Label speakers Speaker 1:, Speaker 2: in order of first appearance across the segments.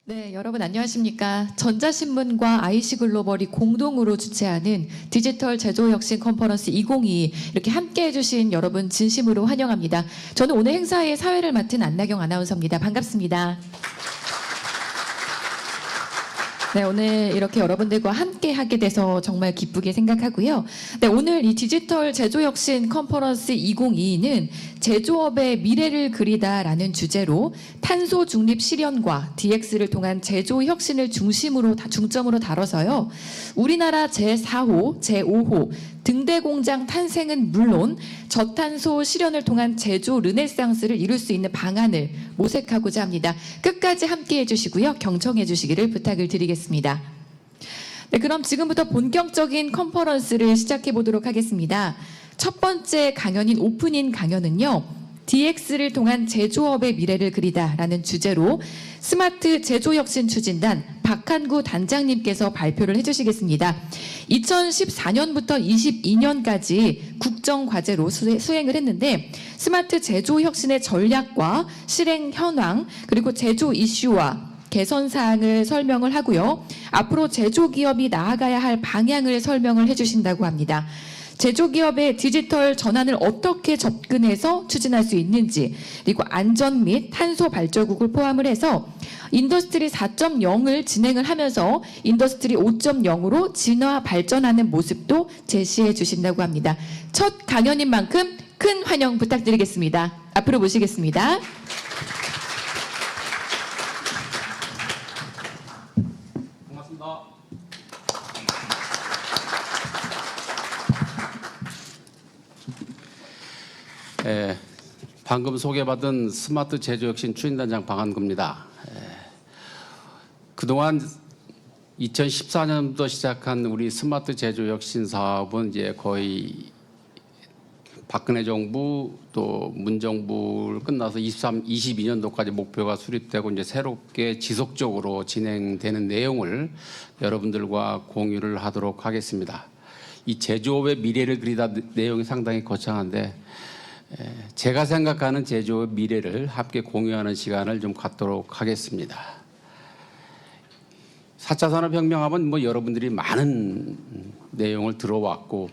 Speaker 1: 네, 여러분 안녕하십니까? 전자신문과 IC글로벌이 공동으로 주최하는 디지털 제조혁신 컨퍼런스 2022 이렇게 함께 해주신 여러분 진심으로 환영합니다. 저는 오늘 행사의 사회를 맡은 안나경 아나운서입니다. 반갑습니다. 네, 오늘 이렇게 여러분들과 함께 하게 돼서 정말 기쁘게 생각하고요. 네, 오늘 이 디지털 제조혁신 컨퍼런스 2022는 제조업의 미래를 그리다라는 주제로 탄소 중립 실현과 DX를 통한 제조 혁신을 중점으로 다뤄서요. 우리나라 제4호, 제5호 등대 공장 탄생은 물론 저탄소 실현을 통한 제조 르네상스를 이룰 수 있는 방안을 모색하고자 합니다. 끝까지 함께해 주시고요. 경청해 주시기를 부탁을 드리겠습니다. 네, 그럼 지금부터 본격적인 컨퍼런스를 시작해 보도록 하겠습니다. 첫 번째 강연인 오프닝 강연은요. DX를 통한 제조업의 미래를 그리다라는 주제로 스마트 제조혁신 추진단 박한구 단장님께서 발표를 해주시겠습니다. 2014년부터 22년까지 국정과제로 수행을 했는데 스마트 제조혁신의 전략과 실행 현황 그리고 제조 이슈와 개선 사항을 설명을 하고요. 앞으로 제조기업이 나아가야 할 방향을 설명을 해주신다고 합니다. 제조기업의 디지털 전환을 어떻게 접근해서 추진할 수 있는지 그리고 안전 및 탄소 발전국을 포함을 해서 인더스트리 4.0을 진행을 하면서 인더스트리 5.0으로 진화 발전하는 모습도 제시해 주신다고 합니다. 첫 강연인 만큼 큰 환영 부탁드리겠습니다. 앞으로 모시겠습니다.
Speaker 2: 반갑습니다. 방금 소개받은 스마트 제조혁신 추진단장 박한구입니다. 그동안 2014년부터 시작한 우리 스마트 제조혁신 사업은 이제 거의 박근혜 정부 또 문정부를 끝나서 22년도까지 목표가 수립되고 이제 새롭게 지속적으로 진행되는 내용을 여러분들과 공유를 하도록 하겠습니다. 이 제조업의 미래를 그리다 내용이 상당히 거창한데 제가 생각하는 제조업 미래를 함께 공유하는 시간을 좀 갖도록 하겠습니다. 4차 산업혁명하면 뭐 여러분들이 많은 내용을 들어왔고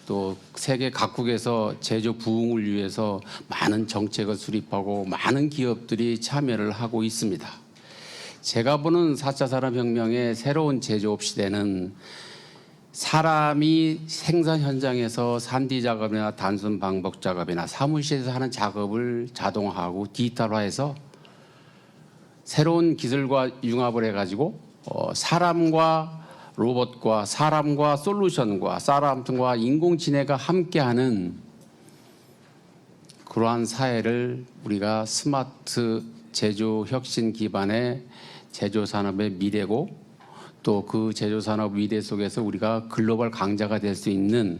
Speaker 2: 또 세계 각국에서 제조 부흥을 위해서 많은 정책을 수립하고 많은 기업들이 참여를 하고 있습니다. 제가 보는 4차 산업혁명의 새로운 제조업 시대는 사람이 생산 현장에서 산디 작업이나 단순 반복 작업이나 사무실에서 하는 작업을 자동화하고 디지털화해서 새로운 기술과 융합을 해가지고 사람과 로봇과 사람과 솔루션과 사람과 인공지능과 함께하는 그러한 사회를 우리가 스마트 제조 혁신 기반의 제조 산업의 미래고 또 그 제조산업 미래 속에서 우리가 글로벌 강자가 될 수 있는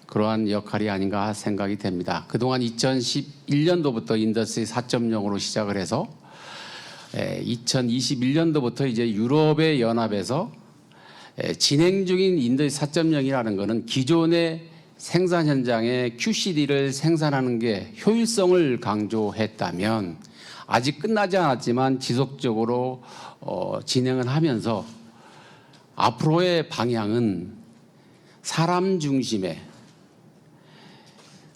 Speaker 2: 그러한 역할이 아닌가 생각이 됩니다. 그동안 2011년도부터 인더스트리 4.0으로 시작을 해서 2021년도부터 이제 유럽의 연합에서 진행 중인 인더스트리 4.0이라는 것은 기존의 생산 현장에 QCD를 생산하는 게 효율성을 강조했다면 아직 끝나지 않았지만 지속적으로 진행을 하면서 앞으로의 방향은 사람 중심의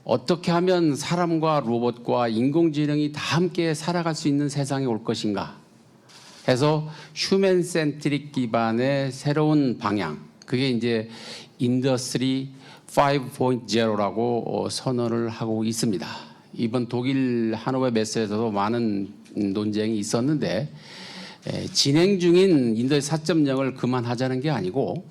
Speaker 2: 어떻게 하면 사람과 로봇과 인공지능이 다 함께 살아갈 수 있는 세상이 올 것인가 해서 휴먼 센트릭 기반의 새로운 방향 그게 이제 인더스트리 5.0라고 선언을 하고 있습니다. 이번 독일 하노버 메스에서도 많은 논쟁이 있었는데 진행 중인 인더스트리 4.0을 그만하자는 게 아니고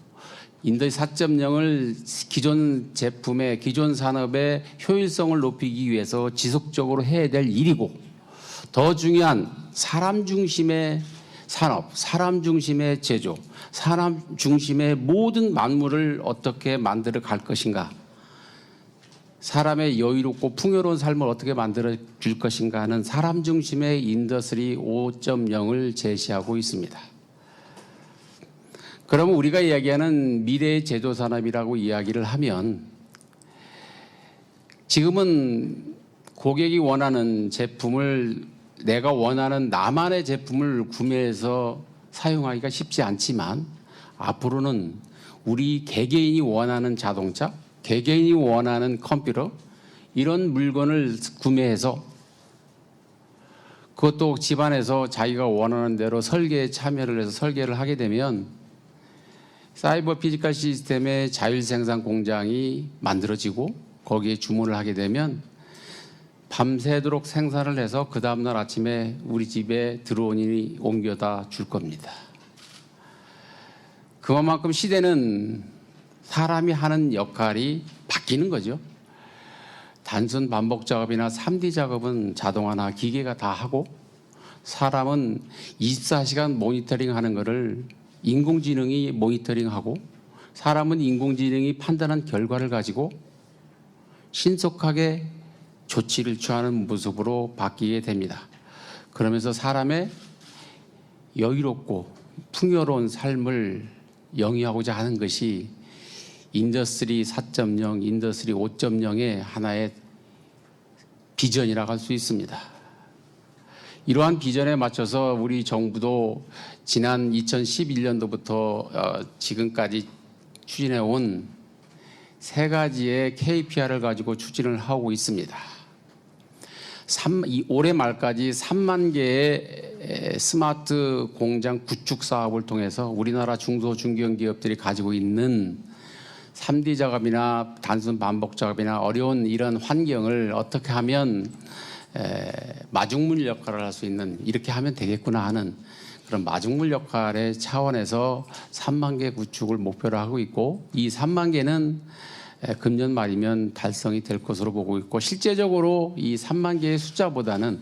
Speaker 2: 인더스트리 4.0을 기존 제품의 기존 산업의 효율성을 높이기 위해서 지속적으로 해야 될 일이고 더 중요한 사람 중심의 산업, 사람 중심의 제조, 사람 중심의 모든 만물을 어떻게 만들어 갈 것인가 사람의 여유롭고 풍요로운 삶을 어떻게 만들어 줄 것인가 하는 사람 중심의 인더스트리 5.0을 제시하고 있습니다. 그러면 우리가 이야기하는 미래의 제조 산업이라고 이야기를 하면 지금은 고객이 원하는 제품을 내가 원하는 나만의 제품을 구매해서 사용하기가 쉽지 않지만 앞으로는 우리 개개인이 원하는 자동차, 개개인이 원하는 컴퓨터 이런 물건을 구매해서 그것도 집안에서 자기가 원하는 대로 설계에 참여를 해서 설계를 하게 되면 사이버 피지컬 시스템의 자율 생산 공장이 만들어지고 거기에 주문을 하게 되면 밤새도록 생산을 해서 그 다음날 아침에 우리 집에 드론이 옮겨다 줄 겁니다. 그만큼 시대는 사람이 하는 역할이 바뀌는 거죠. 단순 반복 작업이나 3D 작업은 자동화나 기계가 다 하고 사람은 24시간 모니터링 하는 것을 인공지능이 모니터링하고 사람은 인공지능이 판단한 결과를 가지고 신속하게 조치를 취하는 모습으로 바뀌게 됩니다. 그러면서 사람의 여유롭고 풍요로운 삶을 영위하고자 하는 것이 인더스트리 4.0, 인더스트리 5.0의 하나의 비전이라고 할 수 있습니다. 이러한 비전에 맞춰서 우리 정부도 지난 2011년도부터 지금까지 추진해 온 세 가지의 KPI를 가지고 추진을 하고 있습니다. 올해 말까지 3만 개의 스마트 공장 구축 사업을 통해서 우리나라 중소 중견기업들이 가지고 있는 3D 작업이나 단순 반복 작업이나 어려운 이런 환경을 어떻게 하면 마중물 역할을 할 수 있는 이렇게 하면 되겠구나 하는 그런 마중물 역할의 차원에서 3만 개 구축을 목표로 하고 있고 이 3만 개는 금년 말이면 달성이 될 것으로 보고 있고 실제적으로 이 3만 개의 숫자보다는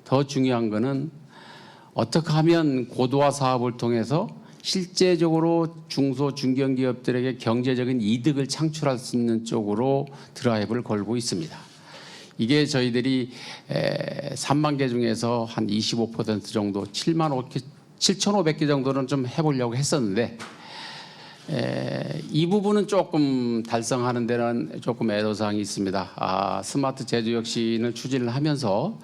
Speaker 2: 더 중요한 것은 어떻게 하면 고도화 사업을 통해서 실제적으로 중소 중견기업들에게 경제적인 이득을 창출할 수 있는 쪽으로 드라이브를 걸고 있습니다. 이게 저희들이 3만 개 중에서 한 25% 정도 7,500개 정도는 좀 해보려고 했었는데 이 부분은 조금 달성하는 데는 조금 애로사항이 있습니다. 스마트 제조혁신을 추진을 하면서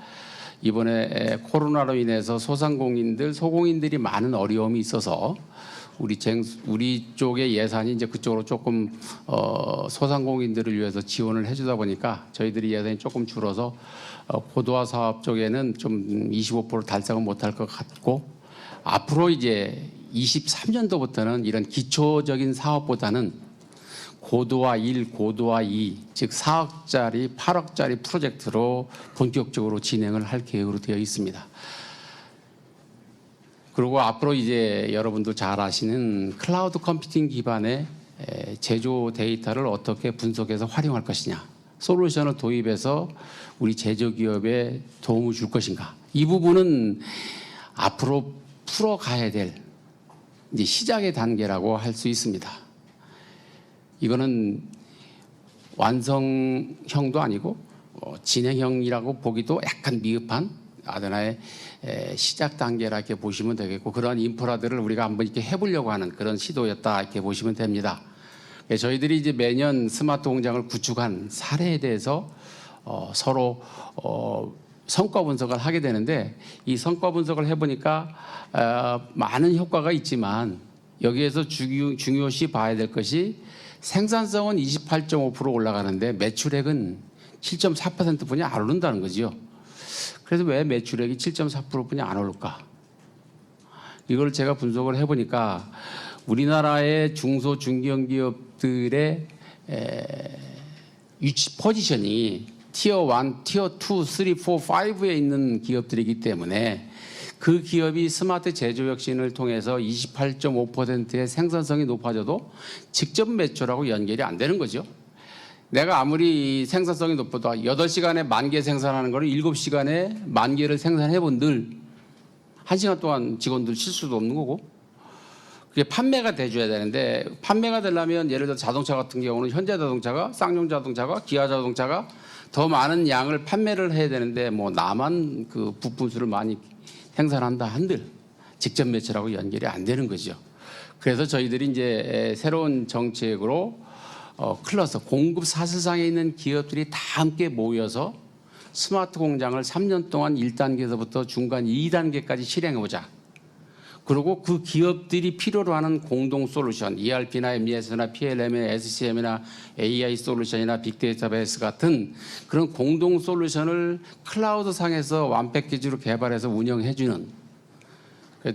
Speaker 2: 이번에 코로나로 인해서 소상공인들이 많은 어려움이 있어서 우리 쪽의 예산이 이제 그쪽으로 조금 소상공인들을 위해서 지원을 해주다 보니까 저희들이 예산이 조금 줄어서 고도화 사업 쪽에는 좀 25% 달성은 못할 것 같고 앞으로 이제 23년도부터는 이런 기초적인 사업보다는 고도화 1, 고도화 2, 즉 4억짜리, 8억짜리 프로젝트로 본격적으로 진행을 할 계획으로 되어 있습니다. 그리고 앞으로 이제 여러분도 잘 아시는 클라우드 컴퓨팅 기반의 제조 데이터를 어떻게 분석해서 활용할 것이냐, 솔루션을 도입해서 우리 제조기업에 도움을 줄 것인가, 이 부분은 앞으로 풀어가야 될 이제 시작의 단계라고 할 수 있습니다. 이거는 완성형도 아니고 진행형이라고 보기도 약간 미흡한 하나의 시작 단계라 이렇게 보시면 되겠고 그러한 인프라들을 우리가 한번 이렇게 해보려고 하는 그런 시도였다 이렇게 보시면 됩니다. 저희들이 이제 매년 스마트 공장을 구축한 사례에 대해서 서로 성과 분석을 하게 되는데 이 성과 분석을 해보니까 많은 효과가 있지만 여기에서 중요시 봐야 될 것이 생산성은 28.5% 올라가는데 매출액은 7.4%뿐이 안 오른다는 거죠. 그래서 왜 매출액이 7.4%뿐이 안 오를까? 이걸 제가 분석을 해보니까 우리나라의 중소 중견기업들의 위치 포지션이 티어 1, 티어 2, 3, 4, 5에 있는 기업들이기 때문에 그 기업이 스마트 제조혁신을 통해서 28.5%의 생산성이 높아져도 직접 매출하고 연결이 안 되는 거죠. 내가 아무리 생산성이 높아도 8시간에 10,000개 생산하는 거를 7시간에 10,000개를 생산해 본들 1시간 동안 직원들 쉴 수도 없는 거고 그게 판매가 돼줘야 되는데 판매가 되려면 예를 들어 자동차 같은 경우는 현대자동차가 쌍용자동차가 기아자동차가 더 많은 양을 판매를 해야 되는데 뭐 나만 그 부품수를 많이 생산한다 한들 직접 매출하고 연결이 안 되는 거죠. 그래서 저희들이 이제 새로운 정책으로 클러스터 공급 사슬상에 있는 기업들이 다 함께 모여서 스마트 공장을 3년 동안 1단계에서부터 중간 2단계까지 실행해보자. 그리고 그 기업들이 필요로 하는 공동 솔루션, ERP나 MES나 PLM이나 SCM이나 AI 솔루션이나 빅데이터베이스 같은 그런 공동 솔루션을 클라우드 상에서 완패키지로 개발해서 운영해주는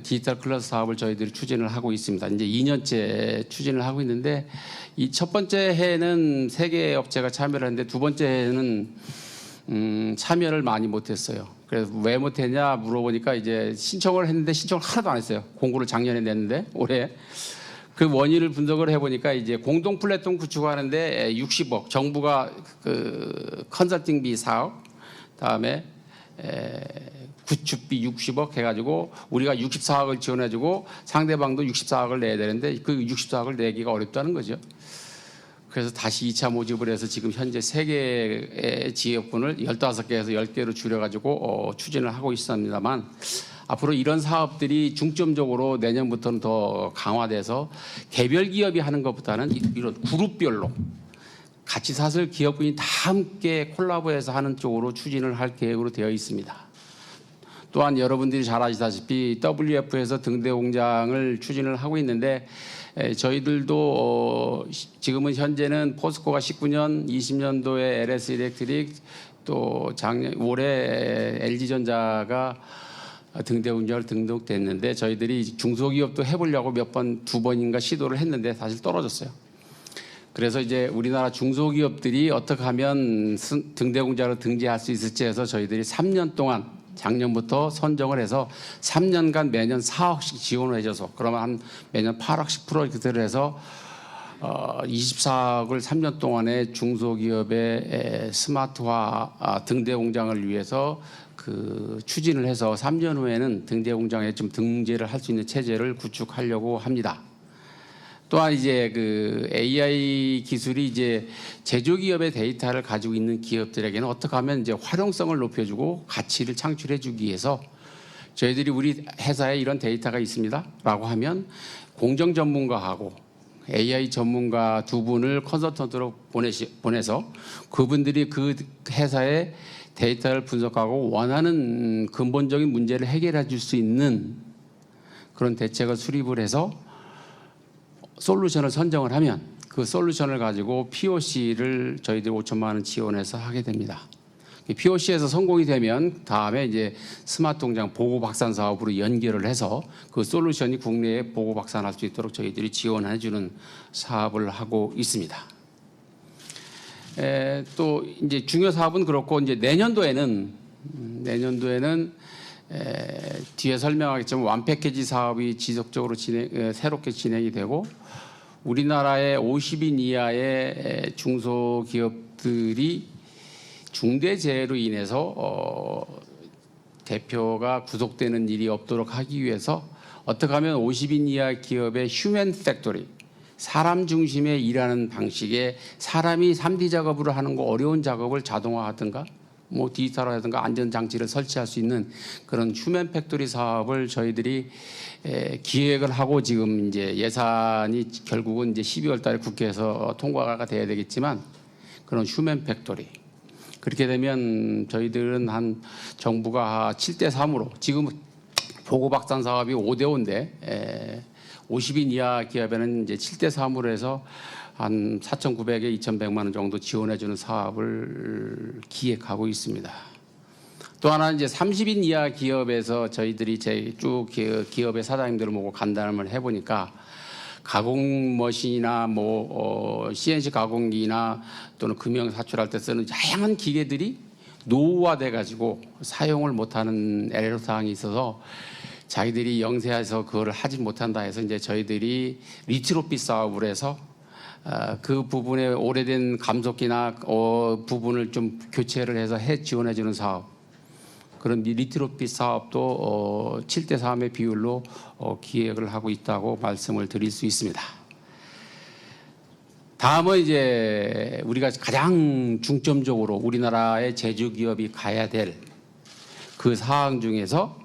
Speaker 2: 디지털 클러스터 사업을 저희들이 추진을 하고 있습니다. 이제 2년째 추진을 하고 있는데 이 첫 번째 해에는 3개 업체가 참여를 했는데 두 번째 해에는 참여를 많이 못했어요. 그래서 왜 못했냐 물어보니까 이제 신청을 했는데 신청을 하나도 안 했어요. 공고를 작년에 냈는데 올해 그 원인을 분석을 해보니까 이제 공동 플랫폼 구축하는데 60억 정부가 그 컨설팅비 사업 다음에 구축비 60억 해가지고 우리가 64억을 지원해주고 상대방도 64억을 내야 되는데 그 64억을 내기가 어렵다는 거죠. 그래서 다시 2차 모집을 해서 지금 현재 3개의 지역군을 15개에서 10개로 줄여가지고 추진을 하고 있습니다만 앞으로 이런 사업들이 중점적으로 내년부터는 더 강화돼서 개별 기업이 하는 것보다는 이런 그룹별로 같이 사실 기업군이 다 함께 콜라보해서 하는 쪽으로 추진을 할 계획으로 되어 있습니다. 또한 여러분들이 잘 아시다시피 WF에서 등대 공장을 추진을 하고 있는데 저희들도 지금은 현재는 포스코가 19년, 20년도에 LS 일렉트릭 또 올해 LG전자가 등대 공장을 등록됐는데 저희들이 중소기업도 해보려고 두 번인가 시도를 했는데 사실 떨어졌어요. 그래서 이제 우리나라 중소기업들이 어떻게 하면 등대 공장을 등재할 수 있을지 해서 저희들이 3년 동안 작년부터 선정을 해서 3년간 매년 4억씩 지원을 해줘서 그러면 한 매년 8억씩 프로젝트를 해서 24억을 3년 동안에 중소기업의 스마트화 등대 공장을 위해서 그 추진을 해서 3년 후에는 등대 공장에 좀 등재를 할 수 있는 체제를 구축하려고 합니다. 또한 이제 그 AI 기술이 이제 제조기업의 데이터를 가지고 있는 기업들에게는 어떻게 하면 이제 활용성을 높여주고 가치를 창출해주기 위해서 저희들이 우리 회사에 이런 데이터가 있습니다라고 하면 공정 전문가하고 AI 전문가 두 분을 컨설턴트로 보내서 그분들이 그 회사의 데이터를 분석하고 원하는 근본적인 문제를 해결해 줄 수 있는 그런 대책을 수립을 해서 솔루션을 선정을 하면 그 솔루션을 가지고 POC를 저희들이 5천만 원 지원해서 하게 됩니다. POC에서 성공이 되면 다음에 이제 스마트 공장 보급 확산 사업으로 연결을 해서 그 솔루션이 국내에 보급 확산할 수 있도록 저희들이 지원해 주는 사업을 하고 있습니다. 또 이제 중요 사업은 그렇고 이제 내년도에는 뒤에 설명하겠지만 완패키지 사업이 지속적으로 새롭게 진행이 되고 우리나라의 50인 이하의 중소기업들이 중대재해로 인해서 대표가 구속되는 일이 없도록 하기 위해서 어떻게 하면 50인 이하 기업의 휴먼 팩토리 사람 중심의 일하는 방식에 사람이 3D 작업을 하는 거 어려운 작업을 자동화하든가 뭐 디지털화라든가 안전장치를 설치할 수 있는 그런 휴먼 팩토리 사업을 저희들이 기획을 하고 지금 이제 예산이 결국은 이제 12월 달에 국회에서 통과가 돼야 되겠지만 그런 휴먼 팩토리 그렇게 되면 저희들은 한 정부가 7대3으로 지금 보급 확산 사업이 5대5인데 50인 이하 기업에는 이제 7대3으로 해서 한 4,900에 2,100만 원 정도 지원해주는 사업을 기획하고 있습니다. 또 하나 이제 30인 이하 기업에서 저희들이 쭉 기업의 사장님들을 모고 간담을 해보니까 가공 머신이나 CNC 가공기나 또는 금형 사출할 때 쓰는 다양한 기계들이 노후화돼 가지고 사용을 못하는 애로사항이 있어서 자기들이 영세해서 그걸 하지 못한다 해서 이제 저희들이 리트로핏 사업을 해서 그 부분에 오래된 감속기나 부분을 좀 교체를 해서 지원해주는 사업 그런 리트로핏 사업도 7대3의 비율로 기획을 하고 있다고 말씀을 드릴 수 있습니다. 다음은 이제 우리가 가장 중점적으로 우리나라의 제조기업이 가야 될 그 사항 중에서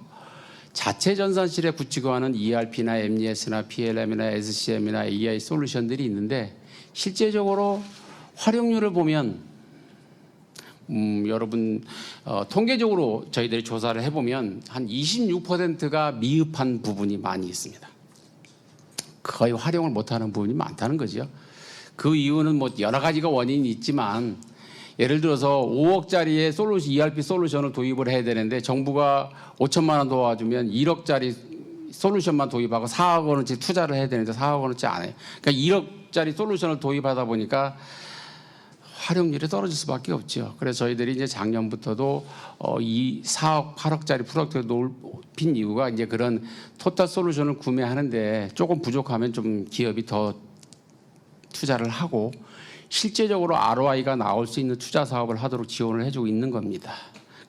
Speaker 2: 자체 전산실에 구축을 하는 ERP나 MES나 PLM이나 SCM이나 AI 솔루션들이 있는데 실제적으로 활용률을 보면 여러분 통계적으로 저희들이 조사를 해보면 한 26%가 미흡한 부분이 많이 있습니다. 거의 활용을 못하는 부분이 많다는 거죠. 그 이유는 뭐 여러 가지가 원인이 있지만 예를 들어서 5억짜리의 솔루션, ERP 솔루션을 도입을 해야 되는데 정부가 5천만 원 도와주면 1억짜리 솔루션만 도입하고 4억 원어치 투자를 해야 되는데 4억 원어치 안 해요. 그러니까 1억짜리 솔루션을 도입하다 보니까 활용률이 떨어질 수밖에 없죠. 그래서 저희들이 이제 작년부터도 이 4억, 8억짜리 프로젝트를 높인 이유가 이제 그런 토탈 솔루션을 구매하는데 조금 부족하면 좀 기업이 더 투자를 하고 실제적으로 ROI가 나올 수 있는 투자 사업을 하도록 지원을 해주고 있는 겁니다.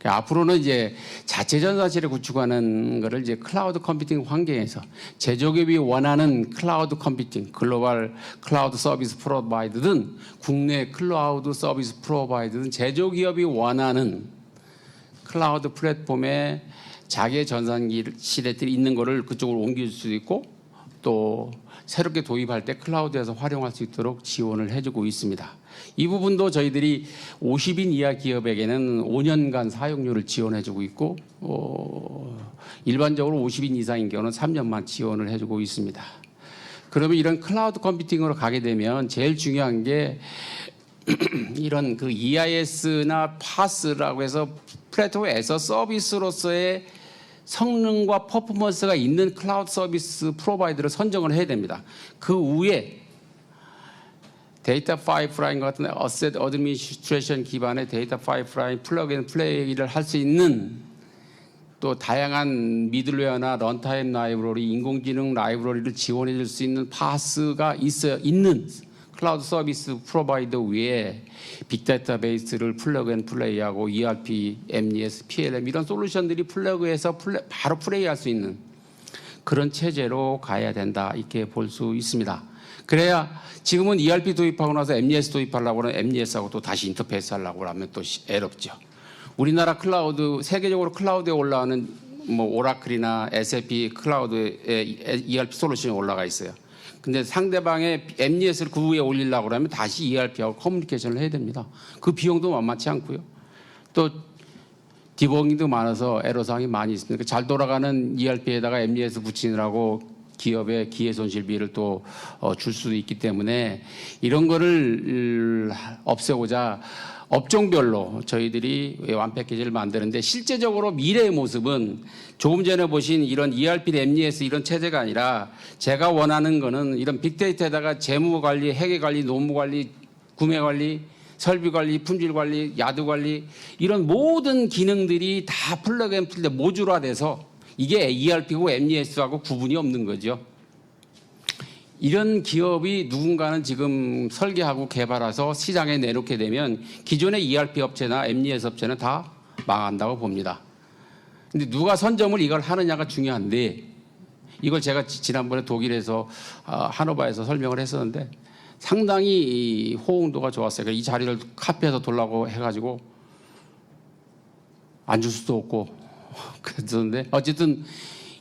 Speaker 2: 앞으로는 이제 자체 전산실을 구축하는 거를 이제 클라우드 컴퓨팅 환경에서 제조기업이 원하는 클라우드 컴퓨팅, 글로벌 클라우드 서비스 프로바이더든 국내 클라우드 서비스 프로바이더든 제조기업이 원하는 클라우드 플랫폼에 자기의 전산실들이 있는 거를 그쪽으로 옮길 수도 있고 또 새롭게 도입할 때 클라우드에서 활용할 수 있도록 지원을 해주고 있습니다. 이 부분도 저희들이 50인 이하 기업에게는 5년간 사용료를 지원해주고 있고 일반적으로 50인 이상인 경우는 3년만 지원을 해주고 있습니다. 그러면 이런 클라우드 컴퓨팅으로 가게 되면 제일 중요한 게 이런 그 EIS나 PaaS라고 해서 플랫폼 에서 서비스로서의 성능과 퍼포먼스가 있는 클라우드 서비스 프로바이더를 선정을 해야 됩니다. 그 후에 데이터 파이프라인 같은 어셋 어드미니스트레이션 기반의 데이터 파이프라인 플러그 앤 플레이를 할 수 있는 또 다양한 미들웨어나 런타임 라이브러리, 인공지능 라이브러리를 지원해 줄 수 있는 파스가 있는 클라우드 서비스 프로바이더 위에 빅데이터베이스를 플러그 앤 플레이하고 ERP, MES, PLM 이런 솔루션들이 플러그해서 바로 플레이할 수 있는 그런 체제로 가야 된다 이렇게 볼 수 있습니다. 그래야 지금은 ERP 도입하고 나서 MES 도입하려고 하면 MES하고 또 다시 인터페이스 하려고 하면 또 애롭죠. 우리나라 클라우드 세계적으로 클라우드에 올라오는 뭐 오라클이나 SAP 클라우드에 ERP 솔루션이 올라가 있어요. 근데 상대방의 MES를 그 위에 올리려고 그러면 다시 ERP하고 커뮤니케이션을 해야 됩니다. 그 비용도 만만치 않고요. 또 디버깅도 많아서 애로사항이 많이 있습니다. 잘 돌아가는 ERP에다가 MES 붙이느라고 기업의 기회 손실비를 또 줄 수도 있기 때문에 이런 거를 없애고자 업종별로 저희들이 완 패키지를 만드는데 실제적으로 미래의 모습은 조금 전에 보신 이런 ERP, MES 이런 체제가 아니라 제가 원하는 거는 이런 빅데이터에다가 재무 관리, 회계 관리, 노무 관리, 구매 관리, 설비 관리, 품질 관리, 야드 관리 이런 모든 기능들이 다 플러그 앤 플레이 모듈화돼서 이게 ERP고 MES하고 구분이 없는 거죠. 이런 기업이 누군가는 지금 설계하고 개발해서 시장에 내놓게 되면 기존의 ERP 업체나 MES 업체는 다 망한다고 봅니다. 근데 누가 선점을 이걸 하느냐가 중요한데 이걸 제가 지난번에 독일에서 하노바에서 설명을 했었는데 상당히 호응도가 좋았어요. 이 자리를 카피해서 돌라고 해가지고 앉을 수도 없고 그랬는데 어쨌든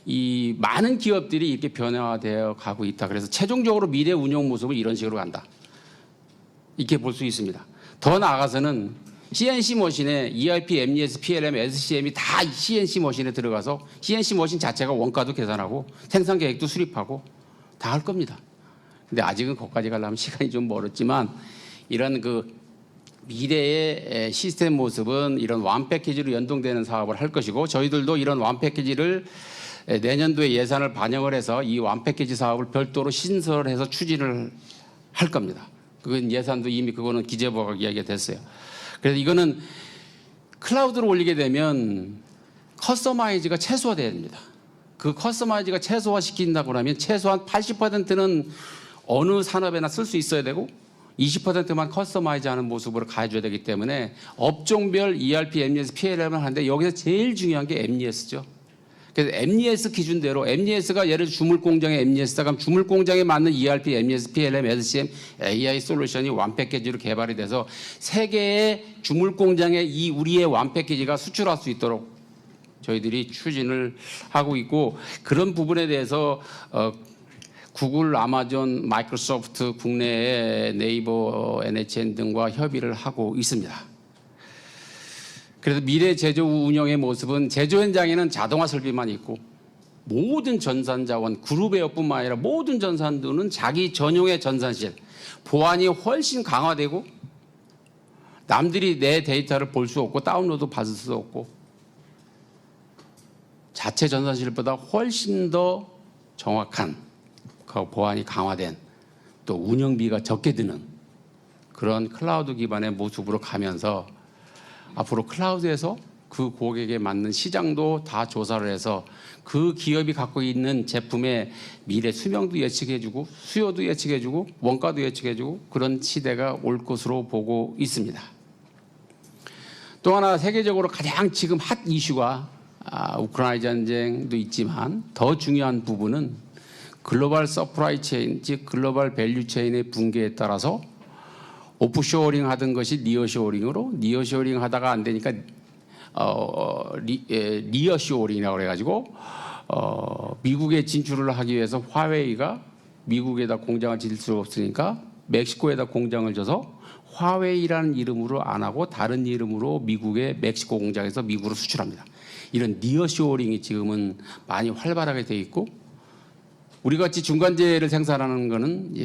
Speaker 2: 이 많은 기업들이 이렇게 변화되어 가고 있다. 그래서 최종적으로 미래 운영 모습은 이런 식으로 간다. 이렇게 볼 수 있습니다. 더 나아가서는 CNC 머신에 ERP, MES, PLM, SCM이 다 CNC 머신에 들어가서 CNC 머신 자체가 원가도 계산하고 생산 계획도 수립하고 다 할 겁니다. 근데 아직은 거기까지 가려면 시간이 좀 멀었지만 이런 그 미래의 시스템 모습은 이런 완 패키지로 연동되는 사업을 할 것이고 저희들도 이런 완 패키지를 내년도에 예산을 반영을 해서 이 완 패키지 사업을 별도로 신설해서 추진을 할 겁니다. 그건 예산도 이미 그거는 기재부가 이야기가 됐어요. 그래서 이거는 클라우드로 올리게 되면 커스터마이즈가 최소화돼야 됩니다. 그 커스터마이즈가 최소화 시킨다고 하면 최소한 80%는 어느 산업에나 쓸 수 있어야 되고 20%만 커스터마이즈하는 모습으로 가져야 되기 때문에 업종별 ERP, MES, PLM을 하는데 여기서 제일 중요한 게 MES죠. 그래서 MES 기준대로 MES가 예를 들어 주물 공장의 MES다 그럼 주물 공장에 맞는 ERP, MES, PLM, SCM, AI 솔루션이 완 패키지로 개발이 돼서 세계의 주물 공장에 이 우리의 완 패키지가 수출할 수 있도록 저희들이 추진을 하고 있고 그런 부분에 대해서 구글, 아마존, 마이크로소프트, 국내의 네이버, NHN 등과 협의를 하고 있습니다. 그래서 미래 제조 운영의 모습은 제조 현장에는 자동화 설비만 있고 모든 전산 자원, 그룹웨어뿐만 아니라 모든 전산들은 자기 전용의 전산실, 보안이 훨씬 강화되고 남들이 내 데이터를 볼 수 없고 다운로드 받을 수 없고 자체 전산실보다 훨씬 더 정확한 그 보안이 강화된 또 운영비가 적게 드는 그런 클라우드 기반의 모습으로 가면서 앞으로 클라우드에서 그 고객에 맞는 시장도 다 조사를 해서 그 기업이 갖고 있는 제품의 미래 수명도 예측해주고 수요도 예측해주고 원가도 예측해주고 그런 시대가 올 것으로 보고 있습니다. 또 하나 세계적으로 가장 지금 핫 이슈가 우크라이나 전쟁도 있지만 더 중요한 부분은 글로벌 서프라이 체인, 즉 글로벌 밸류 체인의 붕괴에 따라서 오프쇼어링 하던 것이 니어쇼어링으로 니어쇼어링 하다가 안 되니까 리어쇼어링이라고 그래가지고 미국에 진출을 하기 위해서 화웨이가 미국에다 공장을 지을 수 없으니까 멕시코에다 공장을 줘서 화웨이라는 이름으로 안 하고 다른 이름으로 미국의 멕시코 공장에서 미국으로 수출합니다. 이런 니어쇼어링이 지금은 많이 활발하게 돼 있고 우리 같이 중간재를 생산하는 거는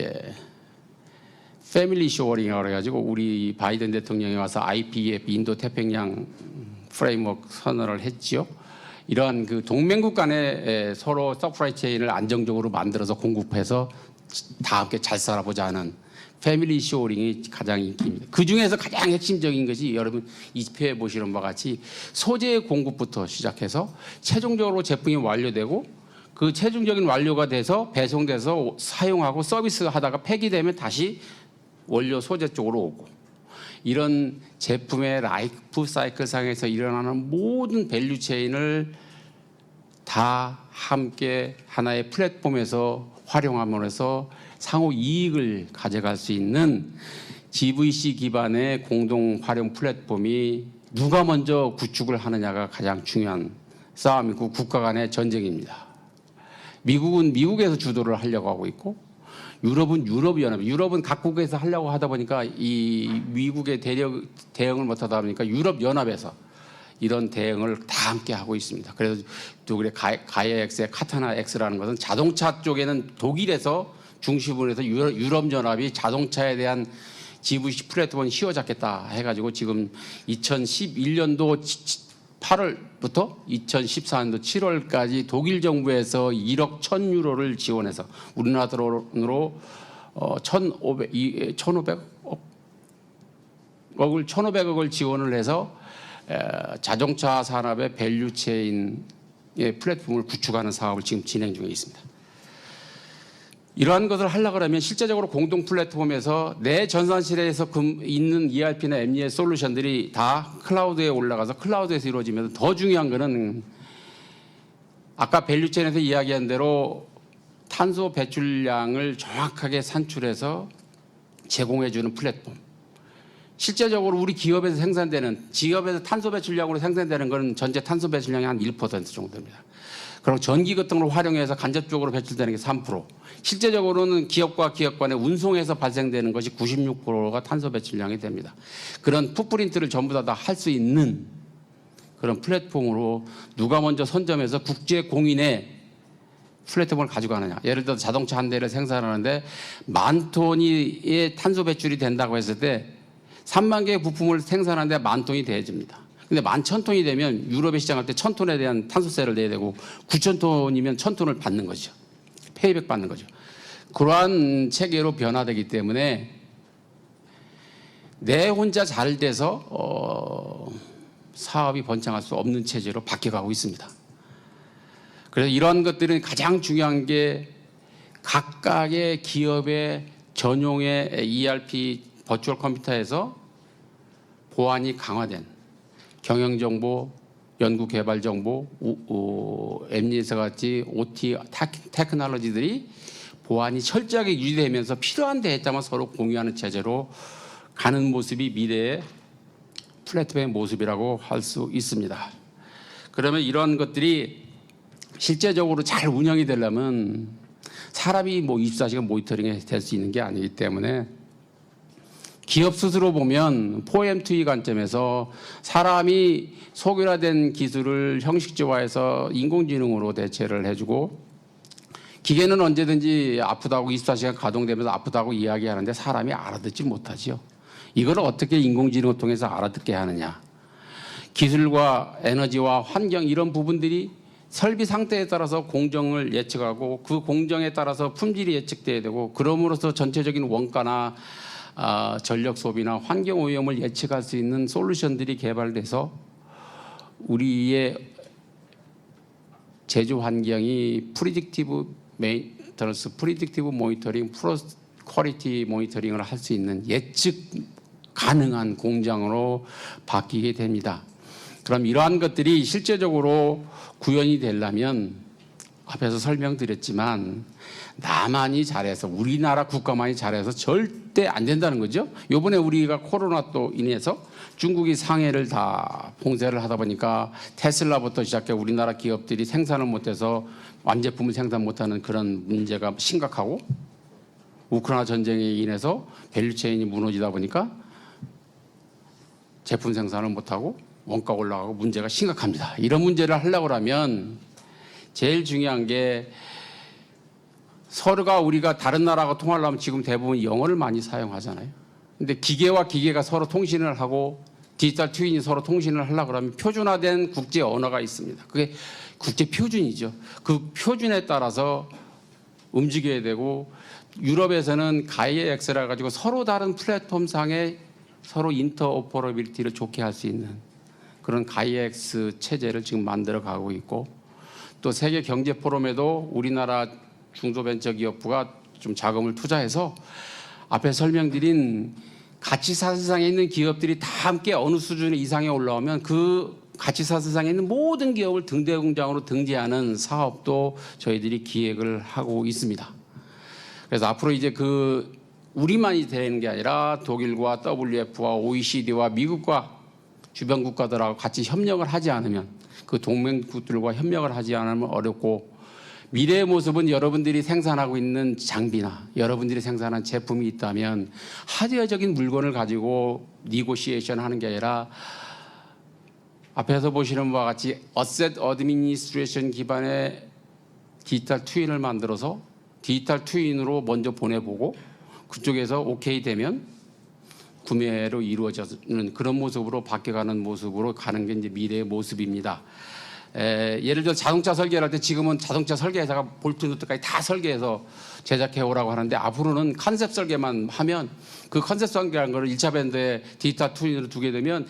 Speaker 2: 패밀리 쇼어링이라고 해가지고 우리 바이든 대통령이 와서 IPEF 인도 태평양 프레임워크 선언을 했지요. 이러한 그 동맹국 간에 서로 서프라이 체인을 안정적으로 만들어서 공급해서 다 함께 잘 살아보자 하는 패밀리 쇼어링이 가장 인기입니다. 그 중에서 가장 핵심적인 것이 여러분 이 표에 보시는 바와 같이 소재 공급부터 시작해서 최종적으로 제품이 완료되고 그 최종적인 완료가 돼서 배송돼서 사용하고 서비스하다가 폐기되면 다시 원료 소재 쪽으로 오고 이런 제품의 라이프 사이클 상에서 일어나는 모든 밸류 체인을 다 함께 하나의 플랫폼에서 활용함으로써 상호 이익을 가져갈 수 있는 GVC 기반의 공동 활용 플랫폼이 누가 먼저 구축을 하느냐가 가장 중요한 싸움이고 국가 간의 전쟁입니다. 미국은 미국에서 주도를 하려고 하고 있고 유럽은 유럽연합, 유럽은 각국에서 하려고 하다 보니까 이 미국의 대응을 못하다 보니까 유럽연합에서 이런 대응을 다 함께 하고 있습니다. 그래서 또 그래 가이아엑스의 카타나엑스라는 것은 자동차 쪽에는 독일에서 중심으로 해서 유럽연합이 자동차에 대한 GVC 플랫폼을 휘어잡겠다 해가지고 지금 2011년도 8월부터 2014년도 7월까지 독일 정부에서 1억 1,000유로를 지원해서 우리나라 돈으로 1,500억을 지원을 해서 자동차 산업의 밸류 체인의 플랫폼을 구축하는 사업을 지금 진행 중에 있습니다. 이러한 것을 하려고 하면 실제적으로 공동 플랫폼에서 내 전산실에서 있는 ERP나 MES 솔루션들이 다 클라우드에 올라가서 클라우드에서 이루어지면서 더 중요한 것은 아까 밸류체인에서 이야기한 대로 탄소 배출량을 정확하게 산출해서 제공해주는 플랫폼. 실제적으로 우리 기업에서 생산되는 기업에서 탄소 배출량으로 생산되는 것은 전체 탄소 배출량의 한 1% 정도입니다. 그리고 전기 같은 걸 활용해서 간접적으로 배출되는 게 3%. 실제적으로는 기업과 기업 간의 운송에서 발생되는 것이 96%가 탄소 배출량이 됩니다. 그런 풋프린트를 전부 다 할 수 있는 그런 플랫폼으로 누가 먼저 선점해서 국제 공인의 플랫폼을 가지고 가느냐. 예를 들어 자동차 한 대를 생산하는데 10,000톤의 탄소 배출이 된다고 했을 때 3만 개의 부품을 생산하는데 10,000톤이 돼집니다. 근데 11,000톤이 되면 유럽에 시장할 때 1,000톤에 대한 탄소세를 내야 되고 9,000톤이면 1,000톤을 받는 거죠. 페이백 받는 거죠. 그러한 체계로 변화되기 때문에 내 혼자 잘 돼서 사업이 번창할 수 없는 체제로 바뀌어가고 있습니다. 그래서 이러한 것들은 가장 중요한 게 각각의 기업의 전용의 ERP 버추얼 컴퓨터에서 보안이 강화된 경영정보, 연구개발정보, 엠니에서 같이 OT 테크놀로지들이 보안이 철저하게 유지되면서 필요한 데에만 서로 공유하는 체제로 가는 모습이 미래의 플랫폼의 모습이라고 할 수 있습니다. 그러면 이런 것들이 실제적으로 잘 운영이 되려면 사람이 24시간 모니터링이 될 수 있는 게 아니기 때문에 기업 스스로 보면 4M2E 관점에서 사람이 소규화된 기술을 형식화해서 인공지능으로 대체를 해주고 기계는 언제든지 아프다고 24시간 가동되면서 아프다고 이야기하는데 사람이 알아듣지 못하지요. 이걸 어떻게 인공지능을 통해서 알아듣게 하느냐. 기술과 에너지와 환경 이런 부분들이 설비 상태에 따라서 공정을 예측하고 그 공정에 따라서 품질이 예측돼야 되고 그럼으로써 전체적인 원가나 전력 소비나 환경 오염을 예측할 수 있는 솔루션들이 개발돼서 우리의 제조 환경이 프리딕티브 메인터넌스, 프리딕티브 모니터링, 퀄리티 모니터링을 할 수 있는 예측 가능한 공장으로 바뀌게 됩니다. 그럼 이러한 것들이 실제적으로 구현이 되려면 앞에서 설명드렸지만 나만이 잘해서 우리나라 국가만이 잘해서 절대 안 된다는 거죠. 이번에 우리가 코로나 또 인해서 중국이 상해를 다 봉쇄를 하다 보니까 테슬라부터 시작해 우리나라 기업들이 생산을 못해서 완제품을 생산 못하는 그런 문제가 심각하고 우크라이나 전쟁에 인해서 밸류체인이 무너지다 보니까 제품 생산을 못하고 원가 올라가고 문제가 심각합니다. 이런 문제를 하려고 하면 제일 중요한 게 서로가 우리가 다른 나라하고 통하려면 지금 대부분 영어를 많이 사용하잖아요. 근데 기계와 기계가 서로 통신을 하고 디지털 트윈이 서로 통신을 하려고 하면 표준화된 국제 언어가 있습니다. 그게 국제 표준이죠. 그 표준에 따라서 움직여야 되고 유럽에서는 가이엑스라 가지고 서로 다른 플랫폼상에 서로 인터오퍼러빌리티를 좋게 할 수 있는 그런 가이엑스 체제를 지금 만들어 가고 있고 또 세계 경제 포럼에도 우리나라 중소벤처기업부가 좀 자금을 투자해서 앞에 설명드린 가치사슬상에 있는 기업들이 다 함께 어느 수준 이상에 올라오면 그 가치사슬상에 있는 모든 기업을 등대공장으로 등재하는 사업도 저희들이 기획을 하고 있습니다. 그래서 앞으로 이제 그 우리만이 되는 게 아니라 독일과 WF와 OECD와 미국과 주변 국가들하고 같이 협력을 하지 않으면 그 동맹국들과 협력을 하지 않으면 어렵고 미래의 모습은 여러분들이 생산하고 있는 장비나 여러분들이 생산한 제품이 있다면 하드웨어적인 물건을 가지고 니고시에이션 하는 게 아니라 앞에서 보시는 바와 같이 어셋 어드미니스트레이션 기반의 디지털 트윈을 만들어서 디지털 트윈으로 먼저 보내보고 그쪽에서 오케이 되면 구매로 이루어지는 그런 모습으로 바뀌어가는 모습으로 가는 게 이제 미래의 모습입니다. 예를 들어 자동차 설계를 할 때 지금은 자동차 설계회사가 볼트 누트까지 다 설계해서 제작해 오라고 하는데 앞으로는 컨셉 설계만 하면 그 컨셉 설계라는 거를 1차 밴더에 디지털 트윈으로 두게 되면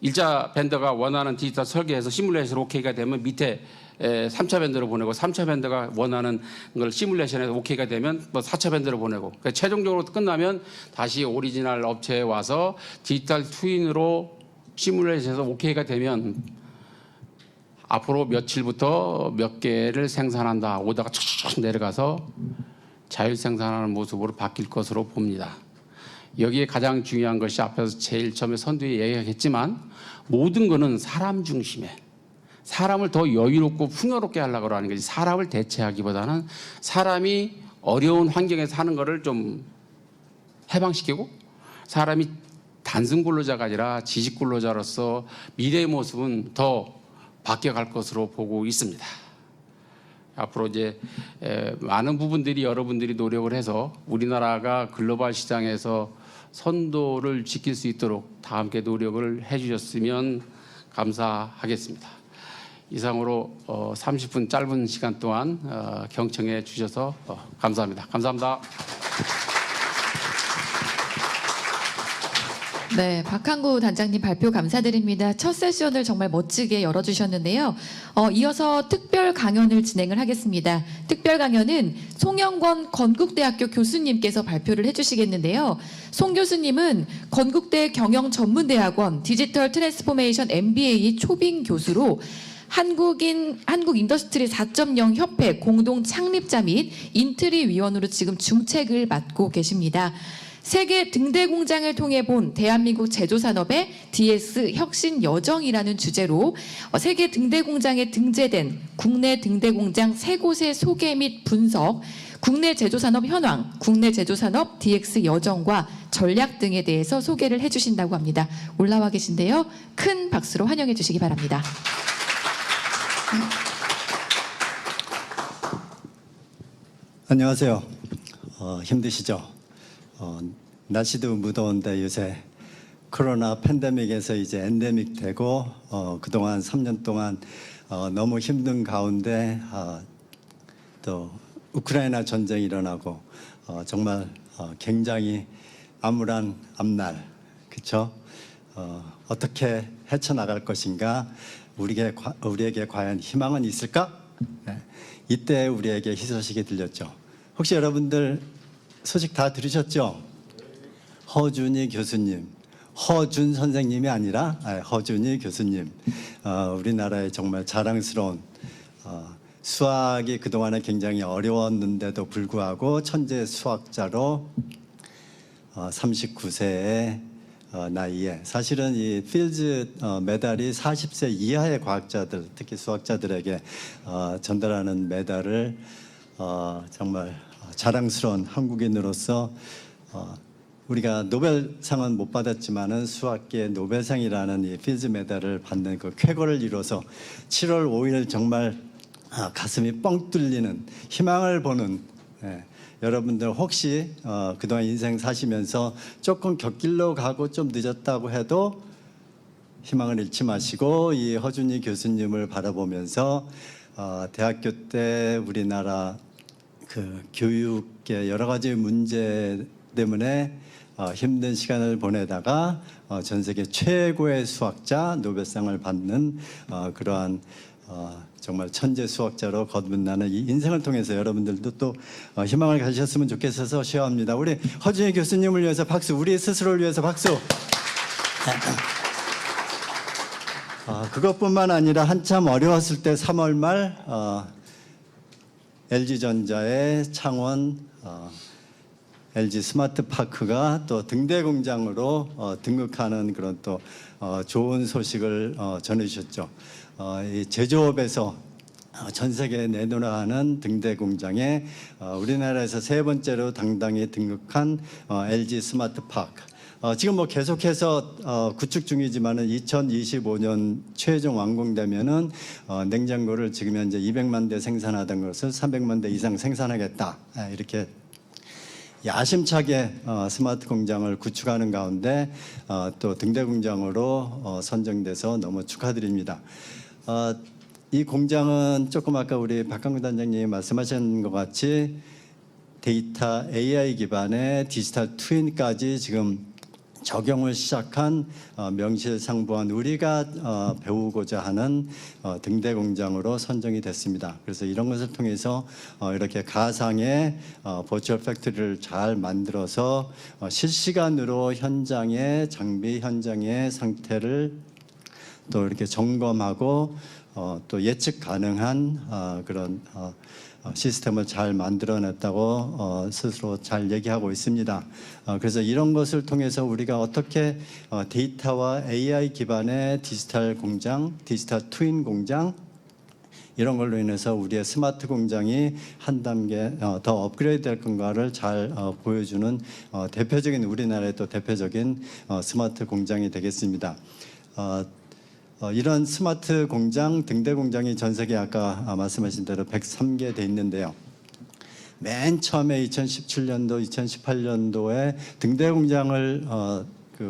Speaker 2: 1차 밴더가 원하는 디지털 설계해서 시뮬레이션 오케이가 되면 밑에 3차 밴더로 보내고 3차 밴더가 원하는 걸 시뮬레이션에서 오케이가 되면 뭐 4차 밴더로 보내고 그러니까 최종적으로 끝나면 다시 오리지널 업체에 와서 디지털 트윈으로 시뮬레이션에서 오케이가 되면 앞으로 며칠부터 몇 개를 생산한다 오다가 쭉 내려가서 자율 생산하는 모습으로 바뀔 것으로 봅니다. 여기에 가장 중요한 것이 앞에서 제일 처음에 선두에 얘기했지만 모든 것은 사람 중심에 사람을 더 여유롭고 풍요롭게 하려고 하는 거지 사람을 대체하기보다는 사람이 어려운 환경에서 사는 것을 좀 해방시키고 사람이 단순 근로자가 아니라 지식 근로자로서 미래의 모습은 더 바뀌어갈 것으로 보고 있습니다. 앞으로 이제 많은 부분들이 여러분들이 노력을 해서 우리나라가 글로벌 시장에서 선도를 지킬 수 있도록 다 함께 노력을 해주셨으면 감사하겠습니다. 이상으로 30분 짧은 시간 동안 경청해 주셔서 감사합니다. 감사합니다.
Speaker 1: 네, 박항구 단장님 발표 감사드립니다. 첫 세션을 정말 멋지게 열어주셨는데요. 이어서 특별 강연을 진행을 하겠습니다. 특별 강연은 송영권 건국대학교 교수님께서 발표를 해주시겠는데요. 송 교수님은 건국대 경영전문대학원 디지털 트랜스포메이션 MBA 초빙 교수로 한국 인더스트리 4.0 협회 공동 창립자 및 인트리 위원으로 지금 중책을 맡고 계십니다. 세계 등대 공장을 통해 본 대한민국 제조산업의 DS 혁신 여정이라는 주제로 세계 등대 공장에 등재된 국내 등대 공장 3곳의 소개 및 분석, 국내 제조산업 현황, 국내 제조산업 DX 여정과 전략 등에 대해서 소개를 해주신다고 합니다. 올라와 계신데요. 큰 박수로 환영해 주시기 바랍니다.
Speaker 3: 안녕하세요. 힘드시죠? 날씨도 무더운데 요새 코로나 팬데믹에서 이제 엔데믹 되고 그동안 3년 동안 너무 힘든 가운데 또 우크라이나 전쟁이 일어나고 정말 굉장히 암울한 앞날, 그렇죠? 어떻게 헤쳐나갈 것인가? 우리에게 과연 희망은 있을까? 네. 이때 우리에게 희소식이 들렸죠. 혹시 여러분들 소식 다 들으셨죠? 허준희 교수님, 허준 선생님이 아니라 허준희 교수님, 우리나라의 정말 자랑스러운 수학이 그동안에 굉장히 어려웠는데도 불구하고 천재 수학자로 39세의 나이에 사실은 이 필즈 메달이 40세 이하의 과학자들, 특히 수학자들에게 전달하는 메달을 정말 자랑스러운 한국인으로서 우리가 노벨상은 못 받았지만은 수학계 노벨상이라는 이 필즈 메달을 받는 그 쾌거를 이뤄서 7월 5일 정말 가슴이 뻥 뚫리는 희망을 보는, 여러분들 혹시 그동안 인생 사시면서 조금 곁길로 가고 좀 늦었다고 해도 희망을 잃지 마시고 이 허준희 교수님을 바라보면서 대학교 때 우리나라 그 교육의 여러 가지 문제 때문에 힘든 시간을 보내다가 전 세계 최고의 수학자 노벨상을 받는 그러한 정말 천재 수학자로 거듭나는 이 인생을 통해서 여러분들도 또 희망을 가지셨으면 좋겠어서 시원합니다. 우리 허준희 교수님을 위해서 박수, 우리 스스로를 위해서 박수. 그것뿐만 아니라 한참 어려웠을 때 3월 말 LG전자의 창원 LG 스마트파크가 또 등대 공장으로 등극하는 그런 또 좋은 소식을 전해주셨죠. 이 제조업에서 전 세계에 내놓아가는 등대 공장에 우리나라에서 3번째로 당당히 등극한 LG 스마트파크. 지금 뭐 계속해서 구축 중이지만은 2025년 최종 완공되면은 냉장고를 지금 현재 200만 대 생산하던 것을 300만 대 이상 생산하겠다. 이렇게 야심차게 스마트 공장을 구축하는 가운데 또 등대 공장으로 선정돼서 너무 축하드립니다. 이 공장은 조금 아까 우리 박강구 단장님이 말씀하신 것 같이 데이터 AI 기반의 디지털 트윈까지 지금 적용을 시작한 명실상부한 우리가 배우고자 하는 등대 공장으로 선정이 됐습니다. 그래서 이런 것을 통해서 이렇게 가상의 버추얼 팩토리를 잘 만들어서 실시간으로 현장의 장비, 현장의 상태를 또 이렇게 점검하고 또 예측 가능한 그런 시스템을 잘 만들어냈다고 스스로 잘 얘기하고 있습니다. 그래서 이런 것을 통해서 우리가 어떻게 데이터와 AI 기반의 디지털 공장, 디지털 트윈 공장 이런 걸로 인해서 우리의 스마트 공장이 한 단계 더 업그레이드 될 건가를 잘 보여주는 대표적인 우리나라의 또 대표적인 스마트 공장이 되겠습니다. 이런 스마트 공장, 등대 공장이 전 세계 아까 말씀하신 대로 103개 돼 있는데요. 맨 처음에 2017년도, 2018년도에 등대 공장을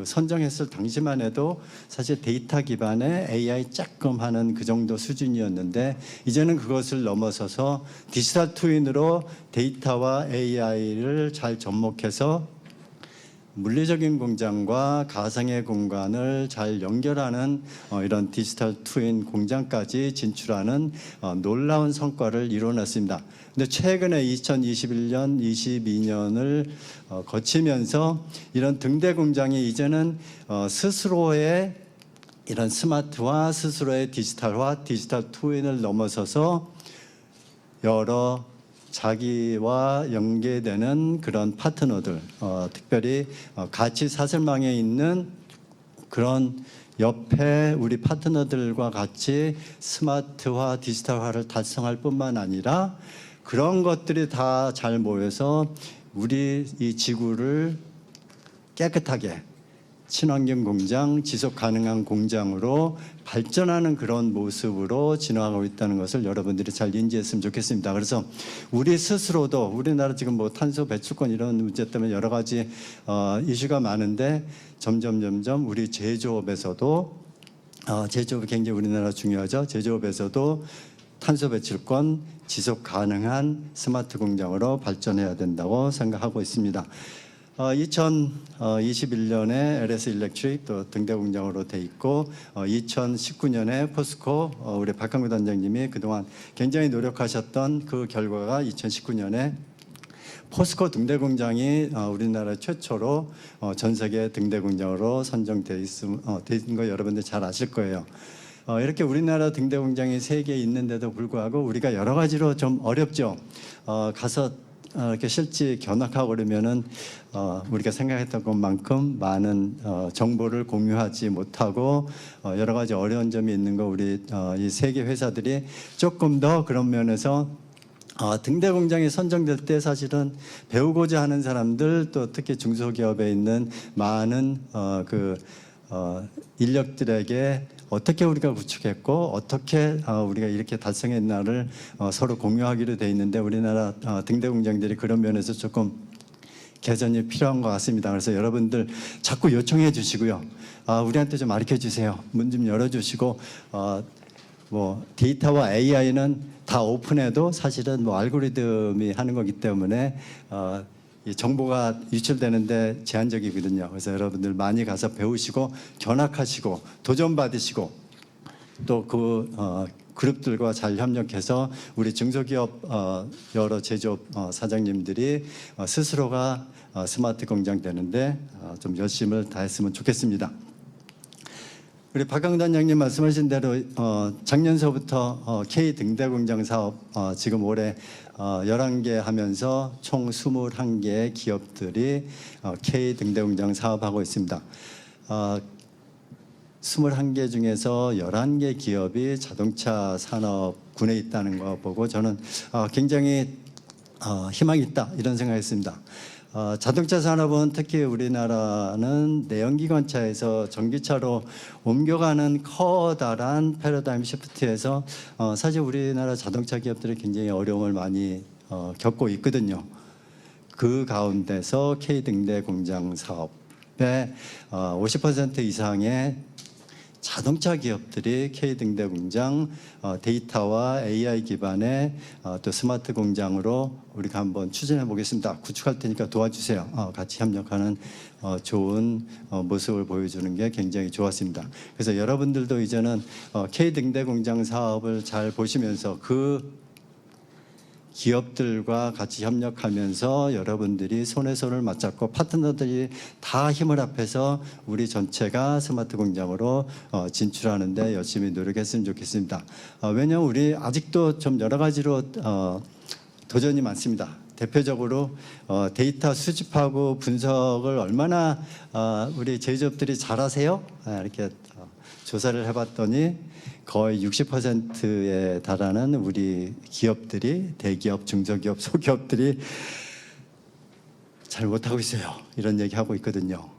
Speaker 3: 선정했을 당시만 해도 사실 데이터 기반의 AI 조금 하는 그 정도 수준이었는데 이제는 그것을 넘어서서 디지털 트윈으로 데이터와 AI를 잘 접목해서 물리적인 공장과 가상의 공간을 잘 연결하는 이런 디지털 트윈 공장까지 진출하는 놀라운 성과를 이뤄냈습니다. 근데 최근에 2021년, 22년을 거치면서 이런 등대 공장이 이제는 스스로의 이런 스마트화, 스스로의 디지털화, 디지털 트윈을 넘어서서 여러 자기와 연계되는 그런 파트너들, 특별히 같이 사슬망에 있는 그런 옆에 우리 파트너들과 같이 스마트화, 디지털화를 달성할 뿐만 아니라 그런 것들이 다 잘 모여서 우리 이 지구를 깨끗하게 친환경 공장, 지속 가능한 공장으로 발전하는 그런 모습으로 진화하고 있다는 것을 여러분들이 잘 인지했으면 좋겠습니다. 그래서 우리 스스로도 우리나라 지금 뭐 탄소 배출권 이런 문제 때문에 여러 가지 이슈가 많은데 점점 우리 제조업에서도 제조업이 굉장히 우리나라 중요하죠. 제조업에서도 탄소 배출권, 지속 가능한 스마트 공장으로 발전해야 된다고 생각하고 있습니다. 2021년에 LS 일렉트릭 또 등대 공장으로 돼 있고 2019년에 포스코 우리 박항구 단장님이 그동안 굉장히 노력하셨던 그 결과가 2019년에 포스코 등대 공장이 우리나라 최초로 전 세계 등대 공장으로 선정돼 있는 거 여러분들 잘 아실 거예요. 이렇게 우리나라 등대 공장이 3개 있는데도 불구하고 우리가 여러 가지로 좀 어렵죠. 가서 이렇게 실제 견학하고 그러면은 우리가 생각했던 것만큼 많은 정보를 공유하지 못하고 여러 가지 어려운 점이 있는 거 우리 이 세계 회사들이 조금 더 그런 면에서 등대 공장이 선정될 때 사실은 배우고자 하는 사람들 또 특히 중소기업에 있는 많은 인력들에게 어떻게 우리가 구축했고 어떻게 우리가 이렇게 달성했나를 서로 공유하기로 돼 있는데 우리나라 등대 공장들이 그런 면에서 조금 개선이 필요한 것 같습니다. 그래서 여러분들 자꾸 요청해 주시고요. 우리한테 좀 가르쳐 주세요. 문 좀 열어주시고 뭐 데이터와 AI는 다 오픈해도 사실은 뭐 알고리즘이 하는 거기 때문에 이 정보가 유출되는데 제한적이거든요. 그래서 여러분들 많이 가서 배우시고 견학하시고 도전 받으시고 또 그 그룹들과 잘 협력해서 우리 중소기업 여러 제조업 사장님들이 스스로가 스마트 공장 되는데 좀 열심을 다했으면 좋겠습니다. 우리 박항구 단장님 말씀하신 대로 작년서부터 K 등대 공장 사업 지금 올해 11개 하면서 총 21개의 기업들이 K 등대 공장 사업하고 있습니다. 21개 중에서 11개 기업이 자동차 산업군에 있다는 거 보고 저는 굉장히 희망이 있다 이런 생각했습니다. 자동차 산업은 특히 우리나라는 내연기관차에서 전기차로 옮겨가는 커다란 패러다임 시프트에서 사실 우리나라 자동차 기업들이 굉장히 어려움을 많이 겪고 있거든요. 그 가운데서 K등대 공장 사업의 50% 이상의 자동차 기업들이 K등대 공장 데이터와 AI 기반의 또 스마트 공장으로 우리가 한번 추진해 보겠습니다. 구축할 테니까 도와주세요. 같이 협력하는 좋은 모습을 보여주는 게 굉장히 좋았습니다. 그래서 여러분들도 이제는 K등대 공장 사업을 잘 보시면서 그 기업들과 같이 협력하면서 여러분들이 손에 손을 맞잡고 파트너들이 다 힘을 합해서 우리 전체가 스마트 공장으로 진출하는 데 열심히 노력했으면 좋겠습니다. 왜냐하면 우리 아직도 좀 여러 가지로 도전이 많습니다. 대표적으로 데이터 수집하고 분석을 얼마나 우리 제조업들이 잘하세요? 이렇게 조사를 해봤더니 거의 60%에 달하는 우리 기업들이 대기업, 중소기업, 소기업들이 잘 못하고 있어요. 이런 얘기하고 있거든요.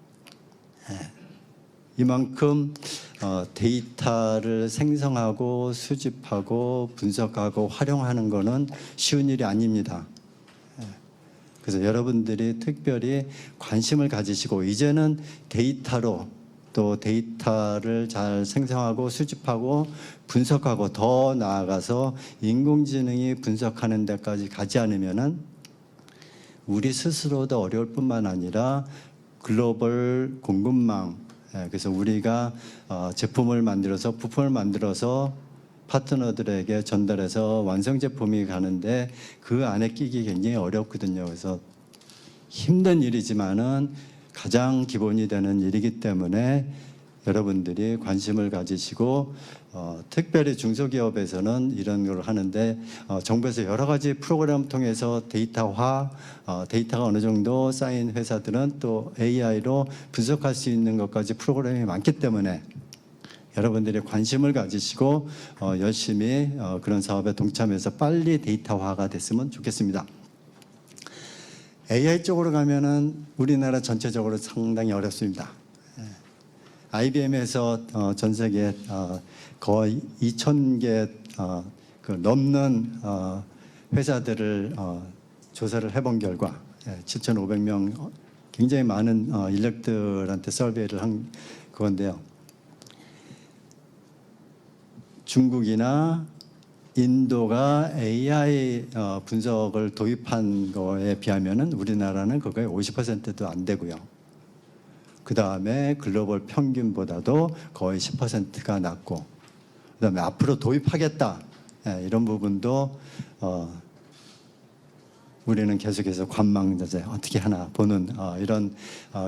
Speaker 3: 이만큼 데이터를 생성하고 수집하고 분석하고 활용하는 거는 쉬운 일이 아닙니다. 그래서 여러분들이 특별히 관심을 가지시고 이제는 데이터로 또 데이터를 잘 생성하고 수집하고 분석하고 더 나아가서 인공지능이 분석하는 데까지 가지 않으면은 우리 스스로도 어려울 뿐만 아니라 글로벌 공급망 그래서 우리가 제품을 만들어서 부품을 만들어서 파트너들에게 전달해서 완성 제품이 가는데 그 안에 끼기 굉장히 어렵거든요. 그래서 힘든 일이지만은 가장 기본이 되는 일이기 때문에 여러분들이 관심을 가지시고 특별히 중소기업에서는 이런 걸 하는데 정부에서 여러 가지 프로그램 통해서 데이터화, 데이터가 어느 정도 쌓인 회사들은 또 AI로 분석할 수 있는 것까지 프로그램이 많기 때문에 여러분들이 관심을 가지시고 열심히 그런 사업에 동참해서 빨리 데이터화가 됐으면 좋겠습니다. AI 쪽으로 가면은 우리나라 전체적으로 상당히 어렵습니다. IBM에서 전 세계 거의 2,000개 넘는 회사들을 조사를 해본 결과 7,500명 굉장히 많은 인력들한테 서베이를 한 그건데요. 중국이나 인도가 AI 분석을 도입한 거에 비하면은 우리나라는 그거의 50%도 안 되고요. 그 다음에 글로벌 평균보다도 거의 10%가 낮고, 그 다음에 앞으로 도입하겠다 이런 부분도 우리는 계속해서 관망자재 어떻게 하나 보는 이런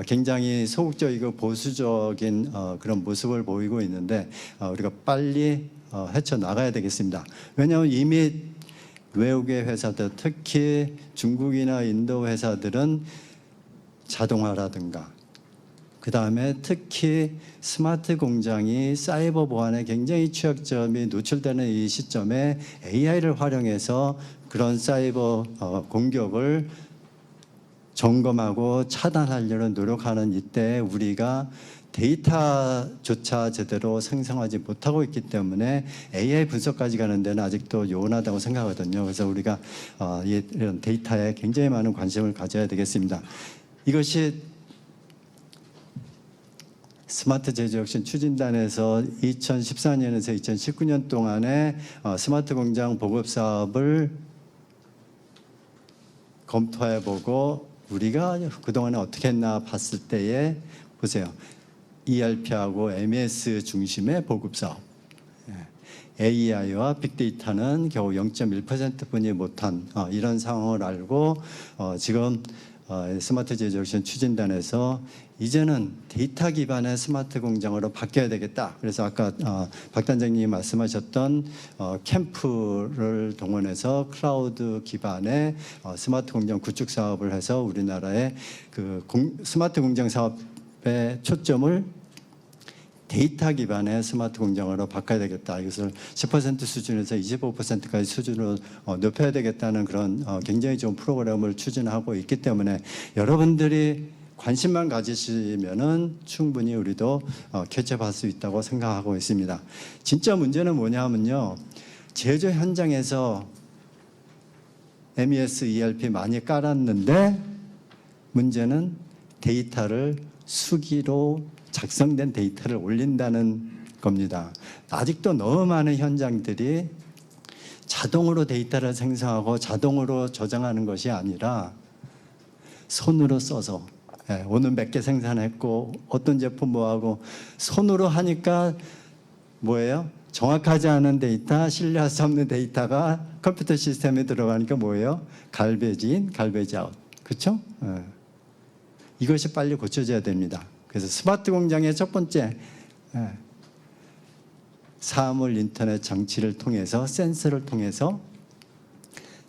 Speaker 3: 굉장히 소극적이고 보수적인 그런 모습을 보이고 있는데 우리가 빨리 헤쳐나가야 되겠습니다. 왜냐하면 이미 외국의 회사들, 특히 중국이나 인도 회사들은 자동화라든가 그 다음에 특히 스마트 공장이 사이버 보안에 굉장히 취약점이 노출되는 이 시점에 AI를 활용해서 그런 사이버 공격을 점검하고 차단하려는 노력하는 이때 우리가 데이터조차 제대로 생성하지 못하고 있기 때문에 AI 분석까지 가는 데는 아직도 요원하다고 생각하거든요. 그래서 우리가 이런 데이터에 굉장히 많은 관심을 가져야 되겠습니다. 이것이 스마트 제조혁신 추진단에서 2014년에서 2019년 동안에 스마트 공장 보급 사업을 검토해보고 우리가 그동안에 어떻게 했나 봤을 때에 보세요. ERP하고 MES 중심의 보급 사업. AI와 빅데이터는 겨우 0.1%뿐이 못한 이런 상황을 알고 지금 스마트 제조혁신 추진단에서 이제는 데이터 기반의 스마트 공장으로 바뀌어야 되겠다. 그래서 아까 박 단장님이 말씀하셨던 캠프를 동원해서 클라우드 기반의 스마트 공장 구축 사업을 해서 우리나라의 그 스마트 공장 사업의 초점을 데이터 기반의 스마트 공장으로 바꿔야 되겠다. 이것을 10% 수준에서 25%까지 수준으로 높여야 되겠다는 그런 굉장히 좋은 프로그램을 추진하고 있기 때문에 여러분들이 관심만 가지시면은 충분히 우리도 캐치할 수 있다고 생각하고 있습니다. 진짜 문제는 뭐냐면요. 제조 현장에서 MES, ERP 많이 깔았는데 문제는 데이터를 수기로 작성된 데이터를 올린다는 겁니다. 아직도 너무 많은 현장들이 자동으로 데이터를 생성하고 자동으로 저장하는 것이 아니라 손으로 써서 오늘 몇 개 생산했고 어떤 제품 뭐하고 손으로 하니까 뭐예요? 정확하지 않은 데이터, 신뢰할 수 없는 데이터가 컴퓨터 시스템에 들어가니까 뭐예요? 갈베지 인, 갈베지 아웃. 그렇죠? 이것이 빨리 고쳐져야 됩니다. 그래서 스마트 공장의 첫 번째 사물 인터넷 장치를 통해서 센서를 통해서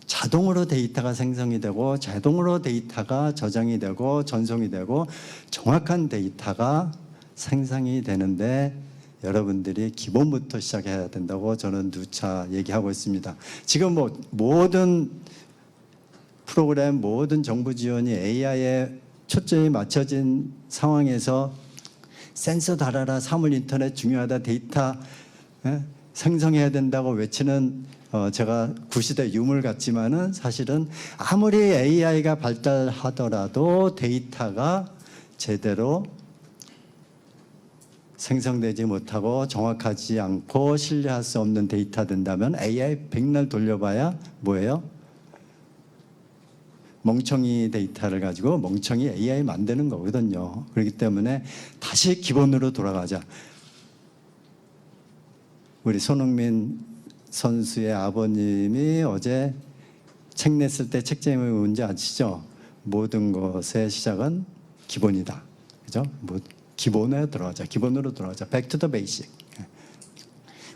Speaker 3: 자동으로 데이터가 생성이 되고 자동으로 데이터가 저장이 되고 전송이 되고 정확한 데이터가 생성이 되는데 여러분들이 기본부터 시작해야 된다고 저는 누차 얘기하고 있습니다. 지금 뭐 모든 프로그램, 모든 정부 지원이 AI에 초점이 맞춰진 상황에서 센서 달아라, 사물 인터넷 중요하다, 데이터 생성해야 된다고 외치는 제가 구시대 유물 같지만은 사실은 아무리 AI가 발달하더라도 데이터가 제대로 생성되지 못하고 정확하지 않고 신뢰할 수 없는 데이터 된다면 AI 백날 돌려봐야 뭐예요? 멍청이 데이터를 가지고 멍청이 AI 만드는 거거든요. 그렇기 때문에 다시 기본으로 돌아가자. 우리 손흥민 선수의 아버님이 어제 책 냈을 때 책 제목이 뭔지 아시죠? 모든 것의 시작은 기본이다. 그죠? 기본으로 들어가자. Back to the basic.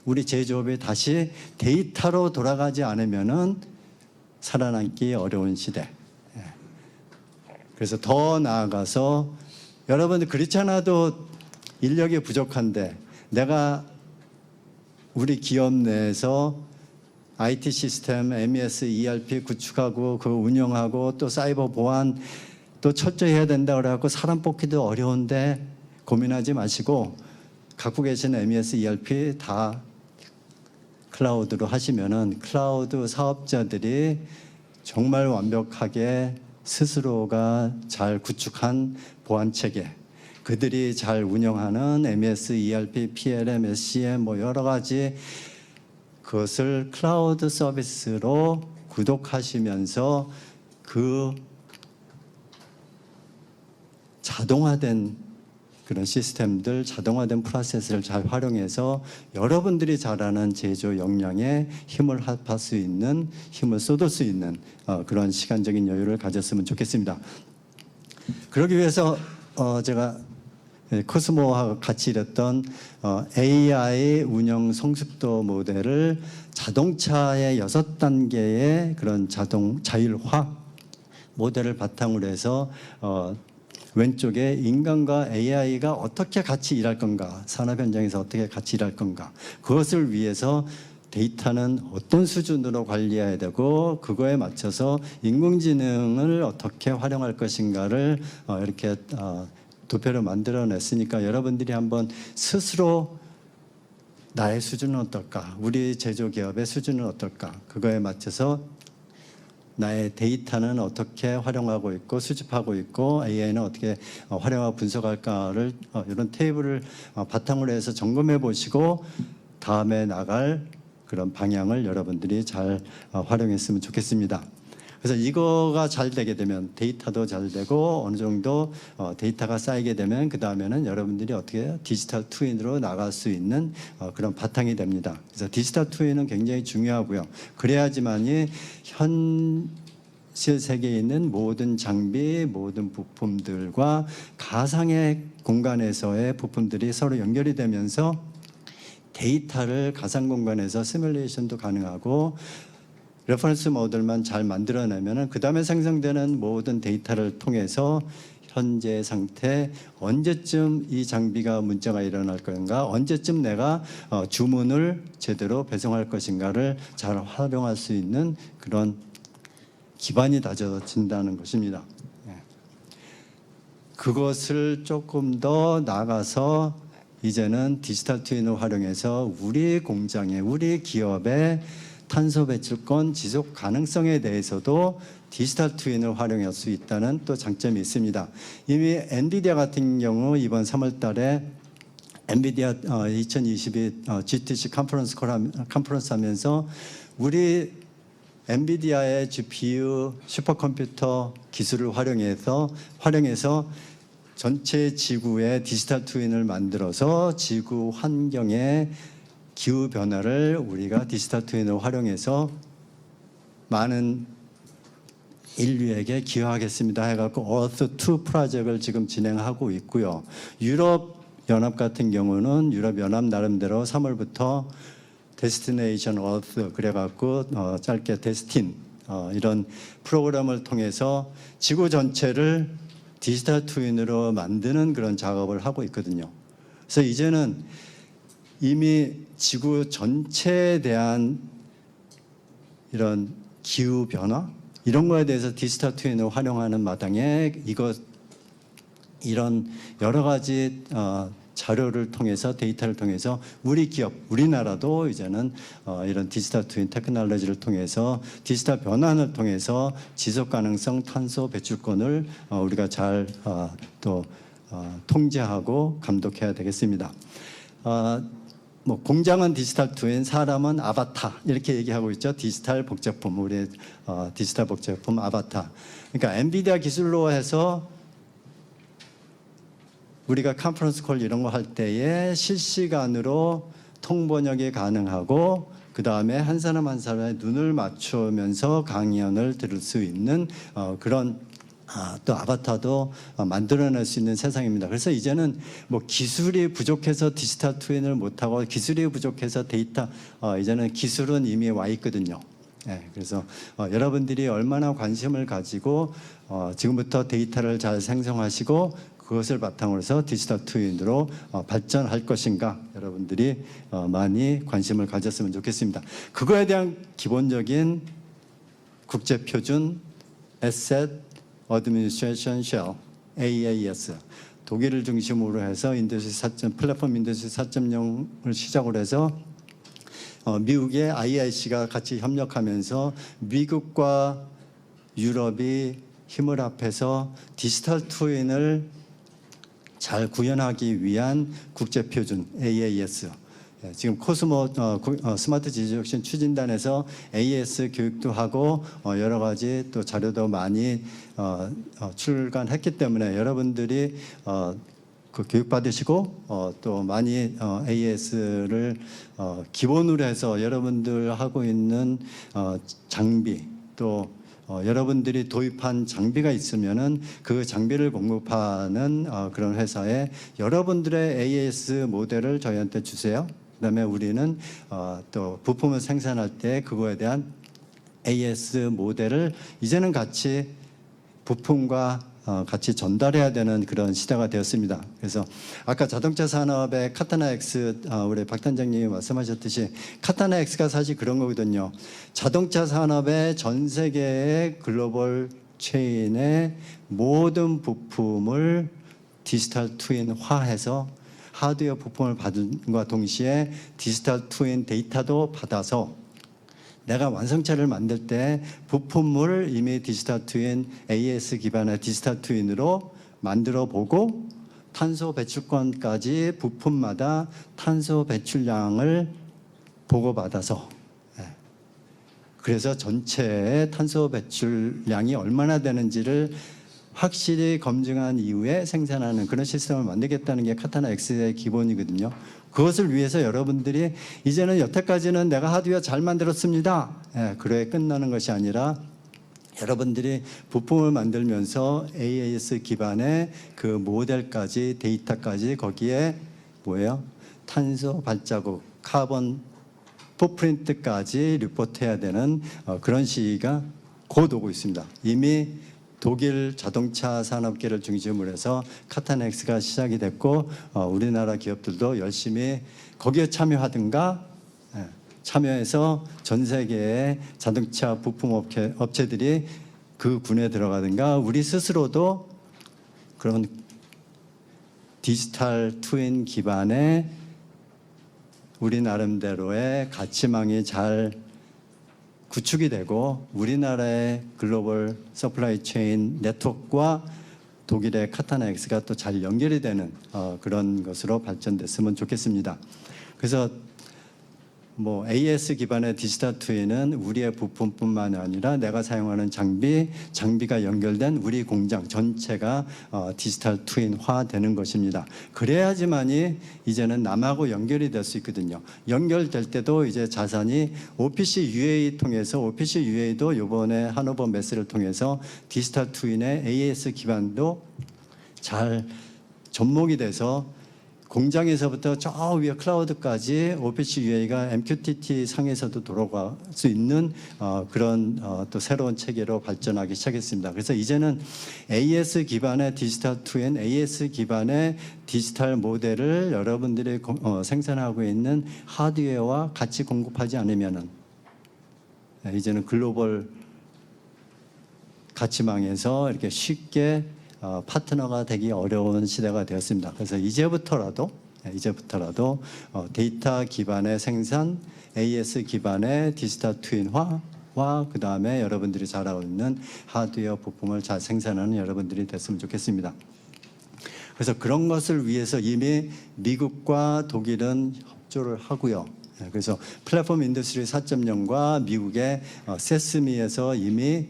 Speaker 3: 우리 제조업이 다시 데이터로 돌아가지 않으면은 살아남기 어려운 시대. 그래서 더 나아가서 여러분들 그렇지 않아도 인력이 부족한데 내가 우리 기업 내에서 IT 시스템, MES, ERP 구축하고 그 운영하고 또 사이버 보안 또 철저히 해야 된다 그래갖고 사람 뽑기도 어려운데 고민하지 마시고 갖고 계신 MES, ERP 다 클라우드로 하시면은 클라우드 사업자들이 정말 완벽하게 스스로가 잘 구축한 보안 체계, 그들이 잘 운영하는 MES, ERP, PLM, SCM 뭐 여러 가지 그것을 클라우드 서비스로 구독하시면서 그 자동화된 그런 시스템들, 자동화된 프로세스를 잘 활용해서 여러분들이 잘하는 제조 역량에 힘을 합할 수 있는, 힘을 쏟을 수 있는 그런 시간적인 여유를 가졌으면 좋겠습니다. 그러기 위해서 제가 코스모와 같이 일했던 AI 운영 성숙도 모델을 자동차의 6단계의 그런 자율화 모델을 바탕으로 해서 왼쪽에 인간과 AI가 어떻게 같이 일할 건가, 산업 현장에서 어떻게 같이 일할 건가, 그것을 위해서 데이터는 어떤 수준으로 관리해야 되고 그거에 맞춰서 인공지능을 어떻게 활용할 것인가를 이렇게 도표를 만들어냈으니까 여러분들이 한번 스스로 나의 수준은 어떨까, 우리 제조기업의 수준은 어떨까, 그거에 맞춰서 나의 데이터는 어떻게 활용하고 있고 수집하고 있고 AI는 어떻게 활용하고 분석할까를 이런 테이블을 바탕으로 해서 점검해 보시고 다음에 나갈 그런 방향을 여러분들이 잘 활용했으면 좋겠습니다. 그래서 이거가 잘 되게 되면 데이터도 잘 되고 어느 정도 데이터가 쌓이게 되면 그 다음에는 여러분들이 어떻게 디지털 트윈으로 나갈 수 있는 그런 바탕이 됩니다. 그래서 디지털 트윈은 굉장히 중요하고요. 그래야지만이 현실 세계에 있는 모든 장비, 모든 부품들과 가상의 공간에서의 부품들이 서로 연결이 되면서 데이터를 가상 공간에서 시뮬레이션도 가능하고 레퍼런스 모델만 잘 만들어내면은 그 다음에 생성되는 모든 데이터를 통해서 현재 상태, 언제쯤 이 장비가 문제가 일어날 건가, 언제쯤 내가 주문을 제대로 배송할 것인가를 잘 활용할 수 있는 그런 기반이 다져진다는 것입니다. 그것을 조금 더 나가서 이제는 디지털 트윈을 활용해서 우리 공장에, 우리 기업의 탄소 배출권 지속 가능성에 대해서도 디지털 트윈을 활용할 수 있다는 또 장점이 있습니다. 이미 엔비디아 같은 경우 이번 3월 달에 엔비디아 2022 GTC 컨퍼런스 하면서 우리 엔비디아의 GPU 슈퍼컴퓨터 기술을 활용해서 전체 지구의 디지털 트윈을 만들어서 지구 환경에 기후 변화를 우리가 디지털 트윈을 활용해서 많은 인류에게 기여하겠습니다 해갖고 Earth-2 프로젝트를 지금 진행하고 있고요. 유럽 연합 같은 경우는 유럽 연합 나름대로 3월부터 데스티네이션 Earth 그래갖고 짧게 데스틴 이런 프로그램을 통해서 지구 전체를 디지털 트윈으로 만드는 그런 작업을 하고 있거든요. 그래서 이제는 이미 지구 전체에 대한 이런 기후 변화 이런 거에 대해서 디지털 트윈을 활용하는 마당에 이런 여러 가지 자료를 통해서 데이터를 통해서 우리 기업, 우리나라도 이제는 이런 디지털 트윈 테크놀로지를 통해서 디지털 변환을 통해서 지속 가능성 탄소 배출권을 우리가 잘 또 통제하고 감독해야 되겠습니다. 뭐 공장은 디지털 트윈, 사람은 아바타 이렇게 얘기하고 있죠. 디지털 복제품, 우리 디지털 복제품 아바타. 그러니까 엔비디아 기술로 해서 우리가 컨퍼런스 콜 이런 거 할 때에 실시간으로 통번역이 가능하고 그 다음에 한 사람 한 사람의 눈을 맞추면서 강연을 들을 수 있는 그런 또 아바타도 만들어낼 수 있는 세상입니다. 그래서 이제는 뭐 기술이 부족해서 디지털 트윈을 못하고 기술이 부족해서 데이터 이제는 기술은 이미 와 있거든요. 그래서 여러분들이 얼마나 관심을 가지고 지금부터 데이터를 잘 생성하시고 그것을 바탕으로 해서 디지털 트윈으로 발전할 것인가 여러분들이 많이 관심을 가졌으면 좋겠습니다. 그거에 대한 기본적인 국제표준 Asset Administration Shell AAS 독일을 중심으로 해서 플랫폼 인더스트리 4.0을 시작으로 해서 미국의 IIC가 같이 협력하면서 미국과 유럽이 힘을 합해서 디지털 트윈을 잘 구현하기 위한 국제표준 AAS 지금 코스모 스마트 지주혁신 추진단에서 AS 교육도 하고 여러 가지 또 자료도 많이 출간했기 때문에 여러분들이 그 교육 받으시고 또 많이 AS를 기본으로 해서 여러분들 하고 있는 장비 또 여러분들이 도입한 장비가 있으면은 그 장비를 공급하는 그런 회사에 여러분들의 AS 모델을 저희한테 주세요. 그다음에 우리는 또 부품을 생산할 때 그거에 대한 AS 모델을 이제는 같이 부품과 같이 전달해야 되는 그런 시대가 되었습니다. 그래서 아까 자동차 산업의 카타나 X 우리 박 단장님이 말씀하셨듯이 카타나 X가 사실 그런 거거든요. 자동차 산업의 전 세계의 글로벌 체인의 모든 부품을 디지털 트윈화해서 하드웨어 부품을 받은과 동시에 디지털 트윈 데이터도 받아서 내가 완성차를 만들 때 부품을 이미 디지털 트윈 AS 기반의 디지털 트윈으로 만들어 보고 탄소 배출권까지 부품마다 탄소 배출량을 보고받아서 그래서 전체의 탄소 배출량이 얼마나 되는지를 확실히 검증한 이후에 생산하는 그런 시스템을 만들겠다는 게 카타나 X의 기본이거든요. 그것을 위해서 여러분들이 이제는 여태까지는 내가 하드웨어 잘 만들었습니다. 그래 끝나는 것이 아니라 여러분들이 부품을 만들면서 AAS 기반의 그 모델까지 데이터까지 거기에 뭐예요? 탄소 발자국, 카본 풋프린트까지 리포트해야 되는 그런 시기가 곧 오고 있습니다. 이미 독일 자동차 산업계를 중심으로 해서 카타넥스가 시작이 됐고 우리나라 기업들도 열심히 거기에 참여하든가 참여해서 전 세계의 자동차 부품 업체들이 그 군에 들어가든가 우리 스스로도 그런 디지털 트윈 기반의 우리 나름대로의 가치망이 잘 구축이 되고 우리나라의 글로벌 서플라이 체인 네트워크와 독일의 카타나 X가 또 잘 연결이 되는 그런 것으로 발전됐으면 좋겠습니다. 그래서 뭐 AS 기반의 디지털 트윈은 우리의 부품뿐만 아니라 내가 사용하는 장비가 연결된 우리 공장 전체가 디지털 트윈화 되는 것입니다. 그래야지만이 이제는 남하고 연결이 될 수 있거든요. 연결될 때도 이제 자산이 OPC UA 통해서 OPC UA도 이번에 하노버 메스를 통해서 디지털 트윈의 AS 기반도 잘 접목이 돼서 공장에서부터 저 위에 클라우드까지 OPC UA가 MQTT 상에서도 돌아갈 수 있는 그런 또 새로운 체계로 발전하기 시작했습니다. 그래서 이제는 AS 기반의 디지털 트윈, AS 기반의 디지털 모델을 여러분들이 생산하고 있는 하드웨어와 같이 공급하지 않으면은 이제는 글로벌 가치망에서 이렇게 쉽게 파트너가 되기 어려운 시대가 되었습니다. 그래서 이제부터라도 데이터 기반의 생산, AS 기반의 디지털 트윈화와 그 다음에 여러분들이 잘하고 있는 하드웨어 부품을 잘 생산하는 여러분들이 됐으면 좋겠습니다. 그래서 그런 것을 위해서 이미 미국과 독일은 협조를 하고요. 그래서 플랫폼 인더스트리 4.0과 미국의 세스미에서 이미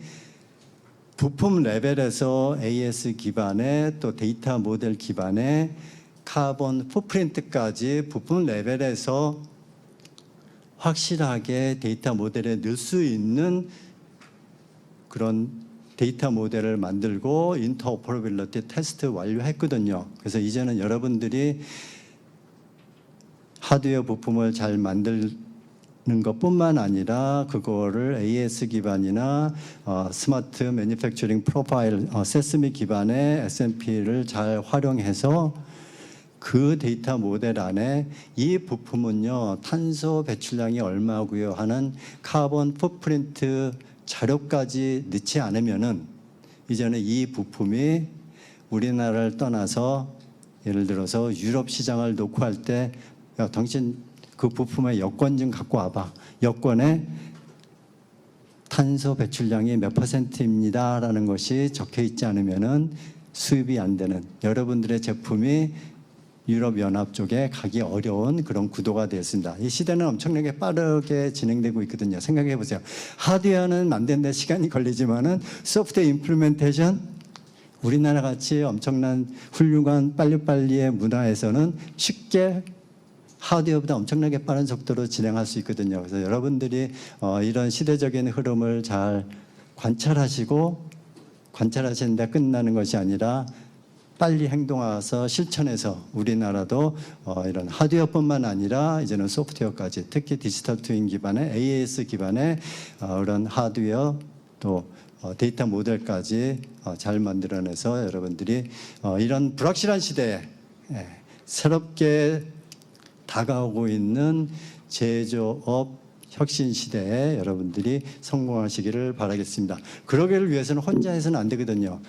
Speaker 3: 부품 레벨에서 AS 기반의 또 데이터 모델 기반의 카본 풋프린트까지 부품 레벨에서 확실하게 데이터 모델에 넣을 수 있는 그런 데이터 모델을 만들고 인터오퍼러빌리티 테스트 완료했거든요. 그래서 이제는 여러분들이 하드웨어 부품을 잘 만드는 것뿐만 아니라 그거를 AS 기반이나 스마트 매니팩처링 프로파일 세스미 기반의 SMP를 잘 활용해서 그 데이터 모델 안에 이 부품은요 탄소 배출량이 얼마고요 하는 카본 풋프린트 자료까지 넣지 않으면은 이제는 이 부품이 우리나라를 떠나서 예를 들어서 유럽 시장을 놓고 할 때 야, 당신 그 부품의 여권 좀 갖고 와봐. 여권에 탄소 배출량이 몇 %입니다라는 것이 적혀 있지 않으면은 수입이 안 되는 여러분들의 제품이 유럽연합 쪽에 가기 어려운 그런 구도가 되었습니다. 이 시대는 엄청나게 빠르게 진행되고 있거든요. 생각해 보세요. 하드웨어는 만드는데 시간이 걸리지만은 소프트웨어 임플리멘테이션 우리나라 같이 엄청난 훌륭한 빨리빨리의 문화에서는 쉽게 하드웨어보다 엄청나게 빠른 속도로 진행할 수 있거든요. 그래서 여러분들이 이런 시대적인 흐름을 잘 관찰하시는데 끝나는 것이 아니라 빨리 행동해서 실천해서 우리나라도 이런 하드웨어뿐만 아니라 이제는 소프트웨어까지 특히 디지털 트윈 기반의 AAS 기반의 그런 하드웨어 또 데이터 모델까지 잘 만들어내서 여러분들이 이런 불확실한 시대에 새롭게 다가오고 있는 제조업 혁신 시대에 여러분들이 성공하시기를 바라겠습니다. 그러기를 위해서는 혼자 해서는 안 되거든요.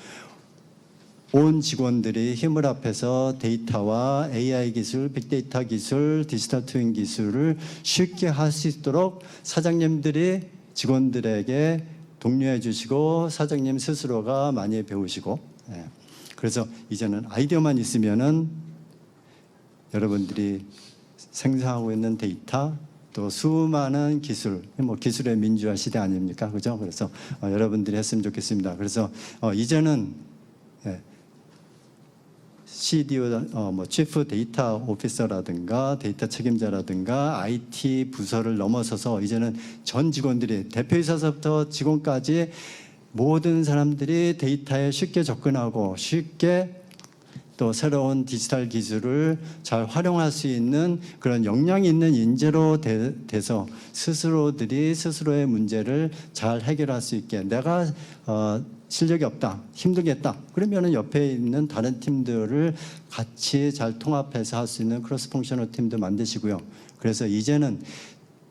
Speaker 3: 온 직원들이 힘을 합해서 데이터와 AI 기술, 빅데이터 기술, 디지털 트윈 기술을 쉽게 할 수 있도록 사장님들이 직원들에게 독려해 주시고 사장님 스스로가 많이 배우시고 그래서 이제는 아이디어만 있으면은 여러분들이 생성하고 있는 데이터 또 수많은 기술, 기술의 민주화 시대 아닙니까? 그죠? 그래서 여러분들이 했으면 좋겠습니다. 그래서 이제는 CDO, 치프 데이터 오피서라든가 데이터 책임자라든가 IT 부서를 넘어서서 이제는 전 직원들이 대표이사서부터 직원까지 모든 사람들이 데이터에 쉽게 접근하고 쉽게 또 새로운 디지털 기술을 잘 활용할 수 있는 그런 역량이 있는 인재로 돼서 스스로들이 스스로의 문제를 잘 해결할 수 있게 내가 실력이 없다, 힘들겠다. 그러면은 옆에 있는 다른 팀들을 같이 잘 통합해서 할 수 있는 크로스 펑셔널 팀도 만드시고요. 그래서 이제는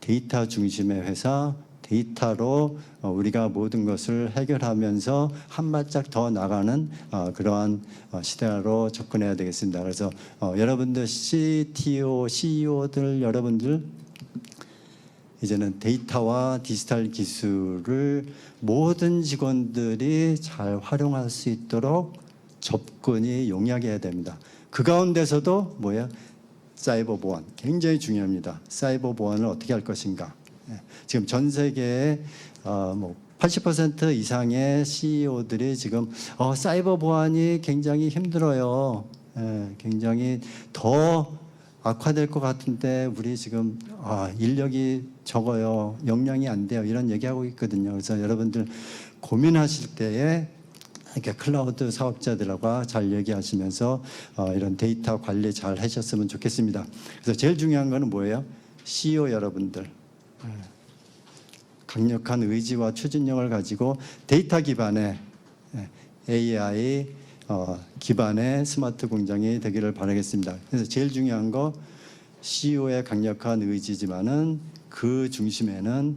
Speaker 3: 데이터 중심의 회사, 데이터로 우리가 모든 것을 해결하면서 한 발짝 더 나가는 그러한 시대로 접근해야 되겠습니다. 그래서 여러분들 CTO, CEO들 여러분들 이제는 데이터와 디지털 기술을 모든 직원들이 잘 활용할 수 있도록 접근이 용이하게 해야 됩니다. 그 가운데서도 사이버 보안 굉장히 중요합니다. 사이버 보안을 어떻게 할 것인가. 지금 전 세계에 80% 이상의 CEO들이 지금 사이버 보안이 굉장히 힘들어요. 굉장히 더 악화될 것 같은데 우리 지금 인력이 적어요. 역량이 안 돼요. 이런 얘기하고 있거든요. 그래서 여러분들 고민하실 때에 이렇게 클라우드 사업자들과 잘 얘기하시면서 이런 데이터 관리 잘 하셨으면 좋겠습니다. 그래서 제일 중요한 거는 뭐예요? CEO 여러분들. 강력한 의지와 추진력을 가지고 데이터 기반의 AI 기반의 스마트 공장이 되기를 바라겠습니다. 그래서 제일 중요한 거 CEO의 강력한 의지지만은 그 중심에는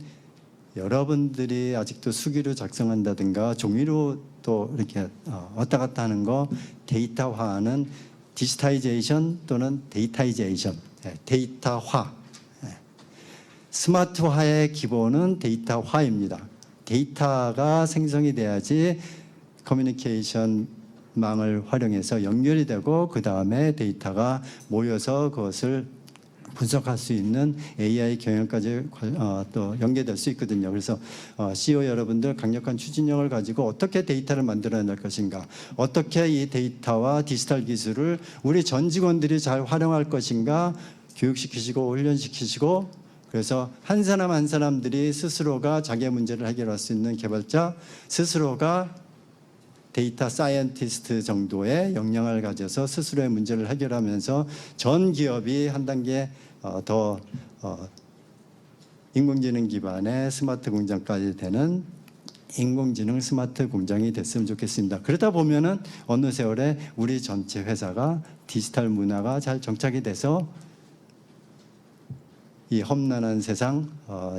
Speaker 3: 여러분들이 아직도 수기로 작성한다든가 종이로 또 이렇게 왔다 갔다 하는 거 데이터화하는 디지타이제이션 또는 데이터이제이션, 데이터화. 스마트화의 기본은 데이터화입니다. 데이터가 생성이 돼야지 커뮤니케이션 망을 활용해서 연결이 되고 그 다음에 데이터가 모여서 그것을 분석할 수 있는 AI 경영까지 또 연계될 수 있거든요. 그래서 CEO 여러분들 강력한 추진력을 가지고 어떻게 데이터를 만들어낼 것인가, 어떻게 이 데이터와 디지털 기술을 우리 전 직원들이 잘 활용할 것인가 교육시키시고 훈련시키시고 그래서 한 사람 한 사람들이 스스로가 자기의 문제를 해결할 수 있는 개발자, 스스로가 데이터 사이언티스트 정도의 역량을 가져서 스스로의 문제를 해결하면서 전 기업이 한 단계 더 인공지능 기반의 스마트 공장까지 되는 인공지능 스마트 공장이 됐으면 좋겠습니다. 그러다 보면은 어느 세월에 우리 전체 회사가 디지털 문화가 잘 정착이 돼서 이 험난한 세상,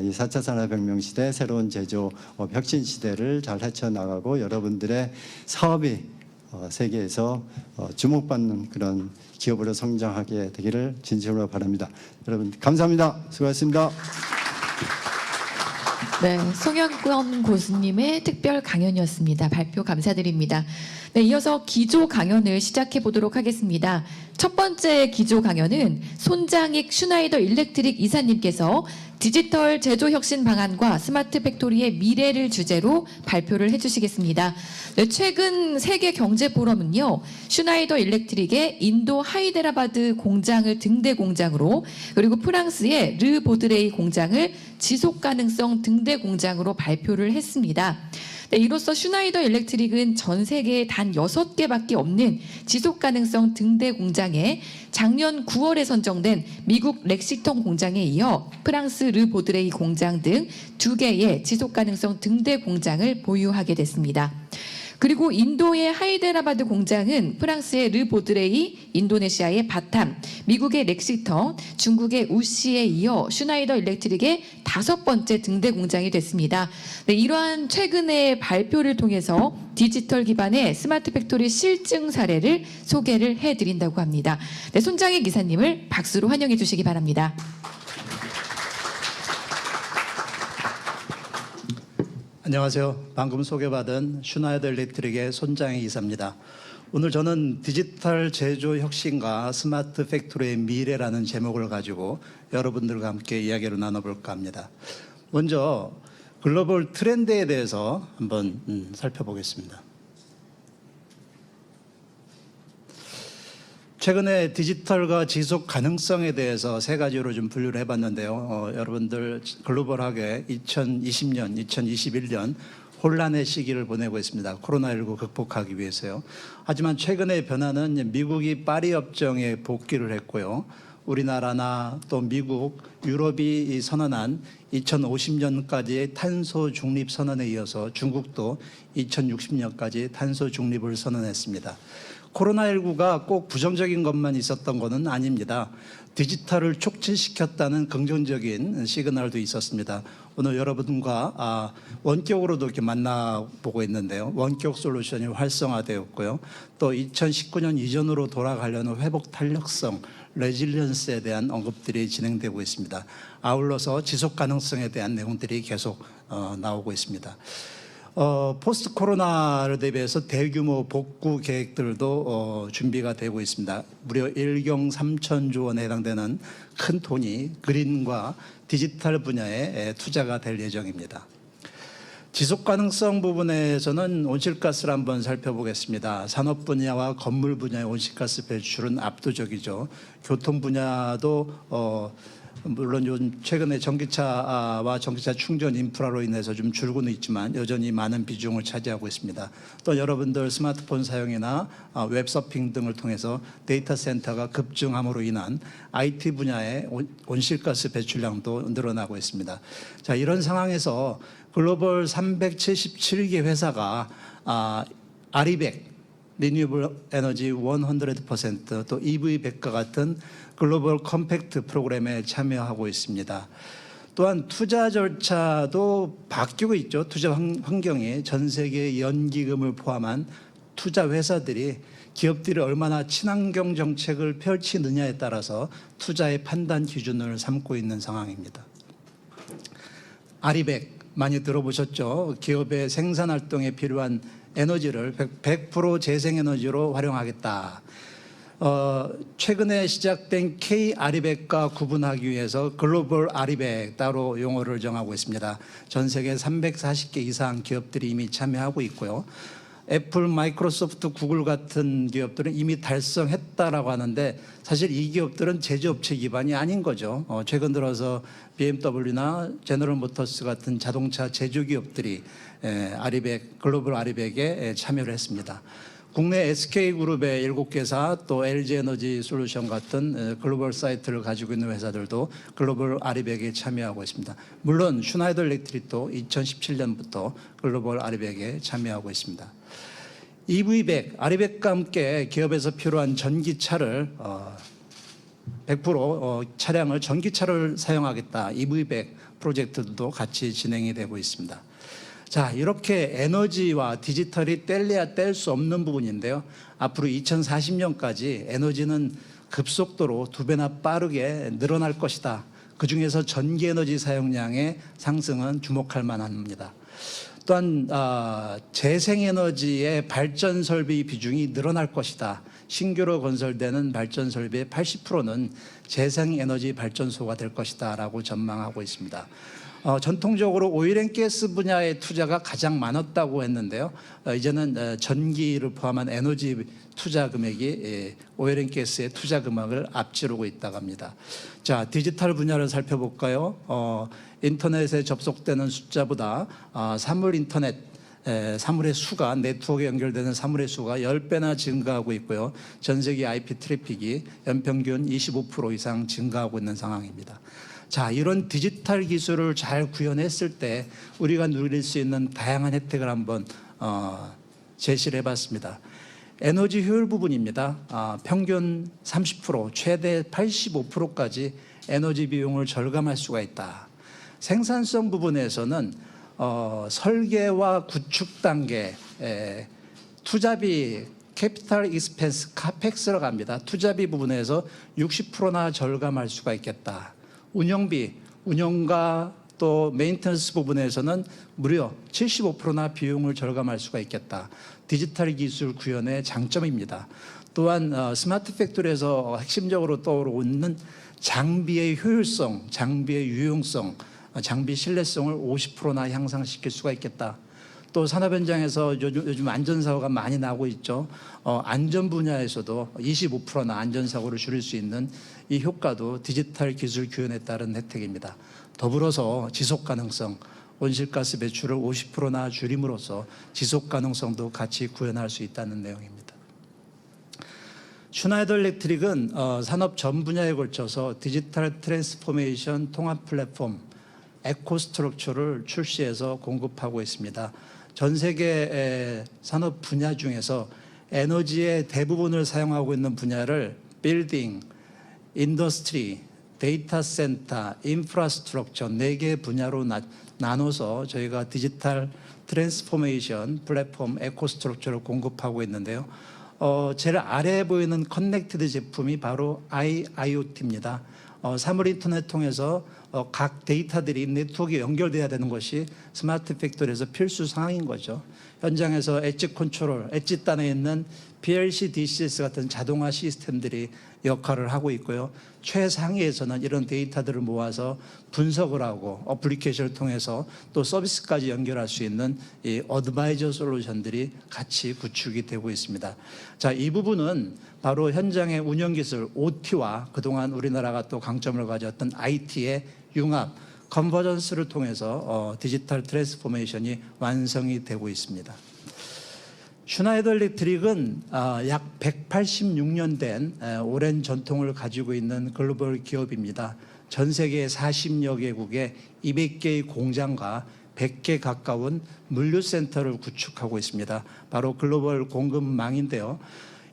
Speaker 3: 이 4차 산업혁명 시대, 새로운 제조업 혁신 시대를 잘 헤쳐나가고 여러분들의 사업이 세계에서 주목받는 그런 기업으로 성장하게 되기를 진심으로 바랍니다. 여러분 감사합니다. 수고하셨습니다.
Speaker 1: 네, 송영권 교수님의 특별 강연이었습니다. 발표 감사드립니다. 네, 이어서 기조 강연을 시작해 보도록 하겠습니다. 첫 번째 기조 강연은 손장익 슈나이더 일렉트릭 이사님께서 디지털 제조 혁신 방안과 스마트 팩토리의 미래를 주제로 발표를 해주시겠습니다. 네, 최근 세계 경제 포럼은요, 슈나이더 일렉트릭의 인도 하이데라바드 공장을 등대 공장으로, 그리고 프랑스의 르 보드레이 공장을 지속 가능성 등대 공장으로 발표를 했습니다. 네, 이로써 슈나이더 일렉트릭은 전 세계에 단 6개밖에 없는 지속 가능성 등대 공장에 작년 9월에 선정된 미국 렉시턴 공장에 이어 프랑스 르 보드레이 공장 등 2개의 지속 가능성 등대 공장을 보유하게 됐습니다. 그리고 인도의 하이데라바드 공장은 프랑스의 르 보드레이, 인도네시아의 바탐, 미국의 렉시턴, 중국의 우시에 이어 슈나이더 일렉트릭의 5번째 등대 공장이 됐습니다. 네, 이러한 최근의 발표를 통해서 디지털 기반의 스마트 팩토리 실증 사례를 소개를 해드린다고 합니다. 네, 손장익 기사님을 박수로 환영해 주시기 바랍니다.
Speaker 4: 안녕하세요. 방금 소개받은 슈나이더 일렉트릭의 손장익 이사입니다. 오늘 저는 디지털 제조 혁신과 스마트 팩토리의 미래라는 제목을 가지고 여러분들과 함께 이야기를 나눠볼까 합니다. 먼저 글로벌 트렌드에 대해서 한번 살펴보겠습니다. 최근에 디지털과 지속 가능성에 대해서 3가지로 좀 분류를 해봤는데요. 여러분들 글로벌하게 2020년, 2021년 혼란의 시기를 보내고 있습니다. 코로나19 극복하기 위해서요. 하지만 최근의 변화는 미국이 파리 협정에 복귀를 했고요. 우리나라나 또 미국, 유럽이 선언한 2050년까지의 탄소 중립 선언에 이어서 중국도 2060년까지 탄소 중립을 선언했습니다. 코로나19가 꼭 부정적인 것만 있었던 것은 아닙니다. 디지털을 촉진시켰다는 긍정적인 시그널도 있었습니다. 오늘 여러분과 원격으로도 이렇게 만나보고 있는데요. 원격 솔루션이 활성화되었고요. 또 2019년 이전으로 돌아가려는 회복 탄력성, 레질리언스에 대한 언급들이 진행되고 있습니다. 아울러서 지속 가능성에 대한 내용들이 계속 나오고 있습니다. 포스트 코로나를 대비해서 대규모 복구 계획들도 준비가 되고 있습니다. 무려 1경 3천조 원에 해당되는 큰 돈이 그린과 디지털 분야에 투자가 될 예정입니다. 지속 가능성 부분에서는 온실가스를 한번 살펴보겠습니다. 산업 분야와 건물 분야의 온실가스 배출은 압도적이죠. 교통 분야도 물론 요즘 최근에 전기차와 전기차 충전 인프라로 인해서 좀 줄고는 있지만 여전히 많은 비중을 차지하고 있습니다. 또 여러분들 스마트폰 사용이나 웹서핑 등을 통해서 데이터 센터가 급증함으로 인한 IT 분야의 온실가스 배출량도 늘어나고 있습니다. 자, 이런 상황에서 글로벌 377개 회사가 아리백, 리뉴얼 에너지 100%, 또 EV100과 같은 글로벌 컴팩트 프로그램에 참여하고 있습니다. 또한 투자 절차도 바뀌고 있죠. 투자 환경이 전 세계 연기금을 포함한 투자 회사들이 기업들이 얼마나 친환경 정책을 펼치느냐에 따라서 투자의 판단 기준을 삼고 있는 상황입니다. 아리백 많이 들어보셨죠? 기업의 생산 활동에 필요한 에너지를 100% 재생에너지로 활용하겠다. 최근에 시작된 K 아리백과 구분하기 위해서 글로벌 아리백 따로 용어를 정하고 있습니다. 전 세계 340개 이상 기업들이 이미 참여하고 있고요. 애플, 마이크로소프트, 구글 같은 기업들은 이미 달성했다라고 하는데 사실 이 기업들은 제조업체 기반이 아닌 거죠. 최근 들어서 BMW나 제너럴 모터스 같은 자동차 제조 기업들이 글로벌 아리백에 참여를 했습니다. 국내 SK그룹의 7개사 또 LG에너지 솔루션 같은 글로벌 사이트를 가지고 있는 회사들도 글로벌 아리백에 참여하고 있습니다. 물론 슈나이더 일렉트릭도 2017년부터 글로벌 아리백에 참여하고 있습니다. EV100, 아리백과 함께 기업에서 필요한 전기차를 100% 차량을 전기차를 사용하겠다. EV100 프로젝트도 같이 진행이 되고 있습니다. 자, 이렇게 에너지와 디지털이 뗄래야 뗄 수 없는 부분인데요. 앞으로 2040년까지 에너지는 급속도로 2배나 빠르게 늘어날 것이다. 그중에서 전기에너지 사용량의 상승은 주목할 만합니다. 또한 재생에너지의 발전 설비 비중이 늘어날 것이다. 신규로 건설되는 발전 설비의 80%는 재생에너지 발전소가 될 것이다 라고 전망하고 있습니다. 전통적으로 오일앤가스 분야의 투자가 가장 많았다고 했는데요. 이제는 전기를 포함한 에너지 투자 금액이 오일앤가스의 투자 금액을 앞지르고 있다고 합니다. 자, 디지털 분야를 살펴볼까요? 인터넷에 접속되는 숫자보다 사물의 수가, 네트워크에 연결되는 사물의 수가 10배나 증가하고 있고요. 전 세계 IP 트래픽이 연평균 25% 이상 증가하고 있는 상황입니다. 자, 이런 디지털 기술을 잘 구현했을 때 우리가 누릴 수 있는 다양한 혜택을 한번 제시를 해봤습니다. 에너지 효율 부분입니다. 평균 30%, 최대 85%까지 에너지 비용을 절감할 수가 있다. 생산성 부분에서는 설계와 구축 단계, 투자비, 캐피탈 익스펜스, 카펙스로 갑니다. 투자비 부분에서 60%나 절감할 수가 있겠다. 운영비, 운영과 또 메인터넌스 부분에서는 무려 75%나 비용을 절감할 수가 있겠다. 디지털 기술 구현의 장점입니다. 또한 스마트 팩토리에서 핵심적으로 떠오르는 장비의 효율성, 장비의 유용성, 장비 신뢰성을 50%나 향상시킬 수가 있겠다. 또 산업 현장에서 요즘 안전사고가 많이 나고 있죠. 안전 분야에서도 25%나 안전사고를 줄일 수 있는 이 효과도 디지털 기술 구현에 따른 혜택입니다. 더불어서 지속가능성, 온실가스 배출을 50%나 줄임으로써 지속가능성도 같이 구현할 수 있다는 내용입니다. 슈나이더 일렉트릭은 산업 전 분야에 걸쳐서 디지털 트랜스포메이션 통합 플랫폼 에코스트럭처를 출시해서 공급하고 있습니다. 전 세계 산업 분야 중에서 에너지의 대부분을 사용하고 있는 분야를 빌딩, 인더스트리, 데이터 센터, 인프라스트럭처 4개 분야로 나눠서 저희가 디지털 트랜스포메이션 플랫폼 에코스트럭처를 공급하고 있는데요. 제일 아래에 보이는 커넥티드 제품이 바로 IIoT입니다. 사물 인터넷 통해서 각 데이터들이 네트워크에 연결돼야 되는 것이 스마트 팩토리에서 필수 사항인 거죠. 현장에서 엣지 컨트롤, 엣지 단에 있는 PLC, DCS 같은 자동화 시스템들이 역할을 하고 있고요. 최상위에서는 이런 데이터들을 모아서 분석을 하고 어플리케이션을 통해서 또 서비스까지 연결할 수 있는 이 어드바이저 솔루션들이 같이 구축이 되고 있습니다. 자, 이 부분은 바로 현장의 운영 기술 OT와 그동안 우리나라가 또 강점을 가졌던 IT의 융합, 컨버전스를 통해서 디지털 트랜스포메이션이 완성이 되고 있습니다. 슈나이더 일렉트릭은 약 186년 된 오랜 전통을 가지고 있는 글로벌 기업입니다. 전 세계 40여 개국에 200개의 공장과 100개 가까운 물류센터를 구축하고 있습니다. 바로 글로벌 공급망인데요.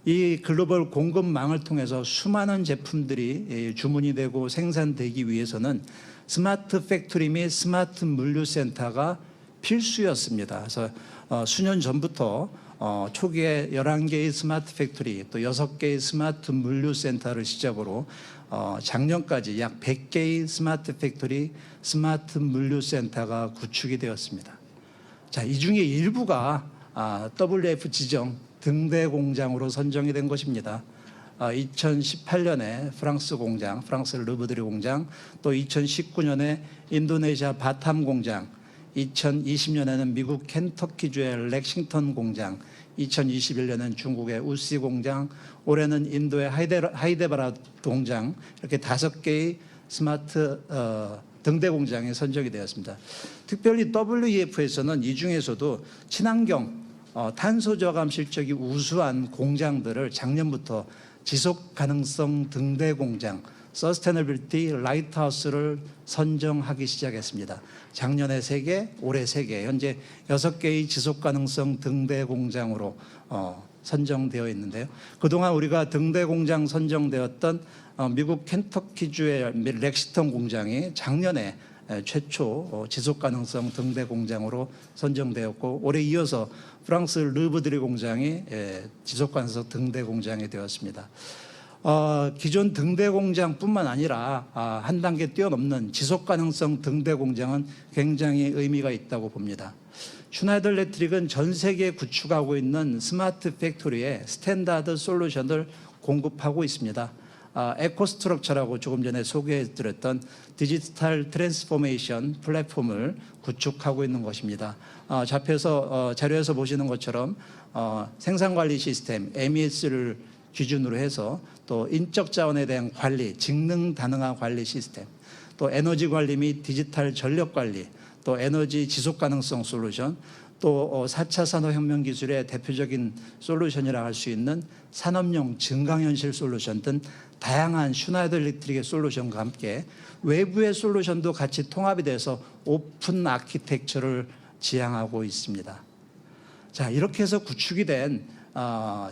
Speaker 4: 이 글로벌 공급망을 통해서 수많은 제품들이 주문이 되고 생산되기 위해서는 스마트 팩토리 및 스마트 물류센터가 필수였습니다. 그래서 수년 전부터 초기에 11개의 스마트 팩토리 또 6개의 스마트 물류센터를 시작으로 작년까지 약 100개의 스마트 팩토리 스마트 물류센터가 구축이 되었습니다. 자, 이 중에 일부가 WF 지정 등대 공장으로 선정이 된 것입니다. 2018년에 프랑스 공장, 프랑스 르브드리 공장, 또 2019년에 인도네시아 바탐 공장, 2020년에는 미국 켄터키주의 렉싱턴 공장, 2021년에는 중국의 우시 공장, 올해는 인도의 하이데바라드 공장, 이렇게 5개의 스마트 등대 공장에 선정이 되었습니다. 특별히 WEF에서는 이 중에서도 친환경 탄소 저감 실적이 우수한 공장들을 작년부터 지속 가능성 등대 공장 서스테너빌티 라이트하우스를 선정하기 시작했습니다. 작년에 3개, 올해 3개, 현재 6개의 지속 가능성 등대 공장으로 선정되어 있는데요. 그동안 우리가 등대 공장 선정되었던 미국 켄터키주의 렉싱턴 공장이 작년에 최초 지속 가능성 등대 공장으로 선정되었고, 올해 이어서 프랑스 르브드리 공장이 지속 가능성 등대 공장이 되었습니다. 기존 등대 공장뿐만 아니라 한 단계 뛰어넘는 지속 가능성 등대 공장은 굉장히 의미가 있다고 봅니다. 슈나이더 일렉트릭은 전 세계에 구축하고 있는 스마트 팩토리에 스탠다드 솔루션을 공급하고 있습니다. 에코스트럭처라고 조금 전에 소개해드렸던 디지털 트랜스포메이션 플랫폼을 구축하고 있는 것입니다. 자료에서 보시는 것처럼 생산관리 시스템 MES를 기준으로 해서 또 인적 자원에 대한 관리, 직능 다능화 관리 시스템, 또 에너지 관리 및 디지털 전력 관리, 또 에너지 지속 가능성 솔루션, 또 4차 산업혁명 기술의 대표적인 솔루션이라 할 수 있는 산업용 증강현실 솔루션 등 다양한 슈나이더 일렉트릭의 솔루션과 함께 외부의 솔루션도 같이 통합이 돼서 오픈 아키텍처를 지향하고 있습니다. 자, 이렇게 해서 구축이 된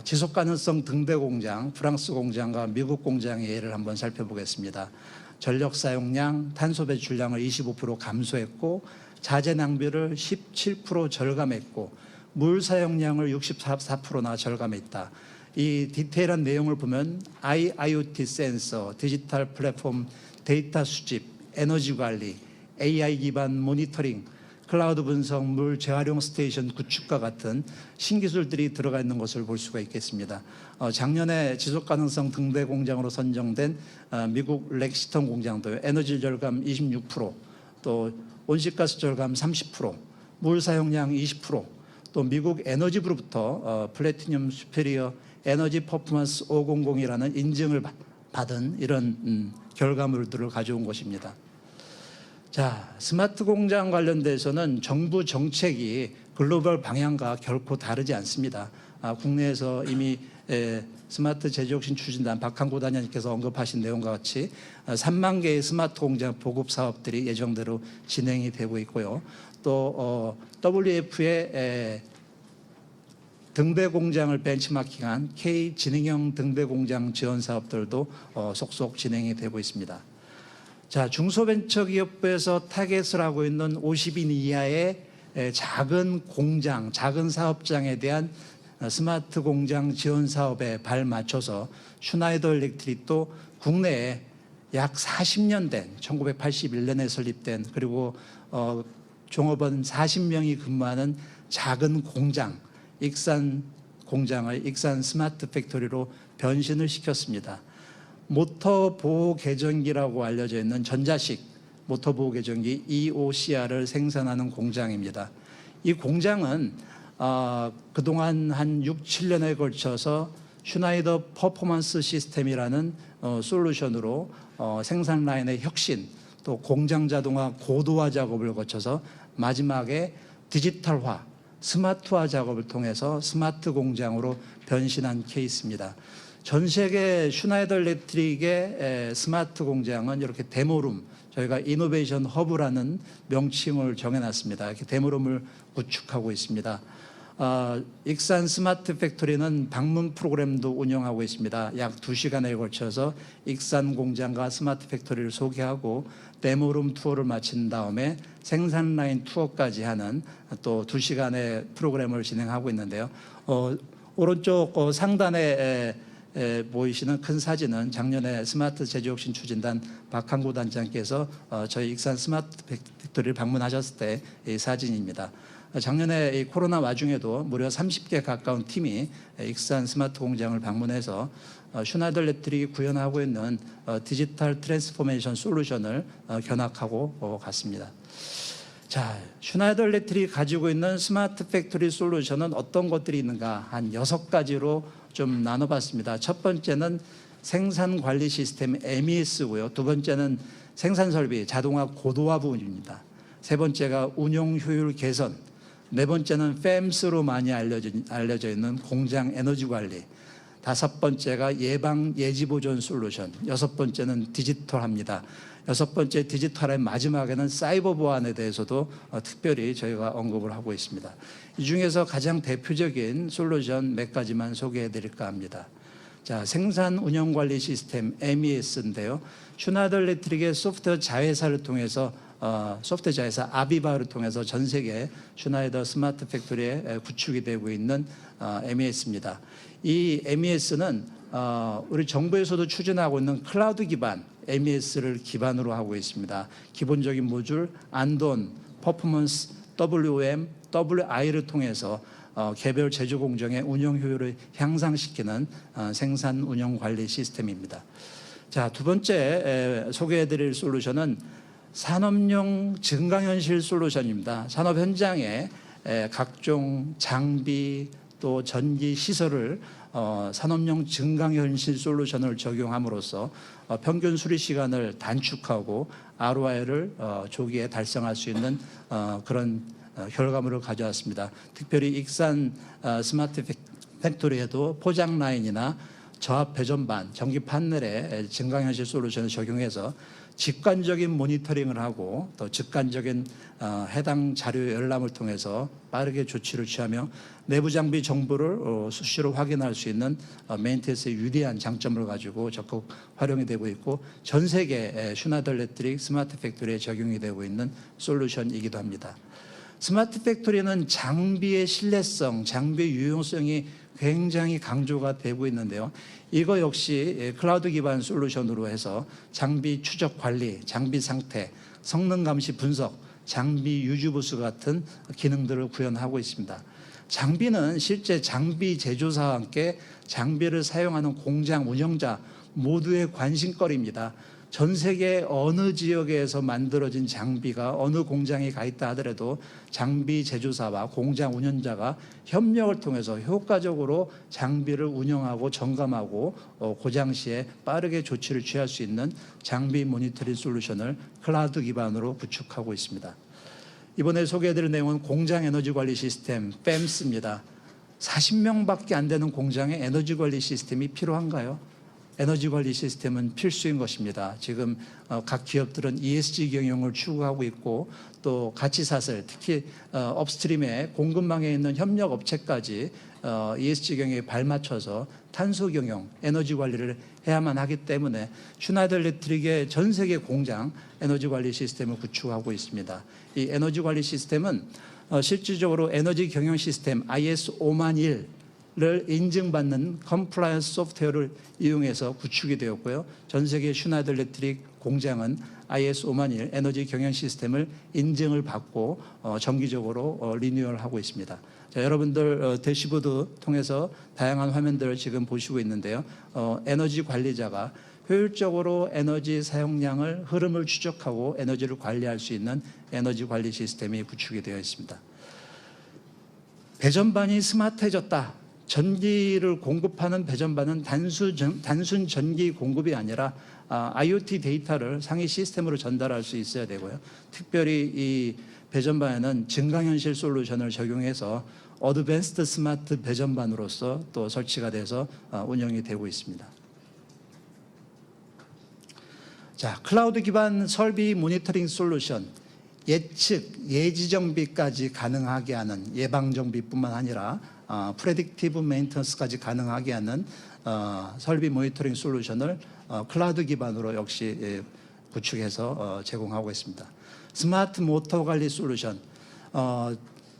Speaker 4: 지속 가능성 등대 공장, 프랑스 공장과 미국 공장의 예를 한번 살펴보겠습니다. 전력 사용량, 탄소 배출량을 25% 감소했고, 자재 낭비를 17% 절감했고, 물 사용량을 64%나 절감했다. 이 디테일한 내용을 보면 IoT 센서, 디지털 플랫폼, 데이터 수집, 에너지 관리, AI 기반 모니터링, 클라우드 분석, 물 재활용 스테이션 구축과 같은 신기술들이 들어가 있는 것을 볼 수가 있겠습니다. 작년에 지속 가능성 등대 공장으로 선정된 미국 렉싱턴 공장도 에너지 절감 26%, 또 온실가스 절감 30%, 물 사용량 20%, 또 미국 에너지부로부터 플래티늄 슈페리어 에너지 퍼포먼스 500이라는 인증을 받은 이런 결과물들을 가져온 것입니다. 자, 스마트 공장 관련돼서는 정부 정책이 글로벌 방향과 결코 다르지 않습니다. 국내에서 이미 스마트 제조혁신 추진단 박항구 단장님께서 언급하신 내용과 같이 3만 개의 스마트 공장 보급 사업들이 예정대로 진행이 되고 있고요. 또 WF의 등대 공장을 벤치마킹한 K 진행형 등대 공장 지원 사업들도 속속 진행이 되고 있습니다. 자, 중소벤처기업부에서 타겟을 하고 있는 50인 이하의 작은 공장, 작은 사업장에 대한 스마트 공장 지원 사업에 발맞춰서 슈나이더 일렉트릭도 국내에 약 40년 된 1981년에 설립된, 그리고 종업원 40명이 근무하는 작은 공장, 익산 공장을 익산 스마트 팩토리로 변신을 시켰습니다. 모터 보호 계전기라고 알려져 있는 전자식 모터 보호 계전기 EOCR을 생산하는 공장입니다. 이 공장은 그동안 한 6, 7년에 걸쳐서 슈나이더 퍼포먼스 시스템이라는 솔루션으로 생산 라인의 혁신, 또 공장 자동화 고도화 작업을 거쳐서 마지막에 디지털화, 스마트화 작업을 통해서 스마트 공장으로 변신한 케이스입니다. 전 세계 슈나이더 일렉트릭의 스마트 공장은 이렇게 데모룸, 저희가 이노베이션 허브라는 명칭을 정해놨습니다. 이렇게 데모룸을 구축하고 있습니다. 익산 스마트 팩토리는 방문 프로그램도 운영하고 있습니다. 약 2시간에 걸쳐서 익산 공장과 스마트 팩토리를 소개하고 데모룸 투어를 마친 다음에 생산 라인 투어까지 하는 또 2시간의 프로그램을 진행하고 있는데요. 오른쪽 상단에 보이시는 큰 사진은 작년에 스마트 제조혁신 추진단 박항구 단장께서 저희 익산 스마트 팩토리를 방문하셨을 때 이 사진입니다. 작년에 이 코로나 와중에도 무려 30개 가까운 팀이 익산 스마트 공장을 방문해서 슈나이더 일렉트릭이 구현하고 있는 디지털 트랜스포메이션 솔루션을 견학하고 갔습니다. 자, 슈나이더 일렉트릭이 가지고 있는 스마트 팩토리 솔루션은 어떤 것들이 있는가 한 6가지로 좀 나눠봤습니다. 첫 번째는 생산 관리 시스템 MES고요. 두 번째는 생산 설비 자동화 고도화 부분입니다. 세 번째가 운용 효율 개선, 네 번째는 FEMS로 많이 알려져 있는 공장 에너지 관리, 다섯 번째가 예방 예지 보존 솔루션, 여섯 번째는 디지털합니다. 여섯 번째 디지털의 마지막에는 사이버 보안에 대해서도 특별히 저희가 언급을 하고 있습니다. 이 중에서 가장 대표적인 솔루션 몇 가지만 소개해 드릴까 합니다. 자, 생산 운영 관리 시스템 MES인데요. 슈나이더 일렉트릭의 소프트웨어 자회사를 통해서 소프트웨어 자회사 아비바를 통해서 전 세계 슈나이더 스마트 팩토리에 구축이 되고 있는 MES입니다. 이 MES는 우리 정부에서도 추진하고 있는 클라우드 기반 MES를 기반으로 하고 있습니다. 기본적인 모듈, 안돈, 퍼포먼스, WOM, WI를 통해서 개별 제조 공정의 운영 효율을 향상시키는 생산 운영 관리 시스템입니다. 자, 두 번째 소개해드릴 솔루션은 산업용 증강현실 솔루션입니다. 산업 현장에 각종 장비 또 전기 시설을 산업용 증강현실 솔루션을 적용함으로써 평균 수리 시간을 단축하고 ROI를 조기에 달성할 수 있는 그런 결과물을 가져왔습니다. 특별히 익산 스마트 팩토리에도 포장 라인이나 저압 배전반, 전기 판넬에 증강현실 솔루션을 적용해서 직관적인 모니터링을 하고 또 직관적인 해당 자료 열람을 통해서 빠르게 조치를 취하며 내부 장비 정보를 수시로 확인할 수 있는 메인테너스의 유리한 장점을 가지고 적극 활용이 되고 있고 전 세계 슈나이더 일렉트릭 스마트 팩토리에 적용이 되고 있는 솔루션이기도 합니다. 스마트 팩토리는 장비의 신뢰성, 장비의 유용성이 굉장히 강조가 되고 있는데요. 이거 역시 클라우드 기반 솔루션으로 해서 장비 추적 관리, 장비 상태, 성능 감시 분석, 장비 유지 보수 같은 기능들을 구현하고 있습니다. 장비는 실제 장비 제조사와 함께 장비를 사용하는 공장 운영자 모두의 관심거리입니다. 전 세계 어느 지역에서 만들어진 장비가 어느 공장에 가 있다 하더라도 장비 제조사와 공장 운영자가 협력을 통해서 효과적으로 장비를 운영하고 점검하고 고장 시에 빠르게 조치를 취할 수 있는 장비 모니터링 솔루션을 클라우드 기반으로 구축하고 있습니다. 이번에 소개해드릴 내용은 공장 에너지 관리 시스템 FEMS입니다. 40명밖에 안 되는 공장에 에너지 관리 시스템이 필요한가요? 에너지 관리 시스템은 필수인 것입니다. 지금 각 기업들은 ESG 경영을 추구하고 있고 또 가치 사슬, 특히 업스트림에 공급망에 있는 협력 업체까지 ESG 경영에 발맞춰서 탄소 경영, 에너지 관리를 해야만 하기 때문에 슈나이더 일렉트릭의 전 세계 공장 에너지 관리 시스템을 구축하고 있습니다. 이 에너지 관리 시스템은 실질적으로 에너지 경영 시스템 IS 5001 를 인증받는 컴플라이언스 소프트웨어를 이용해서 구축이 되었고요. 전 세계 슈나이더 일렉트릭 공장은 IS 5001 에너지 경영 시스템을 인증을 받고 정기적으로 리뉴얼하고 있습니다. 자, 여러분들 대시보드 통해서 다양한 화면들을 지금 보시고 있는데요. 에너지 관리자가 효율적으로 에너지 사용량을 흐름을 추적하고 에너지를 관리할 수 있는 에너지 관리 시스템이 구축이 되어 있습니다. 배전반이 스마트해졌다. 전기를 공급하는 배전반은 단순 전기 공급이 아니라 IoT 데이터를 상위 시스템으로 전달할 수 있어야 되고요. 특별히 이 배전반에는 증강현실 솔루션을 적용해서 어드밴스드 스마트 배전반으로서 또 설치가 돼서 운영이 되고 있습니다. 자, 클라우드 기반 설비 모니터링 솔루션, 예측, 예지 정비까지 가능하게 하는 예방 정비뿐만 아니라 프레딕티브 메인터넌스까지 가능하게 하는 설비 모니터링 솔루션을 클라우드 기반으로 역시 구축해서 제공하고 있습니다. 스마트 모터 관리 솔루션,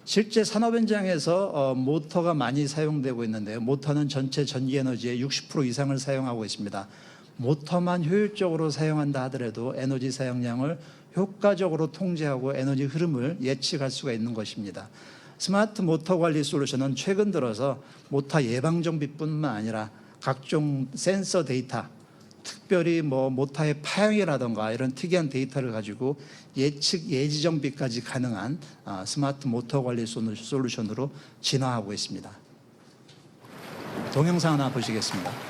Speaker 4: 실제 산업 현장에서 모터가 많이 사용되고 있는데요. 모터는 전체 전기 에너지의 60% 이상을 사용하고 있습니다. 모터만 효율적으로 사용한다 하더라도 에너지 사용량을 효과적으로 통제하고 에너지 흐름을 예측할 수가 있는 것입니다. 스마트 모터 관리 솔루션은 최근 들어서 모터 예방 정비뿐만 아니라 각종 센서 데이터 특별히 뭐 모타의 파형이라든가 이런 특이한 데이터를 가지고 예측 예지정비까지 가능한 스마트 모터 관리 솔루션으로 진화하고 있습니다. 동영상 하나 보시겠습니다.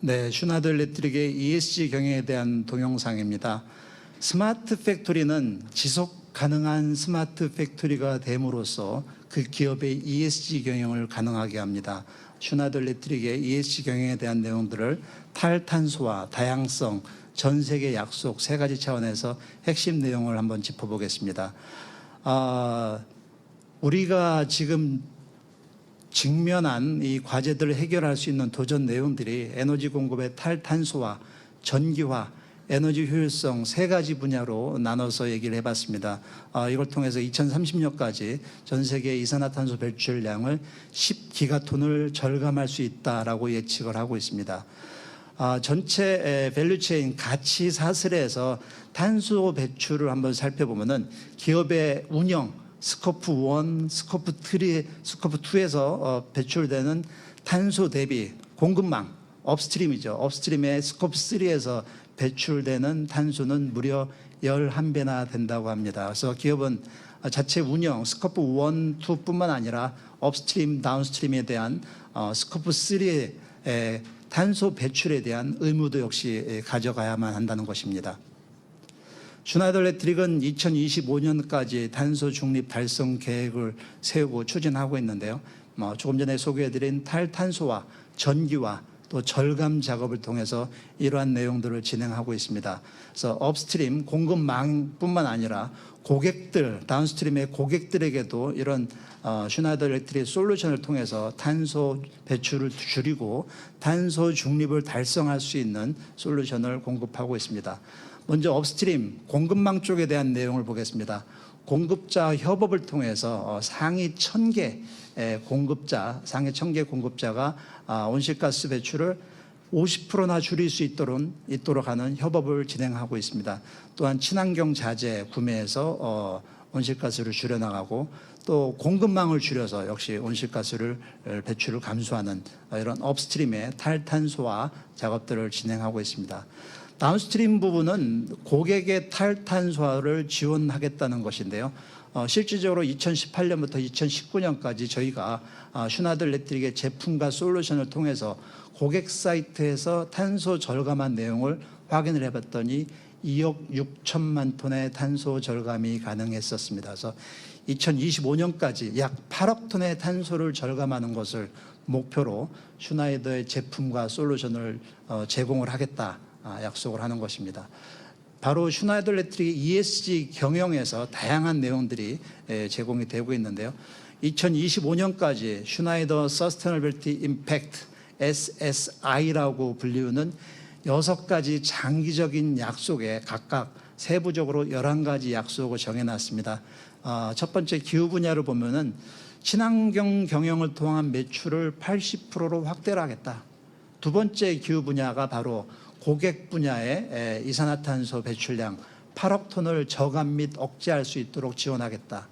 Speaker 4: 네, 슈나더 일렉트릭의 ESG 경영에 대한 동영상입니다. 스마트 팩토리는 지속 가능한 스마트 팩토리가 됨으로써 그 기업의 ESG 경영을 가능하게 합니다. 슈나더 일렉트릭의 ESG 경영에 대한 내용들을 탈탄소와 다양성, 전 세계 약속 세 가지 차원에서 핵심 내용을 한번 짚어보겠습니다. 우리가 지금 직면한 이 과제들을 해결할 수 있는 도전 내용들이 에너지 공급의 탈탄소와 전기화, 에너지 효율성 세 가지 분야로 나눠서 얘기를 해봤습니다. 이걸 통해서 2030년까지 전 세계 이산화탄소 배출량을 10기가톤을 절감할 수 있다라고 예측을 하고 있습니다. 전체 밸류체인 가치 사슬에서 탄소 배출을 한번 살펴보면은 기업의 운영, 스코프 1, 스코프 2에서 배출되는 탄소 대비 공급망, 업스트림이죠. 업스트림의 스코프 3에서 배출되는 탄소는 무려 11배나 된다고 합니다. 그래서 기업은 자체 운영, 스코프 1, 2뿐만 아니라 업스트림, 다운스트림에 대한 스코프 3의 탄소 배출에 대한 의무도 역시 가져가야만 한다는 것입니다. 슈나더 일렉트릭은 2025년까지 탄소 중립 달성 계획을 세우고 추진하고 있는데요. 조금 전에 소개해드린 탈탄소와 전기와 또 절감 작업을 통해서 이러한 내용들을 진행하고 있습니다. 그래서 업스트림 공급망뿐만 아니라 고객들, 다운스트림의 고객들에게도 이런 슈나더 일렉트릭 솔루션을 통해서 탄소 배출을 줄이고 탄소 중립을 달성할 수 있는 솔루션을 공급하고 있습니다. 먼저 업스트림 공급망 쪽에 대한 내용을 보겠습니다. 공급자 협업을 통해서 상위 1000개 공급자가 온실가스 배출을 50%나 줄일 수 있도록 하는 협업을 진행하고 있습니다. 또한 친환경 자재 구매해서 온실가스를 줄여나가고 또 공급망을 줄여서 역시 온실가스를 배출을 감소하는 이런 업스트림의 탈탄소화 작업들을 진행하고 있습니다. 다운스트림 부분은 고객의 탈탄소화를 지원하겠다는 것인데요. 실질적으로 2018년부터 2019년까지 저희가 슈나더 일렉트릭의 제품과 솔루션을 통해서 고객 사이트에서 탄소 절감한 내용을 확인을 해봤더니 2억 6천만 톤의 탄소 절감이 가능했었습니다. 그래서 2025년까지 약 8억 톤의 탄소를 절감하는 것을 목표로 슈나이더의 제품과 솔루션을 제공을 하겠다 약속을 하는 것입니다. 바로 슈나이더 일렉트릭 ESG 경영에서 다양한 내용들이 제공이 되고 있는데요. 2025년까지 슈나이더 서스테너빌티 임팩트 SSI라고 불리우는 6가지 장기적인 약속에 각각 세부적으로 11가지 약속을 정해놨습니다. 첫 번째 기후 분야를 보면은 친환경 경영을 통한 매출을 80%로 확대를 하겠다. 두 번째 기후 분야가 바로 고객 분야의 이산화탄소 배출량 8억 톤을 저감 및 억제할 수 있도록 지원하겠다.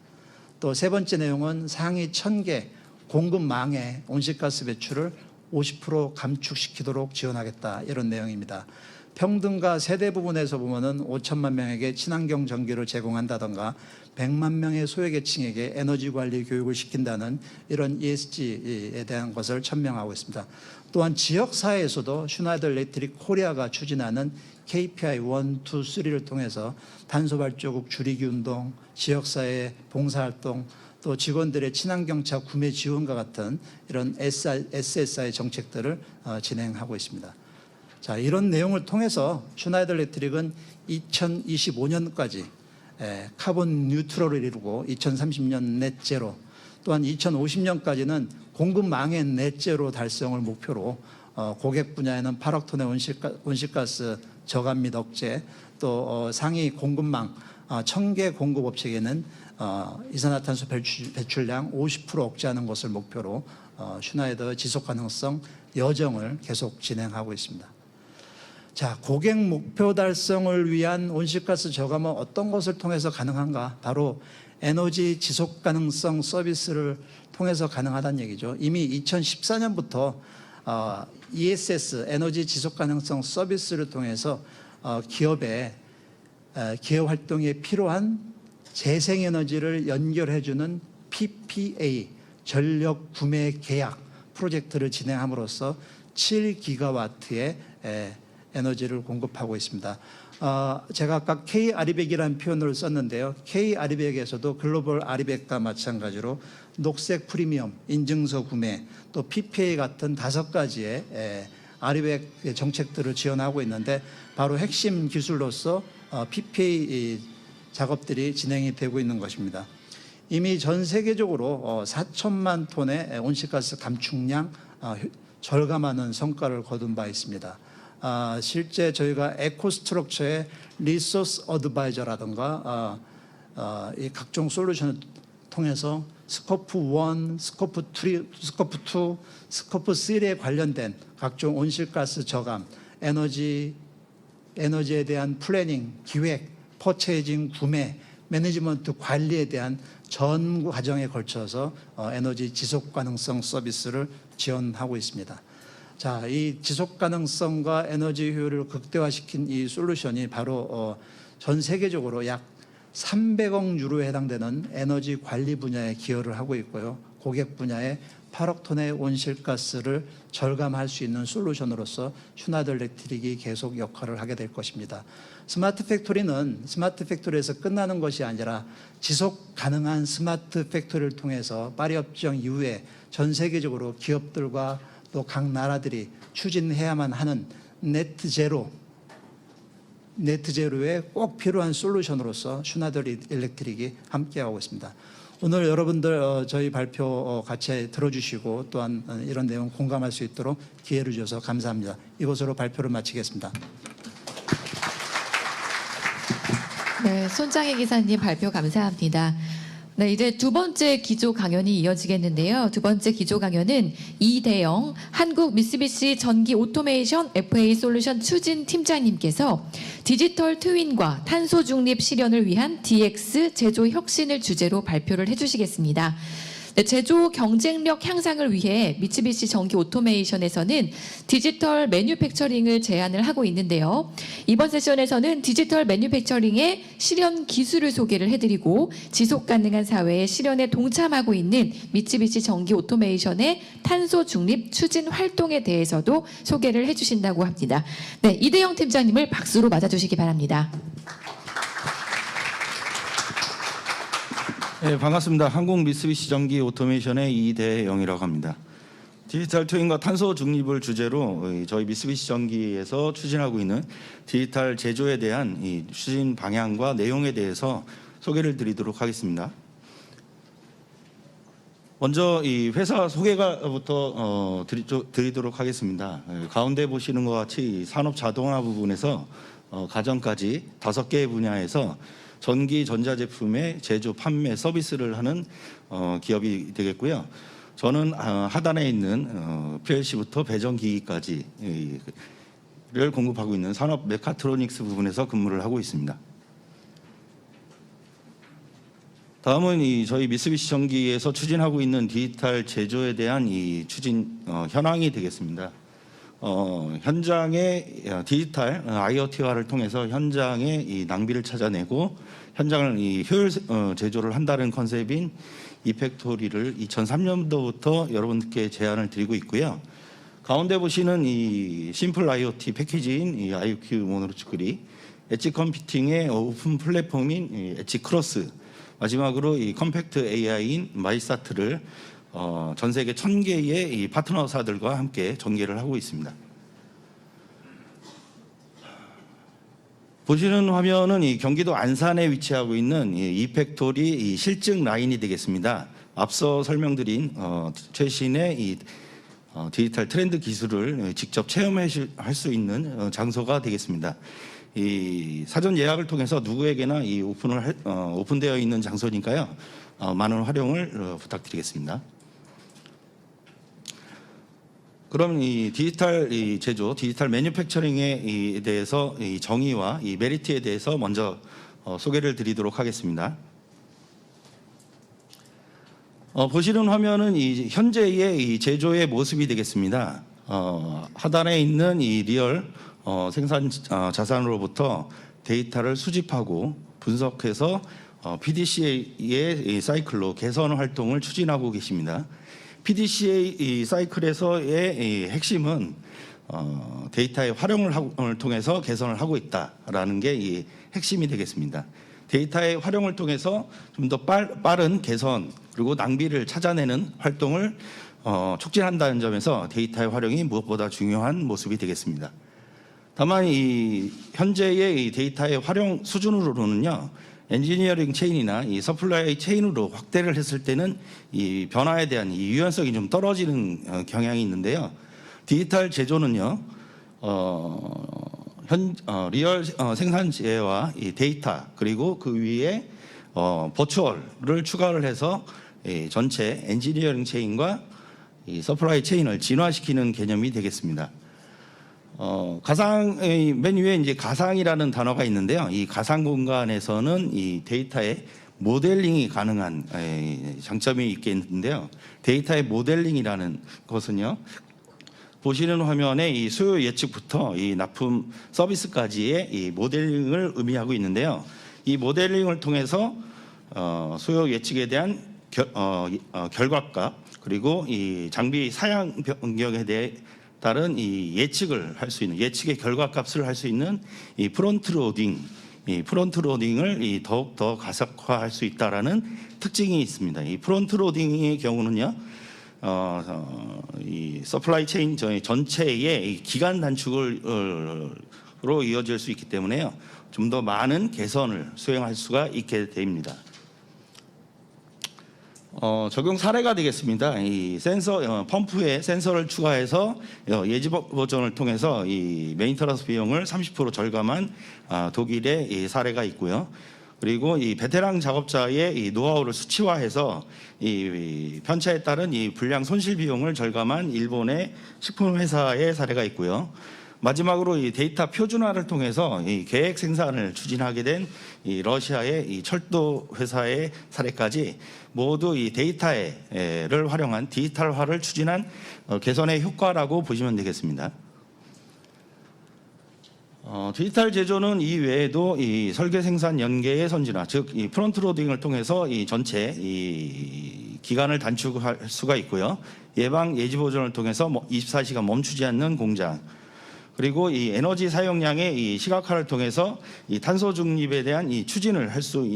Speaker 4: 또 세 번째 내용은 상위 1000개 공급망의 온실가스 배출을 50% 감축시키도록 지원하겠다. 이런 내용입니다. 평등과 세대 부분에서 보면은 5천만 명에게 친환경 전기를 제공한다던가 100만 명의 소외계층에게 에너지 관리 교육을 시킨다는 이런 ESG에 대한 것을 천명하고 있습니다. 또한 지역사회에서도 슈나이더 일렉트릭 코리아가 추진하는 KPI 1, 2, 3를 통해서 탄소 발자국 줄이기 운동, 지역사회 봉사활동, 또 직원들의 친환경차 구매 지원과 같은 이런 SSI 정책들을 진행하고 있습니다. 자, 이런 내용을 통해서 슈나이더 일렉트릭은 2025년까지 카본 뉴트럴을 이루고 2030년 넷제로, 또한 2050년까지는 공급망의 넷제로 달성을 목표로 고객 분야에는 8억 톤의 온실가스 저감 및 억제, 또 상위 공급망 1000개 공급업체에는 이산화탄소 배출량 50% 억제하는 것을 목표로 슈나이더 지속가능성 여정을 계속 진행하고 있습니다. 자, 고객 목표 달성을 위한 온실가스 저감은 어떤 것을 통해서 가능한가? 바로 에너지 지속가능성 서비스를 통해서 가능하다는 얘기죠. 이미 2014년부터 ESS 에너지 지속가능성 서비스를 통해서 기업의 기업 활동에 필요한 재생에너지를 연결해주는 PPA 전력 구매 계약 프로젝트를 진행함으로써 7기가와트의 에너지를 공급하고 있습니다. 제가 아까 K-아리백이라는 표현을 썼는데요. K-아리백에서도 글로벌 아리백과 마찬가지로 녹색 프리미엄, 인증서 구매, 또 PPA 같은 5가지의 아리백 정책들을 지원하고 있는데 바로 핵심 기술로서 PPA 작업들이 진행이 되고 있는 것입니다. 이미 전 세계적으로 4천만 톤의 온실가스 감축량 절감하는 성과를 거둔 바 있습니다. 실제 저희가 에코스트럭처의 리소스 어드바이저라든가 이 각종 솔루션을 통해서 스코프 1, 스코프 2, 스코프 3에 관련된 각종 온실가스 저감, 에너지에 대한 플래닝, 기획, 퍼체이징, 구매, 매니지먼트 관리에 대한 전 과정에 걸쳐서 에너지 지속 가능성 서비스를 지원하고 있습니다. 자, 이 지속 가능성과 에너지 효율을 극대화시킨 이 솔루션이 바로 전 세계적으로 약 300억 유로에 해당되는 에너지 관리 분야에 기여를 하고 있고요. 고객 분야에 8억 톤의 온실가스를 절감할 수 있는 솔루션으로서 슈나이더 일렉트릭이 계속 역할을 하게 될 것입니다. 스마트 팩토리는 스마트 팩토리에서 끝나는 것이 아니라 지속 가능한 스마트 팩토리를 통해서 파리 협정 이후에 전 세계적으로 기업들과 또 각 나라들이 추진해야만 하는 네트 제로에 꼭 필요한 솔루션으로서 슈나이더 일렉트릭이 함께하고 있습니다. 오늘 여러분들 저희 발표 같이 들어주시고 또한 이런 내용 공감할 수 있도록 기회를 주셔서 감사합니다. 이것으로 발표를 마치겠습니다.
Speaker 1: 네, 손장희 기사님 발표 감사합니다. 네, 이제 두 번째 기조 강연이 이어지겠는데요. 두 번째 기조 강연은 이대영 한국 미쓰비시 전기 오토메이션 FA 솔루션 추진 팀장님께서 디지털 트윈과 탄소 중립 실현을 위한 DX 제조 혁신을 주제로 발표를 해주시겠습니다. 네, 제조 경쟁력 향상을 위해 미쓰비시 전기 오토메이션에서는 디지털 매뉴팩처링을 제안을 하고 있는데요. 이번 세션에서는 디지털 매뉴팩처링의 실현 기술을 소개를 해드리고 지속 가능한 사회의 실현에 동참하고 있는 미쓰비시 전기 오토메이션의 탄소 중립 추진 활동에 대해서도 소개를 해주신다고 합니다. 네, 이대영 팀장님을 박수로 맞아주시기 바랍니다.
Speaker 5: 네, 반갑습니다. 한국 미쓰비시 전기 오토메이션의 이대영이라고 합니다. 디지털 트윈과 탄소 중립을 주제로 저희 미쓰비시 전기에서 추진하고 있는 디지털 제조에 대한 이 추진 방향과 내용에 대해서 소개를 드리도록 하겠습니다. 먼저 이 회사 소개가부터 드리도록 하겠습니다. 가운데 보시는 것 같이 산업 자동화 부분에서 가전까지 5개의 분야에서 전기 전자제품의 제조, 판매, 서비스를 하는 기업이 되겠고요. 저는 하단에 있는 PLC부터 배전기기까지를 공급하고 있는 산업 메카트로닉스 부분에서 근무를 하고 있습니다. 다음은 저희 미쓰비시 전기에서 추진하고 있는 디지털 제조에 대한 이 추진 현황이 되겠습니다. 현장의 디지털 IoT화를 통해서 현장의 이 낭비를 찾아내고 현장을 이 효율 제조를 한다는 컨셉인 이팩토리를 2003년도부터 여러분께 제안을 드리고 있고요. 가운데 보시는 이 심플 IoT 패키지인 이 IQ 모노츠크리, 엣지 컴퓨팅의 오픈 플랫폼인 이 엣지 크로스, 마지막으로 이 컴팩트 AI인 마이사트를 전 세계 1000개의 이 파트너사들과 함께 전개를 하고 있습니다. 보시는 화면은 이 경기도 안산에 위치하고 있는 이 이팩토리 이 실증 라인이 되겠습니다. 앞서 설명드린 최신의 이 디지털 트렌드 기술을 직접 체험할 수 있는 장소가 되겠습니다. 이 사전 예약을 통해서 누구에게나 이 오픈되어 있는 장소니까요. 많은 활용을 부탁드리겠습니다. 그럼 이 디지털 제조, 디지털 매뉴팩처링에 대해서 이 정의와 이 메리트에 대해서 먼저 소개를 드리도록 하겠습니다. 보시는 화면은 이 현재의 이 제조의 모습이 되겠습니다. 하단에 있는 이 리얼 생산 자산으로부터 데이터를 수집하고 분석해서 PDCA의 이 사이클로 개선 활동을 추진하고 계십니다. PDCA 이 사이클에서의 이 핵심은 데이터의 활용을 통해서 개선을 하고 있다라는 게 이 핵심이 되겠습니다. 데이터의 활용을 통해서 좀 더 빠른 개선 그리고 낭비를 찾아내는 활동을 촉진한다는 점에서 데이터의 활용이 무엇보다 중요한 모습이 되겠습니다. 다만 이 현재의 이 데이터의 활용 수준으로는요. 엔지니어링 체인이나 이 서플라이 체인으로 확대를 했을 때는 이 변화에 대한 이 유연성이 좀 떨어지는 경향이 있는데요. 디지털 제조는요, 리얼 생산재와 이 데이터 그리고 그 위에 버추얼을 추가를 해서 이 전체 엔지니어링 체인과 이 서플라이 체인을 진화시키는 개념이 되겠습니다. 가상의 맨 위에 이제 가상이라는 단어가 있는데요. 이 가상 공간에서는 이 데이터의 모델링이 가능한 장점이 있겠는데요. 데이터의 모델링이라는 것은요. 보시는 화면에 이 수요 예측부터 이 납품 서비스까지의 이 모델링을 의미하고 있는데요. 이 모델링을 통해서 수요 예측에 대한 결과값 그리고 이 장비 사양 변경에 대해 따른 이 예측을 할 수 있는 예측의 결과값을 할 수 있는 이 프론트 로딩을 더욱 더 가속화할 수 있다라는 특징이 있습니다. 이 프론트 로딩의 경우는요, 이 서플라이 체인 전체의 이 기간 단축으로 이어질 수 있기 때문에요, 좀 더 많은 개선을 수행할 수가 있게 됩니다. 적용 사례가 되겠습니다. 이 센서 펌프에 센서를 추가해서 예지 버전을 통해서 이 메인터너스 비용을 30% 절감한 독일의 이 사례가 있고요. 그리고 이 베테랑 작업자의 이 노하우를 수치화해서 이 편차에 따른 이 불량 손실 비용을 절감한 일본의 식품 회사의 사례가 있고요. 마지막으로 이 데이터 표준화를 통해서 이 계획 생산을 추진하게 된 이 러시아의 이 철도 회사의 사례까지 모두 이 데이터를 활용한 디지털화를 추진한 개선의 효과라고 보시면 되겠습니다. 디지털 제조는 이 외에도 이 설계 생산 연계의 선진화, 즉 이 프론트 로딩을 통해서 이 전체 이 기간을 단축할 수가 있고요. 예방 예지 보존을 통해서 24시간 멈추지 않는 공장. 그리고 이 에너지 사용량의 이 시각화를 통해서 이 탄소 중립에 대한 이 추진을 할 수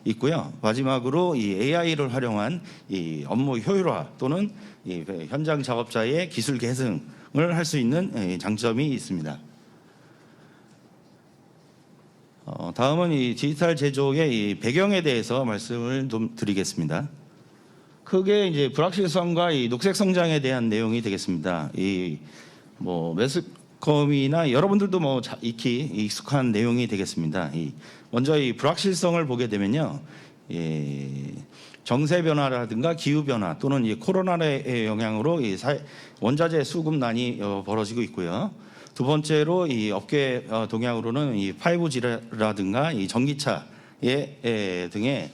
Speaker 5: 있고요. 마지막으로 이 AI를 활용한 이 업무 효율화 또는 이 현장 작업자의 기술 계승을 할 수 있는 장점이 있습니다. 다음은 이 디지털 제조의 이 배경에 대해서 말씀을 좀 드리겠습니다. 크게 이제 불확실성과 이 녹색 성장에 대한 내용이 되겠습니다. 이 뭐 매스컴이나 여러분들도 뭐 익히 익숙한 내용이 되겠습니다. 먼저 이 불확실성을 보게 되면요, 정세 변화라든가 기후 변화 또는 이 코로나의 영향으로 이 원자재 수급난이 벌어지고 있고요. 두 번째로 이 업계 동향으로는 이 5G라든가 이 전기차 등의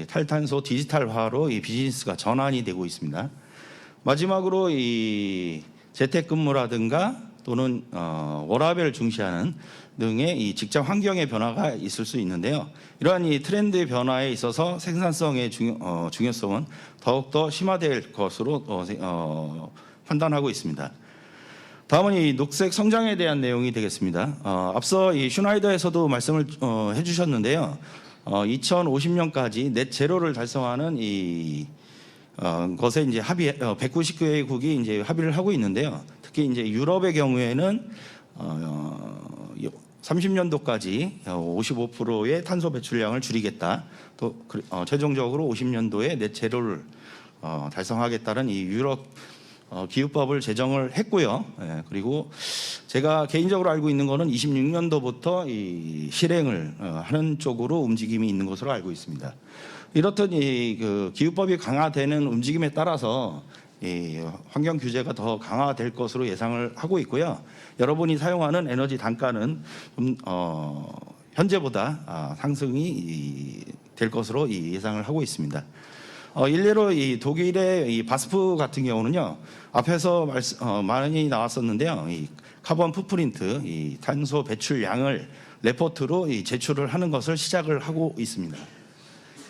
Speaker 5: 탈탄소 디지털화로 이 비즈니스가 전환이 되고 있습니다. 마지막으로 이 재택근무라든가 또는 워라밸을 중시하는 등의 이 직장 환경의 변화가 있을 수 있는데요. 이러한 이 트렌드의 변화에 있어서 생산성의 중요성은 더욱더 심화될 것으로 판단하고 있습니다. 다음은 이 녹색 성장에 대한 내용이 되겠습니다. 앞서 이 슈나이더에서도 말씀을 해주셨는데요. 2050년까지 넷 제로를 달성하는 것에 이제 199개국이 이제 합의를 하고 있는데요. 특히 이제 유럽의 경우에는 30년도까지 55%의 탄소 배출량을 줄이겠다. 또 최종적으로 50년도에 넷 제로를 달성하겠다는 이 유럽 기후법을 제정을 했고요. 그리고 제가 개인적으로 알고 있는 거는 26년도부터 이 실행을 하는 쪽으로 움직임이 있는 것으로 알고 있습니다. 이렇듯 그 기후법이 강화되는 움직임에 따라서 이 환경 규제가 더 강화될 것으로 예상을 하고 있고요. 여러분이 사용하는 에너지 단가는 현재보다 상승이 될 것으로 예상을 하고 있습니다. 일례로 이 독일의 이 바스프 같은 경우는요, 앞에서 많이 나왔었는데요. 이 카본 풋프린트, 이 탄소 배출량을 레포트로 제출을 하는 것을 시작을 하고 있습니다.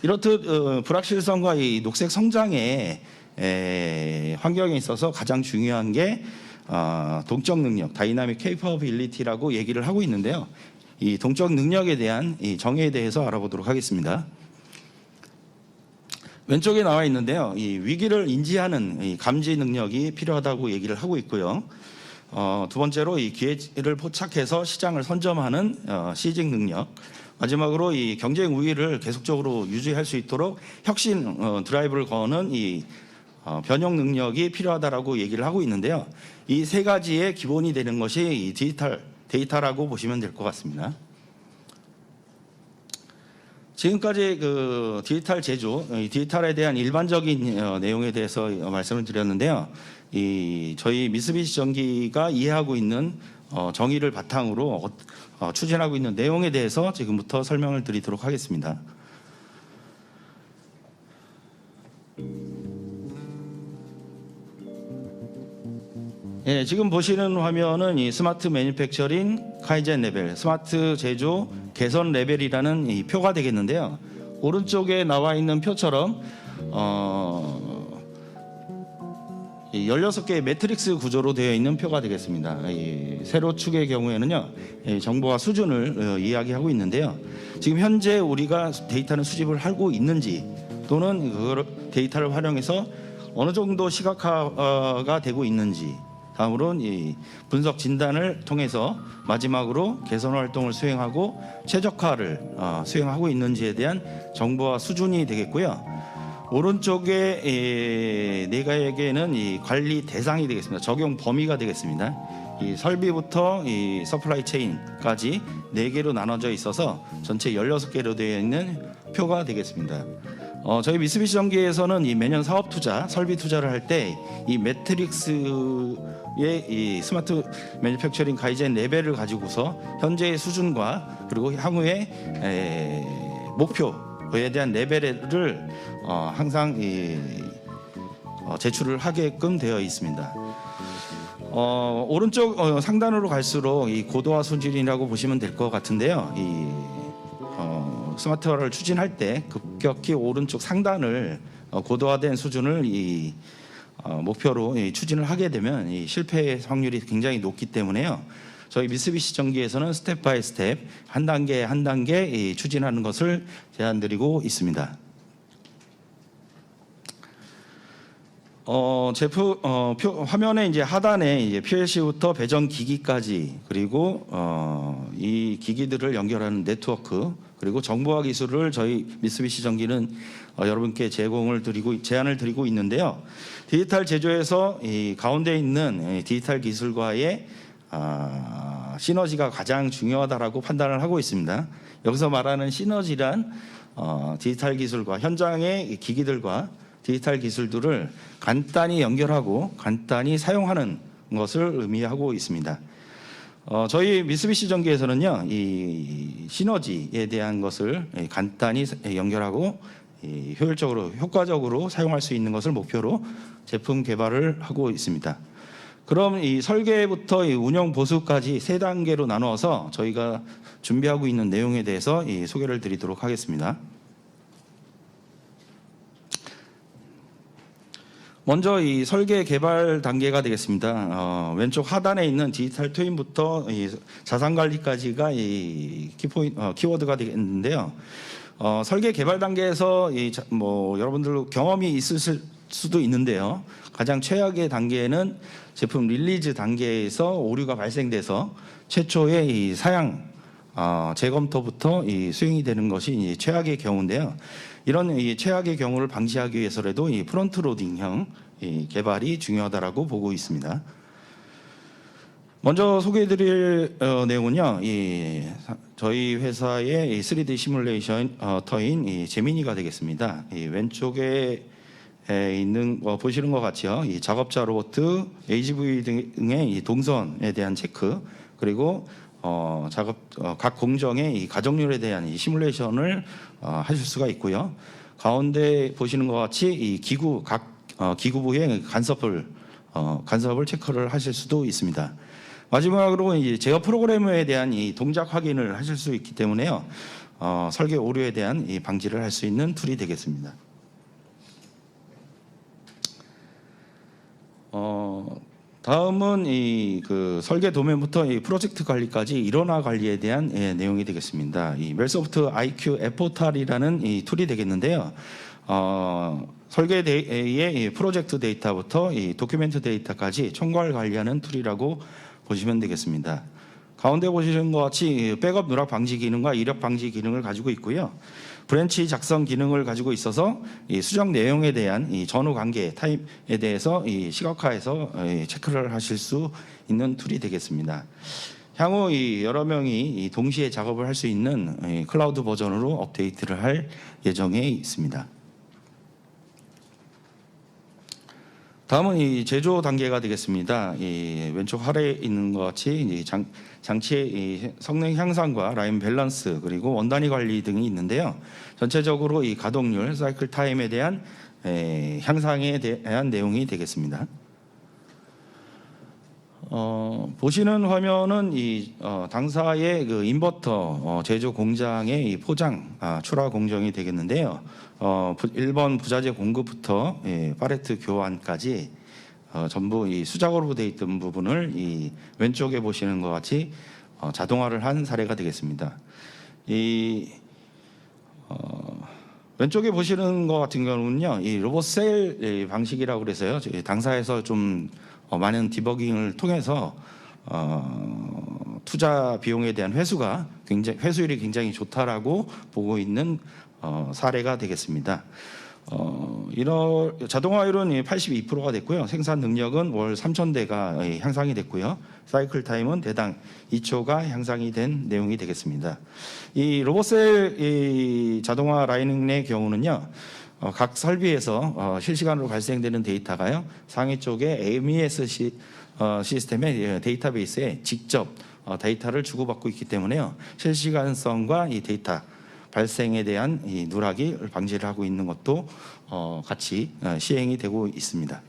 Speaker 5: 이렇듯 불확실성과 이 녹색 성장의 환경에 있어서 가장 중요한 게 동적 능력, 다이나믹 케이퍼빌리티라고 얘기를 하고 있는데요. 이 동적 능력에 대한 이 정의에 대해서 알아보도록 하겠습니다. 왼쪽에 나와 있는데요. 이 위기를 인지하는 이 감지 능력이 필요하다고 얘기를 하고 있고요. 두 번째로 이 기회를 포착해서 시장을 선점하는 시징 능력. 마지막으로 이 경쟁 우위를 계속적으로 유지할 수 있도록 혁신 드라이브를 거는 이 변형 능력이 필요하다라고 얘기를 하고 있는데요. 이 세 가지의 기본이 되는 것이 이 데이터라고 보시면 될 것 같습니다. 지금까지 그 디지털 제조, 디지털에 대한 일반적인 내용에 대해서 말씀을 드렸는데요. 저희 미쓰비시 전기가 이해하고 있는 정의를 바탕으로 추진하고 있는 내용에 대해서 지금부터 설명을 드리도록 하겠습니다. 지금 보시는 화면은 이 스마트 매니팩처링 카이젠 레벨, 스마트 제조 개선 레벨이라는 이 표가 되겠는데요. 오른쪽에 나와 있는 표처럼 16개의 매트릭스 구조로 되어 있는 표가 되겠습니다. 이 세로 축의 경우에는요, 정보와 수준을 이야기하고 있는데요. 지금 현재 우리가 데이터는 수집을 하고 있는지 또는 그 데이터를 활용해서 어느 정도 시각화가 되고 있는지, 다음으로는 이 분석 진단을 통해서 마지막으로 개선 활동을 수행하고 최적화를 수행하고 있는지에 대한 정보와 수준이 되겠고요. 오른쪽에 네 개에는 이 관리 대상이 되겠습니다. 적용 범위가 되겠습니다. 이 설비부터 이 서플라이 체인까지 4개로 나눠져 있어서 전체 16개로 되어 있는 표가 되겠습니다. 저희 미쓰비시 전기에서는 이 매년 사업 투자, 설비 투자를 할 때 이 매트릭스의 이 스마트 매니팩처링 가이젠 레벨을 가지고서 현재의 수준과 그리고 향후의 목표에 대한 레벨을 항상 제출을 하게끔 되어 있습니다. 오른쪽 상단으로 갈수록 이 고도화 수준이라고 보시면 될 것 같은데요. 스마트화를 추진할 때 급격히 오른쪽 상단을 고도화된 수준을 목표로 추진을 하게 되면 이 실패 확률이 굉장히 높기 때문에요. 저희 미쓰비시 전기에서는 스텝 바이 스텝 한 단계 한 단계 추진하는 것을 제안드리고 있습니다. 화면에 이제 하단에 이제 PLC부터 배전 기기까지 그리고 이 기기들을 연결하는 네트워크 그리고 정보화 기술을 저희 미쓰비시 전기는 여러분께 제안을 드리고 있는데요. 디지털 제조에서 이 가운데 있는 디지털 기술과의 시너지가 가장 중요하다라고 판단을 하고 있습니다. 여기서 말하는 시너지란 디지털 기술과 현장의 기기들과 디지털 기술들을 간단히 연결하고 간단히 사용하는 것을 의미하고 있습니다. 저희 미쓰비시 전기에서는요, 이 시너지에 대한 것을 간단히 연결하고 효율적으로, 효과적으로 사용할 수 있는 것을 목표로 제품 개발을 하고 있습니다. 그럼 이 설계부터 이 운영 보수까지 세 단계로 나누어서 저희가 준비하고 있는 내용에 대해서 소개를 드리도록 하겠습니다. 먼저 이 설계 개발 단계가 되겠습니다. 왼쪽 하단에 있는 디지털 트윈부터 이 자산 관리까지가 이 키워드가 되겠는데요. 설계 개발 단계에서 여러분들 경험이 있으실 수도 있는데요. 가장 최악의 단계에는 제품 릴리즈 단계에서 오류가 발생돼서 최초의 이 사양 재검토부터 이 수행이 되는 것이 이 최악의 경우인데요. 이런 이 최악의 경우를 방지하기 위해서라도 이 프론트 로딩형 이 개발이 중요하다라고 보고 있습니다. 먼저 소개해드릴 내용은요, 저희 회사의 3D 시뮬레이션터인 이 제미니가 되겠습니다. 이 왼쪽에 있는 보시는 것 같이요, 이 작업자 로봇, AGV 등의 이 동선에 대한 체크 그리고 각 공정의 이 가정률에 대한 이 시뮬레이션을 하실 수가 있고요. 가운데 보시는 것 같이 이 각 기구부의 간섭을 체크를 하실 수도 있습니다. 마지막으로 이 제어 프로그래머에 대한 이 동작 확인을 하실 수 있기 때문에요. 설계 오류에 대한 이 방지를 할 수 있는 툴이 되겠습니다. 다음은 이 설계 도면부터 이 프로젝트 관리까지 일원화 관리에 대한 내용이 되겠습니다. 이 멜소프트 IQ 에포탈이라는 이 툴이 되겠는데요. 설계의 프로젝트 데이터부터 이 도큐멘트 데이터까지 총괄 관리하는 툴이라고 보시면 되겠습니다. 가운데 보시는 것 같이 백업 누락 방지 기능과 이력 방지 기능을 가지고 있고요. 브랜치 작성 기능을 가지고 있어서 이 수정 내용에 대한 이 전후 관계 타입에 대해서 이 시각화해서 체크를 하실 수 있는 툴이 되겠습니다. 향후 이 여러 명이 동시에 작업을 할 수 있는 클라우드 버전으로 업데이트를 할 예정에 있습니다. 다음은 이 제조 단계가 되겠습니다. 이 왼쪽 아래에 있는 것 같이 이 장치의 이 성능 향상과 라인 밸런스 그리고 원단위 관리 등이 있는데요. 전체적으로 이 가동률, 사이클 타임에 대한 향상에 대한 내용이 되겠습니다. 보시는 화면은 이 당사의 그 인버터 제조 공장의 이 포장 출하 공정이 되겠는데요. 1번 부자재 공급부터 팔레트 교환까지 전부 이 수작업으로 되어 있던 부분을 이 왼쪽에 보시는 것 같이 자동화를 한 사례가 되겠습니다. 왼쪽에 보시는 것 같은 경우는요, 이 로봇 셀 방식이라고 그래서요, 당사에서 좀 많은 디버깅을 통해서 투자 비용에 대한 회수율이 굉장히 좋다라고 보고 있는 사례가 되겠습니다. 자동화율은 82%가 됐고요. 생산 능력은 월 3,000대가 향상이 됐고요. 사이클 타임은 대당 2초가 향상이 된 내용이 되겠습니다. 이 로봇셀 자동화 라인의 경우는요, 각 설비에서 실시간으로 발생되는 데이터가요, 상위 쪽에 MES 시스템의 데이터베이스에 직접 데이터를 주고받고 있기 때문에요, 실시간성과 이 데이터 발생에 대한 이 누락이 방지를 하고 있는 것도 같이 시행이 되고 있습니다.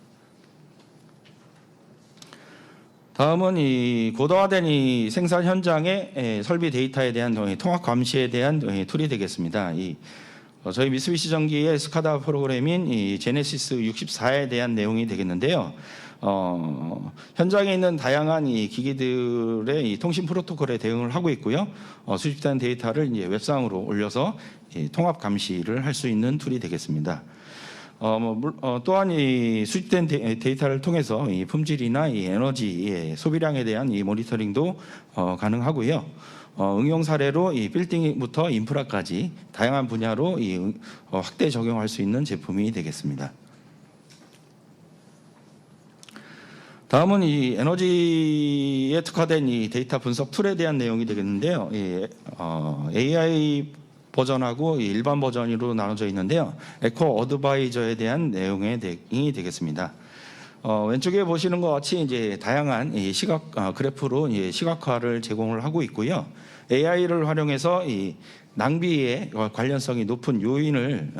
Speaker 5: 다음은 이 고도화된 이 생산 현장의 설비 데이터에 대한 통합 감시에 대한 툴이 되겠습니다. 저희 미쓰비시 전기의 스카다 프로그램인 이 제네시스 64에 대한 내용이 되겠는데요. 현장에 있는 다양한 이 기기들의 이 통신 프로토콜에 대응을 하고 있고요. 수집된 데이터를 이제 웹상으로 올려서 이 통합 감시를 할 수 있는 툴이 되겠습니다. 또한 이 수집된 데이터를 통해서 이 품질이나 이 에너지의 소비량에 대한 이 모니터링도 가능하고요. 응용 사례로 이 빌딩부터 인프라까지 다양한 분야로 이 확대 적용할 수 있는 제품이 되겠습니다. 다음은 이 에너지에 특화된 이 데이터 분석 툴에 대한 내용이 되겠는데요. AI 버전하고 일반 버전으로 나눠져 있는데요. 에코 어드바이저에 대한 내용이 되겠습니다. 왼쪽에 보시는 것 같이 이제 다양한 이 시각 그래프로 시각화를 제공을 하고 있고요. AI를 활용해서 이 낭비의 관련성이 높은 요인을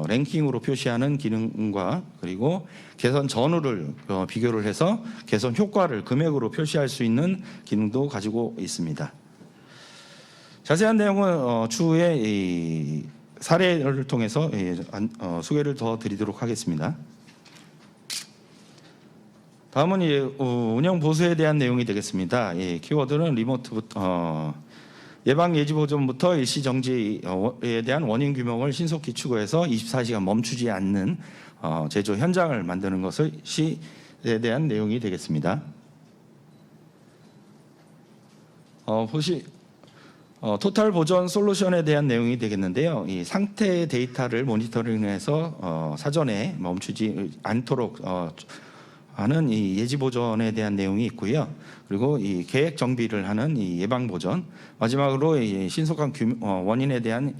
Speaker 5: 랭킹으로 표시하는 기능과 그리고 개선 전후를 비교를 해서 개선 효과를 금액으로 표시할 수 있는 기능도 가지고 있습니다. 자세한 내용은 추후에 이 사례를 통해서 소개를 더 드리도록 하겠습니다. 다음은 운영 보수에 대한 내용이 되겠습니다. 키워드는 리모트부터 예방 예지 보존부터 일시 정지에 대한 원인 규명을 신속히 추구해서 24시간 멈추지 않는 제조 현장을 만드는 것에 대한 내용이 되겠습니다. 토탈 보존 솔루션에 대한 내용이 되겠는데요. 이 상태 데이터를 모니터링해서 사전에 멈추지 않도록 하는 이 예지 보존에 대한 내용이 있고요. 그리고 이 계획 정비를 하는 이 예방 보존, 마지막으로 이 신속한 원인에 대한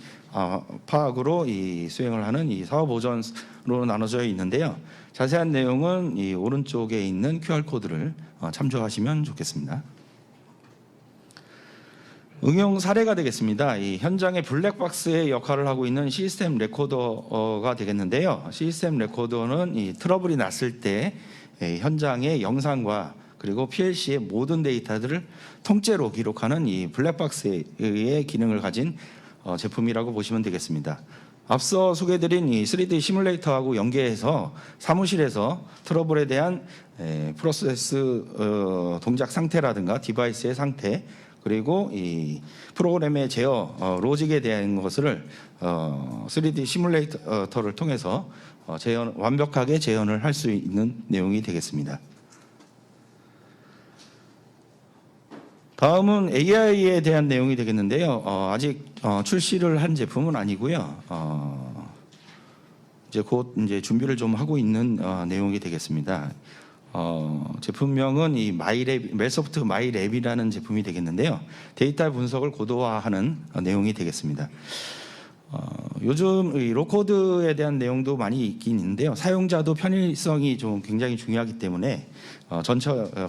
Speaker 5: 파악으로 이 수행을 하는 이 사후 보존으로 나눠져 있는데요. 자세한 내용은 이 오른쪽에 있는 QR 코드를 참조하시면 좋겠습니다. 응용 사례가 되겠습니다. 이 현장의 블랙박스의 역할을 하고 있는 시스템 레코더가 되겠는데요. 시스템 레코더는 이 트러블이 났을 때 현장의 영상과 그리고 PLC의 모든 데이터들을 통째로 기록하는 이 블랙박스의 기능을 가진 제품이라고 보시면 되겠습니다. 앞서 소개드린 이 3D 시뮬레이터하고 연계해서 사무실에서 트러블에 대한 프로세스 동작 상태라든가 디바이스의 상태 그리고 이 프로그램의 제어 로직에 대한 것을 3D 시뮬레이터를 통해서 완벽하게 재현을 할 수 있는 내용이 되겠습니다. 다음은 AI에 대한 내용이 되겠는데요. 아직 출시를 한 제품은 아니고요. 이제 곧 이제 준비를 좀 하고 있는 내용이 되겠습니다. 제품명은 이 멜소프트 마이랩이라는 제품이 되겠는데요. 데이터 분석을 고도화하는 내용이 되겠습니다. 요즘 이 로코드에 대한 내용도 많이 있긴 있는데요. 사용자도 편의성이 좀 굉장히 중요하기 때문에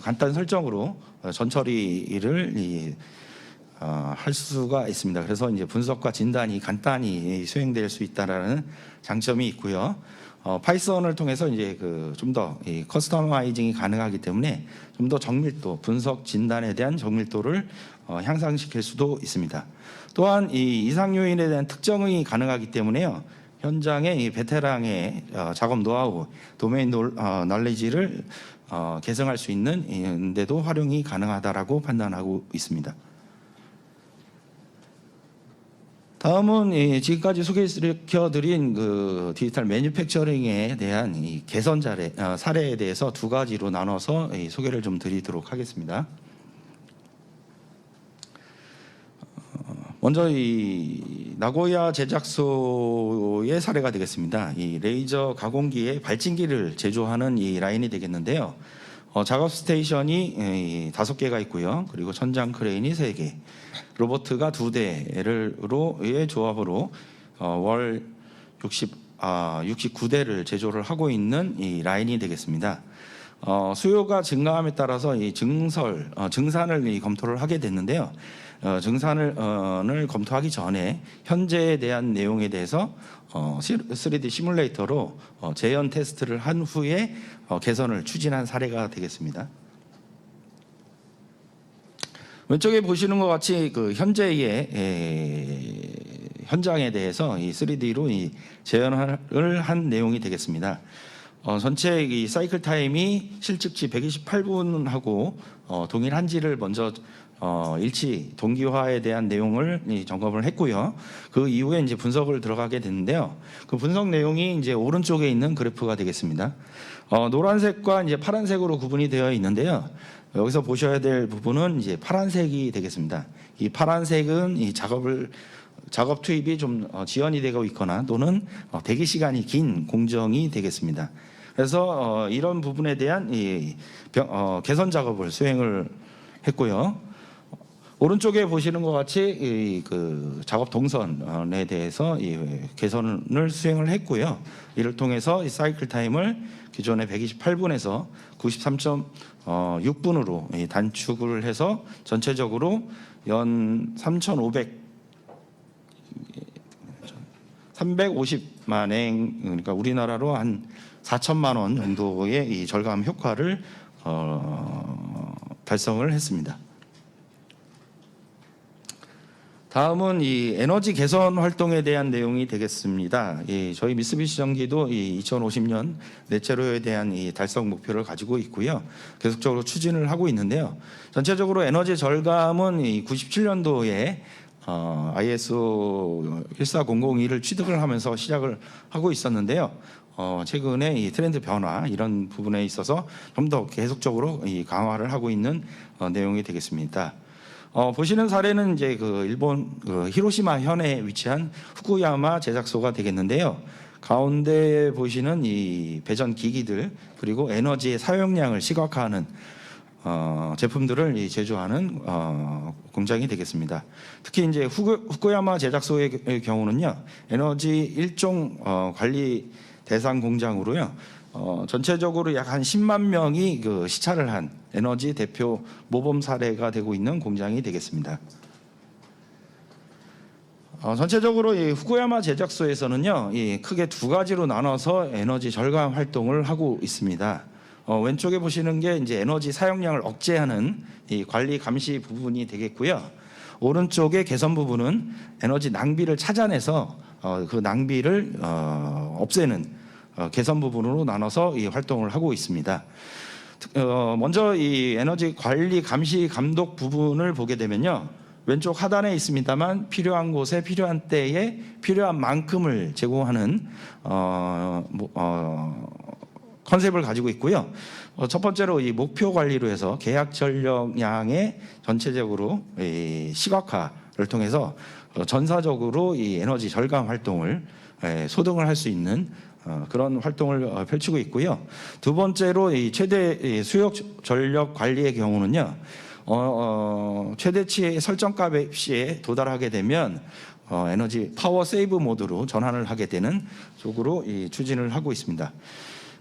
Speaker 5: 간단 설정으로 전처리를 할 수가 있습니다. 그래서 이제 분석과 진단이 간단히 수행될 수 있다라는 장점이 있고요. 파이썬을 통해서 이제 좀 더 커스터마이징이 가능하기 때문에 좀 더 정밀도, 분석 진단에 대한 정밀도를 향상시킬 수도 있습니다. 또한 이 이상 요인에 대한 특정이 가능하기 때문에요. 현장의 이 베테랑의 작업 노하우, 도메인 널리지를 계승할 수 있는 데도 활용이 가능하다라고 판단하고 있습니다. 다음은 지금까지 소개시켜드린 그 디지털 매뉴팩처링에 대한 이 개선 사례에 대해서 두 가지로 나눠서 소개를 좀 드리도록 하겠습니다. 먼저 이 나고야 제작소의 사례가 되겠습니다. 이 레이저 가공기의 발진기를 제조하는 이 라인이 되겠는데요. 작업 스테이션이 5개가 있고요. 그리고 천장 크레인이 3개, 로보트가 2대의 조합으로 월 69대를 제조를 하고 있는 이 라인이 되겠습니다. 수요가 증가함에 따라서 이 증산을 검토를 하게 됐는데요. 증산을 검토하기 전에 현재에 대한 내용에 대해서 3D 시뮬레이터로 재현 테스트를 한 후에 개선을 추진한 사례가 되겠습니다. 왼쪽에 보시는 것 같이 그 현재의 현장에 대해서 이 3D로 이 재현을 한 내용이 되겠습니다. 전체 이 사이클 타임이 실측치 128분하고 동일한지를 먼저 일치 동기화에 대한 내용을 점검을 했고요. 그 이후에 이제 분석을 들어가게 됐는데요. 그 분석 내용이 이제 오른쪽에 있는 그래프가 되겠습니다. 노란색과 이제 파란색으로 구분이 되어 있는데요. 여기서 보셔야 될 부분은 이제 파란색이 되겠습니다. 이 파란색은 이 작업 투입이 좀 지연이 되고 있거나 또는 대기 시간이 긴 공정이 되겠습니다. 그래서 이런 부분에 대한 개선 작업을 수행을 했고요. 오른쪽에 보시는 것 같이 그 작업 동선에 대해서 개선을 수행을 했고요. 이를 통해서 이 사이클 타임을 기존의 128분에서 93.6분으로 단축을 해서 전체적으로 연 350만 행, 그러니까 우리나라로 한 4천만 원 정도의 이 절감 효과를 달성을 했습니다. 다음은 이 에너지 개선 활동에 대한 내용이 되겠습니다. 저희 미쓰비시 전기도 2050년 넷제로에 대한 이 달성 목표를 가지고 있고요. 계속적으로 추진을 하고 있는데요. 전체적으로 에너지 절감은 97년도에 ISO 14002를 취득을 하면서 시작을 하고 있었는데요. 최근에 이 트렌드 변화 이런 부분에 있어서 좀 더 계속적으로 강화를 하고 있는 내용이 되겠습니다. 보시는 사례는 이제 그 일본 히로시마 현에 위치한 후쿠야마 제작소가 되겠는데요. 가운데 보시는 이 배전 기기들 그리고 에너지의 사용량을 시각화하는 제품들을 제조하는 공장이 되겠습니다. 특히 이제 후쿠야마 제작소의 경우는요, 에너지 일종 관리 대상 공장으로요. 전체적으로 약 한 10만 명이 그 시찰을 한 에너지 대표 모범 사례가 되고 있는 공장이 되겠습니다. 전체적으로 이 후쿠야마 제작소에서는요, 크게 두 가지로 나눠서 에너지 절감 활동을 하고 있습니다. 왼쪽에 보시는 게 이제 에너지 사용량을 억제하는 이 관리 감시 부분이 되겠고요. 오른쪽에 개선 부분은 에너지 낭비를 찾아내서 그 낭비를 없애는 개선 부분으로 나눠서 이 활동을 하고 있습니다. 먼저 이 에너지 관리 감시 감독 부분을 보게 되면요, 왼쪽 하단에 있습니다만 필요한 곳에 필요한 때에 필요한 만큼을 제공하는 컨셉을 가지고 있고요. 첫 번째로 이 목표 관리로 해서 계약 전력량의 전체적으로 시각화를 통해서 전사적으로 이 에너지 절감 활동을 소등을 할 수 있는 그런 활동을 펼치고 있고요. 두 번째로 이 최대 수요 전력 관리의 경우는요, 최대치 설정값에 도달하게 되면 에너지 파워 세이브 모드로 전환을 하게 되는 쪽으로 추진을 하고 있습니다.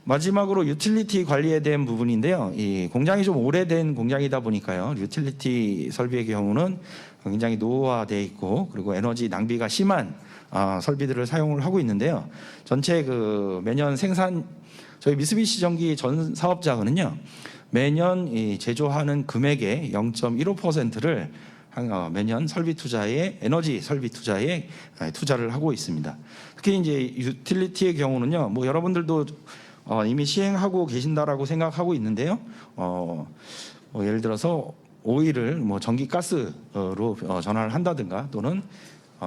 Speaker 5: 마지막으로 유틸리티 관리에 대한 부분인데요. 이 공장이 좀 오래된 공장이다 보니까요, 유틸리티 설비의 경우는 굉장히 노후화되어 있고 그리고 에너지 낭비가 심한 설비들을 사용을 하고 있는데요. 전체 그 매년 생산 저희 미쓰비시 전기 전 사업장은요, 매년 이 제조하는 금액의 0.15%를 매년 설비 투자에 에너지 설비 투자에 투자를 하고 있습니다. 특히 이제 유틸리티의 경우는요, 뭐 여러분들도 이미 시행하고 계신다라고 생각하고 있는데요. 예를 들어서 오일을 뭐 전기 가스로 전환을 한다든가 또는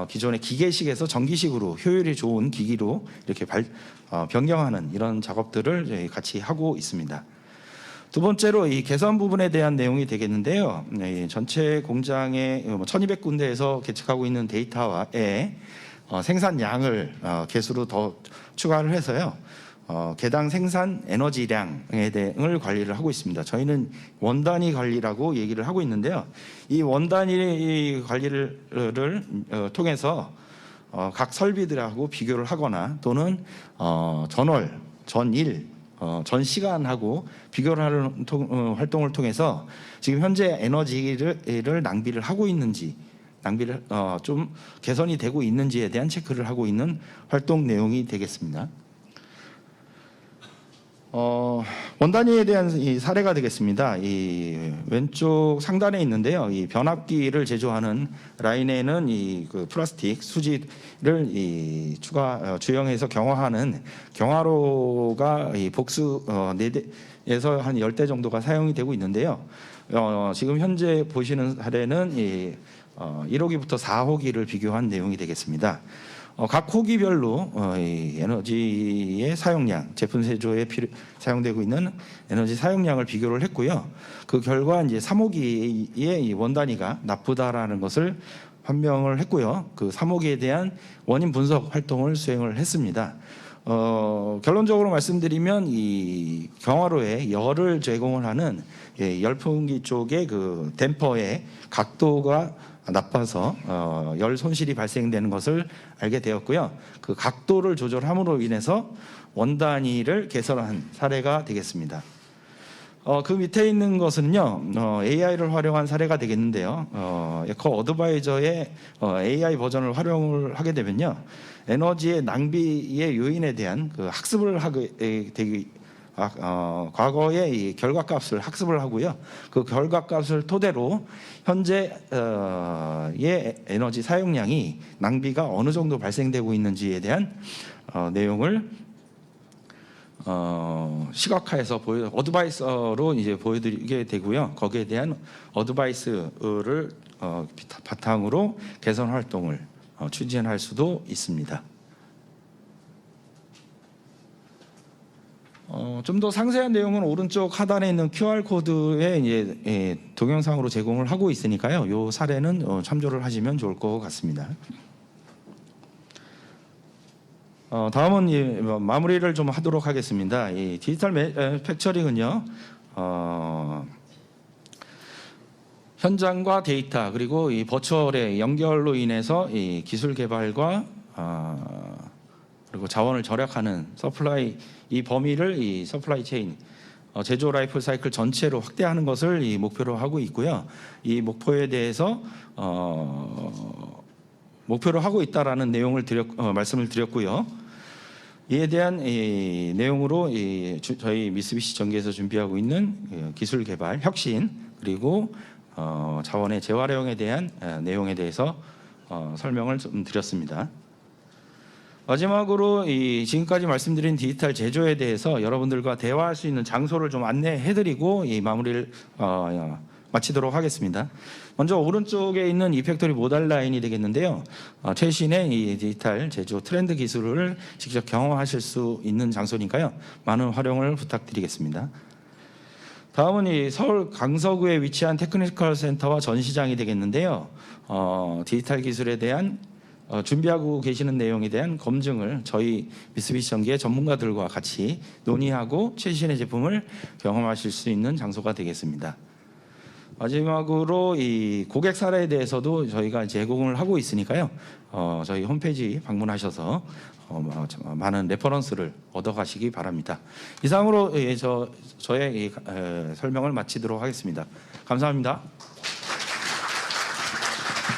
Speaker 5: 기존의 기계식에서 전기식으로 효율이 좋은 기기로 이렇게 변경하는 이런 작업들을 같이 하고 있습니다. 두 번째로 이 개선 부분에 대한 내용이 되겠는데요. 전체 공장의 1200군데에서 계측하고 있는 데이터와의 생산량을 개수로 더 추가를 해서요, 개당 생산 에너지량에 대응을 관리를 하고 있습니다. 저희는 원단위 관리라고 얘기를 하고 있는데요. 이 원단위 관리를 통해서 각 설비들하고 비교를 하거나 또는 전월, 전일, 전 시간하고 비교를 하는 활동을 통해서 지금 현재 에너지를 낭비를 하고 있는지, 낭비를 좀 개선이 되고 있는지에 대한 체크를 하고 있는 활동 내용이 되겠습니다. 원단위에 대한 이 사례가 되겠습니다. 이 왼쪽 상단에 있는데요. 이 변압기를 제조하는 라인에는 그 플라스틱 수지를 주형해서 경화하는 경화로가 이 복수 4대에서 한 10대 정도가 사용이 되고 있는데요. 지금 현재 보시는 사례는 1호기부터 4호기를 비교한 내용이 되겠습니다. 각 호기별로 이 에너지의 사용량, 제품 제조에 사용되고 있는 에너지 사용량을 비교를 했고요. 그 결과 이제 3호기의 이 원단위가 나쁘다라는 것을 판명을 했고요. 그 3호기에 대한 원인 분석 활동을 수행을 했습니다. 결론적으로 말씀드리면 이 경화로에 열을 제공을 하는 열풍기 쪽의 그 댐퍼의 각도가 나빠서 열 손실이 발생되는 것을 알게 되었고요. 그 각도를 조절함으로 인해서 원단위를 개선한 사례가 되겠습니다. 그 밑에 있는 것은요, AI를 활용한 사례가 되겠는데요. 에코 어드바이저의 AI 버전을 활용을 하게 되면요, 에너지의 낭비의 요인에 대한 그 학습을 하게 되기 과거의 이 결과값을 학습을 하고요. 그 결과값을 토대로 현재의 에너지 사용량이 낭비가 어느 정도 발생되고 있는지에 대한 내용을 시각화해서 어드바이스로 이제 보여드리게 되고요. 거기에 대한 어드바이스를 바탕으로 개선 활동을 추진할 수도 있습니다. 좀 더 상세한 내용은 오른쪽 하단에 있는 QR 코드에 이제 동영상으로 제공을 하고 있으니까요. 이 사례는 참조를 하시면 좋을 것 같습니다. 다음은 마무리를 좀 하도록 하겠습니다. 이 디지털 매니팩처링은요, 현장과 데이터 그리고 이 버추얼의 연결로 인해서 이 기술 개발과 그리고 자원을 절약하는 서플라이 이 범위를 이 서플라이 체인 제조 라이프 사이클 전체로 확대하는 것을 이 목표로 하고 있고요. 이 목표에 대해서 목표로 하고 있다라는 내용을 말씀을 드렸고요. 이에 대한 이 내용으로 저희 미쓰비시 전기에서 준비하고 있는 기술 개발 혁신 그리고 자원의 재활용에 대한 내용에 대해서 설명을 좀 드렸습니다. 마지막으로 지금까지 말씀드린 디지털 제조에 대해서 여러분들과 대화할 수 있는 장소를 좀 안내해드리고 이 마무리를 마치도록 하겠습니다. 먼저 오른쪽에 있는 이팩토리 모달 라인이 되겠는데요. 최신의 이 디지털 제조 트렌드 기술을 직접 경험하실 수 있는 장소니까요. 많은 활용을 부탁드리겠습니다. 다음은 이 서울 강서구에 위치한 테크니컬 센터와 전시장이 되겠는데요. 디지털 기술에 대한 준비하고 계시는 내용에 대한 검증을 저희 미쓰비시 전기의 전문가들과 같이 논의하고 최신의 제품을 경험하실 수 있는 장소가 되겠습니다. 마지막으로 이 고객 사례에 대해서도 저희가 제공을 하고 있으니까요. 저희 홈페이지 방문하셔서 많은 레퍼런스를 얻어가시기 바랍니다. 이상으로 저의 설명을 마치도록 하겠습니다. 감사합니다.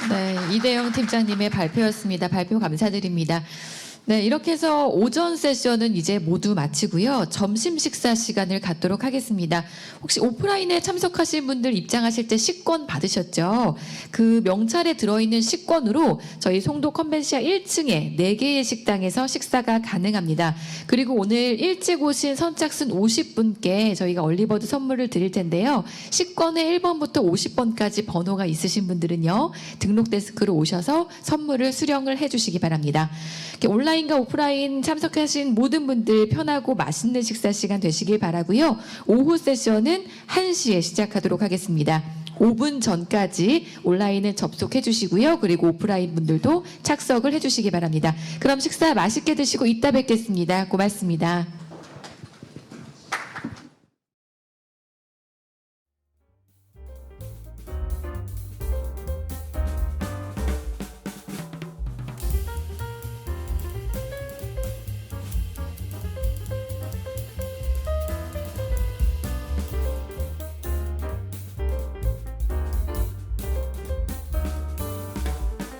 Speaker 1: 네, 이대영 팀장님의 발표였습니다. 발표 감사드립니다. 네, 이렇게 해서 오전 세션은 이제 모두 마치고요. 점심 식사 시간을 갖도록 하겠습니다. 혹시 오프라인에 참석하신 분들 입장하실 때 식권 받으셨죠? 그 명찰에 들어있는 식권으로 저희 송도 컨벤시아 1층에 4개의 식당에서 식사가 가능합니다. 그리고 오늘 일찍 오신 선착순 50분께 저희가 얼리버드 선물을 드릴 텐데요. 식권의 1번부터 50번까지 번호가 있으신 분들은요. 등록 데스크로 오셔서 선물을 수령을 해주시기 바랍니다. 온라인과 오프라인 참석하신 모든 분들 편하고 맛있는 식사 시간 되시길 바라고요. 오후 세션은 1시에 시작하도록 하겠습니다. 5분 전까지 온라인은 접속해 주시고요. 그리고 오프라인 분들도 착석을 해 주시기 바랍니다. 그럼 식사 맛있게 드시고 이따 뵙겠습니다. 고맙습니다.